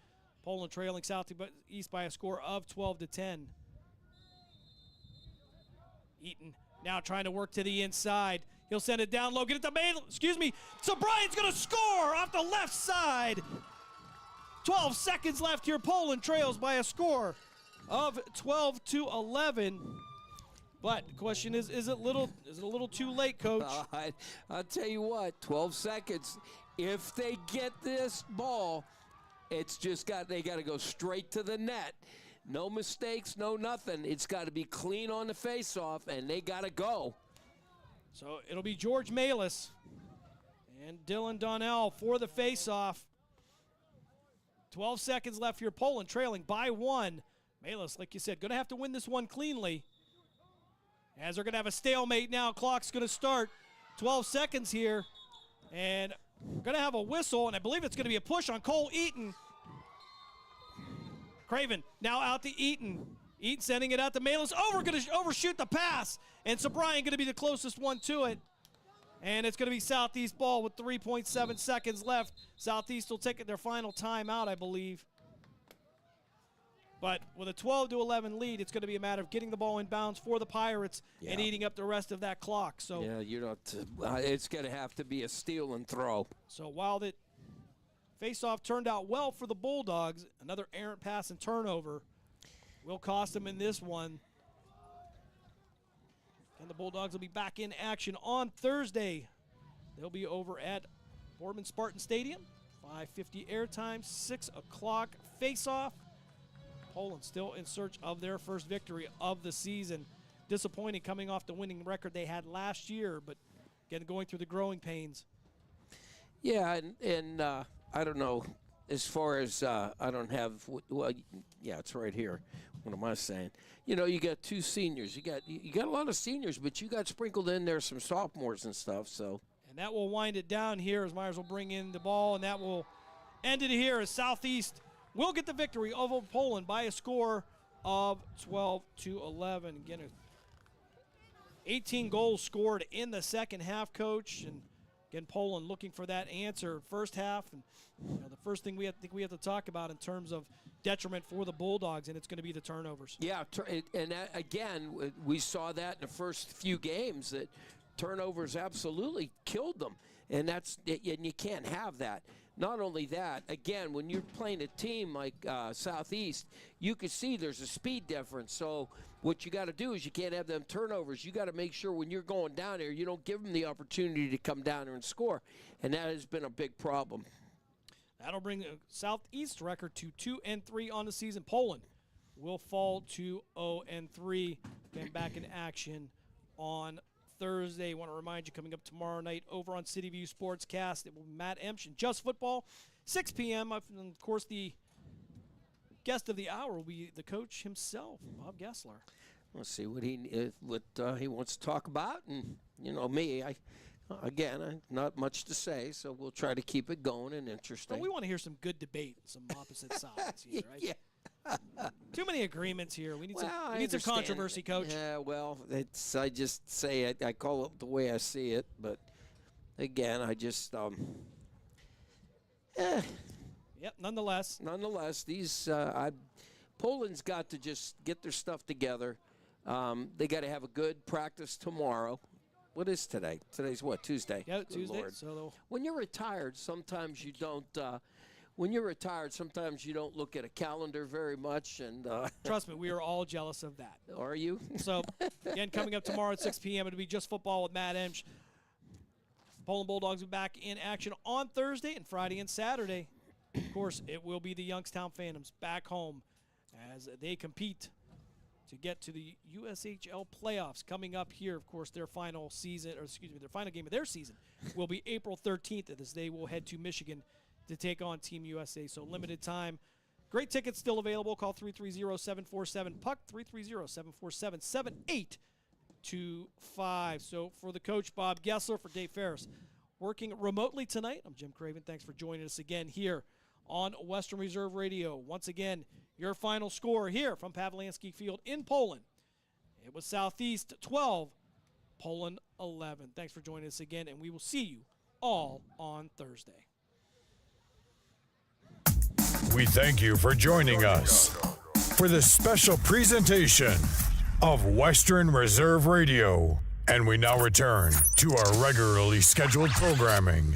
Poland trailing Southeast by a score of 12-10. Eaton now trying to work to the inside. He'll send it down low, get it to Mail. So Brian's going to score off the left side. 12 seconds left here. Poland trails by a score of 12-11. But the question is it a little too late, Coach? I'll tell you what, 12 seconds. If they get this ball, it's just they got to go straight to the net. No mistakes, no nothing. It's got to be clean on the face-off, and they got to go. So it'll be George Malis and Dylan Donnell for the face-off. 12 seconds left here. Poland trailing by 1. Malis, like you said, going to have to win this one cleanly. As they're going to have a stalemate now. Clock's going to start. 12 seconds here. And we're going to have a whistle, and I believe it's going to be a push on Cole Eaton. Craven now out to Eaton. Eaton sending it out to Malis. Going to overshoot the pass. And so Brian going to be the closest one to it. And it's going to be Southeast ball with 3.7 seconds left. Southeast will take their final timeout, I believe. But with a 12-11 lead, it's going to be a matter of getting the ball in bounds for the Pirates and eating up the rest of that clock. So it's going to have to be a steal and throw. So while the face-off turned out well for the Bulldogs, another errant pass and turnover will cost them in this one. And the Bulldogs will be back in action on Thursday. They'll be over at Boardman Spartan Stadium. 5:50 airtime, 6 o'clock face-off. Poland still in search of their first victory of the season. Disappointing coming off the winning record they had last year, but again, going through the growing pains. Yeah, and I don't know, as far as I don't have, well, yeah, it's right here. What am I saying? You know, you got 2 seniors. You got a lot of seniors, but you got sprinkled in there some sophomores and stuff, so. And that will wind it down here as Myers will bring in the ball, and that will end it here as Southeast will get the victory over Poland by a score of 12-11. Again, 18 goals scored in the second half, Coach. And again, Poland looking for that answer first half. And the first thing we have to talk about in terms of detriment for the Bulldogs, and it's going to be the turnovers. Yeah, and again, we saw that in the first few games that turnovers absolutely killed them. And you can't have that. Not only that, again, when you're playing a team like Southeast, you can see there's a speed difference. So what you got to do is you can't have them turnovers. You got to make sure when you're going down there, you don't give them the opportunity to come down there and score. And that has been a big problem. That'll bring the Southeast record to 2-3 on the season. Poland will fall to 0-3. Again, back in action on Thursday. I want to remind you, coming up tomorrow night over on City View Sportscast, it will be Matt Emsch and Just Football, 6 p.m. And of course, the guest of the hour will be the coach himself, Bob Gessler. We'll see what he wants to talk about, and me, Again, not much to say, so we'll try to keep it going and interesting. Well, we want to hear some good debate, some opposite sides here, right? Yeah. Too many agreements here. We need some understand. controversy, Coach. Yeah, well, I just say it. I call it the way I see it, but again, I just Yep. Nonetheless, these Poland's got to just get their stuff together. They got to have a good practice tomorrow. What is today? Today's what? Tuesday. Yeah, Good Tuesday. Lord. So when you're retired, sometimes you don't. When you're retired, sometimes you don't look at a calendar very much. And trust me, we are all jealous of that. Are you? So again, coming up tomorrow at 6 p.m., it'll be Just Football with Matt Emsch. Poland Bulldogs will be back in action on Thursday and Friday and Saturday. Of course, it will be the Youngstown Phantoms back home as they compete to get to the USHL playoffs coming up here. Of course, their final game of their season will be April 13th as they will head to Michigan to take on Team USA. So limited time. Great tickets still available. Call 330-747-PUCK, 330-747-7825. So for the coach, Bob Gessler, for Dave Ferris, working remotely tonight, I'm Jim Craven. Thanks for joining us again here on Western Reserve Radio. Once again, your final score here from Pavlansky Field in Poland. It was Southeast 12, Poland 11. Thanks for joining us again, and we will see you all on Thursday. We thank you for joining us for this special presentation of Western Reserve Radio. And we now return to our regularly scheduled programming.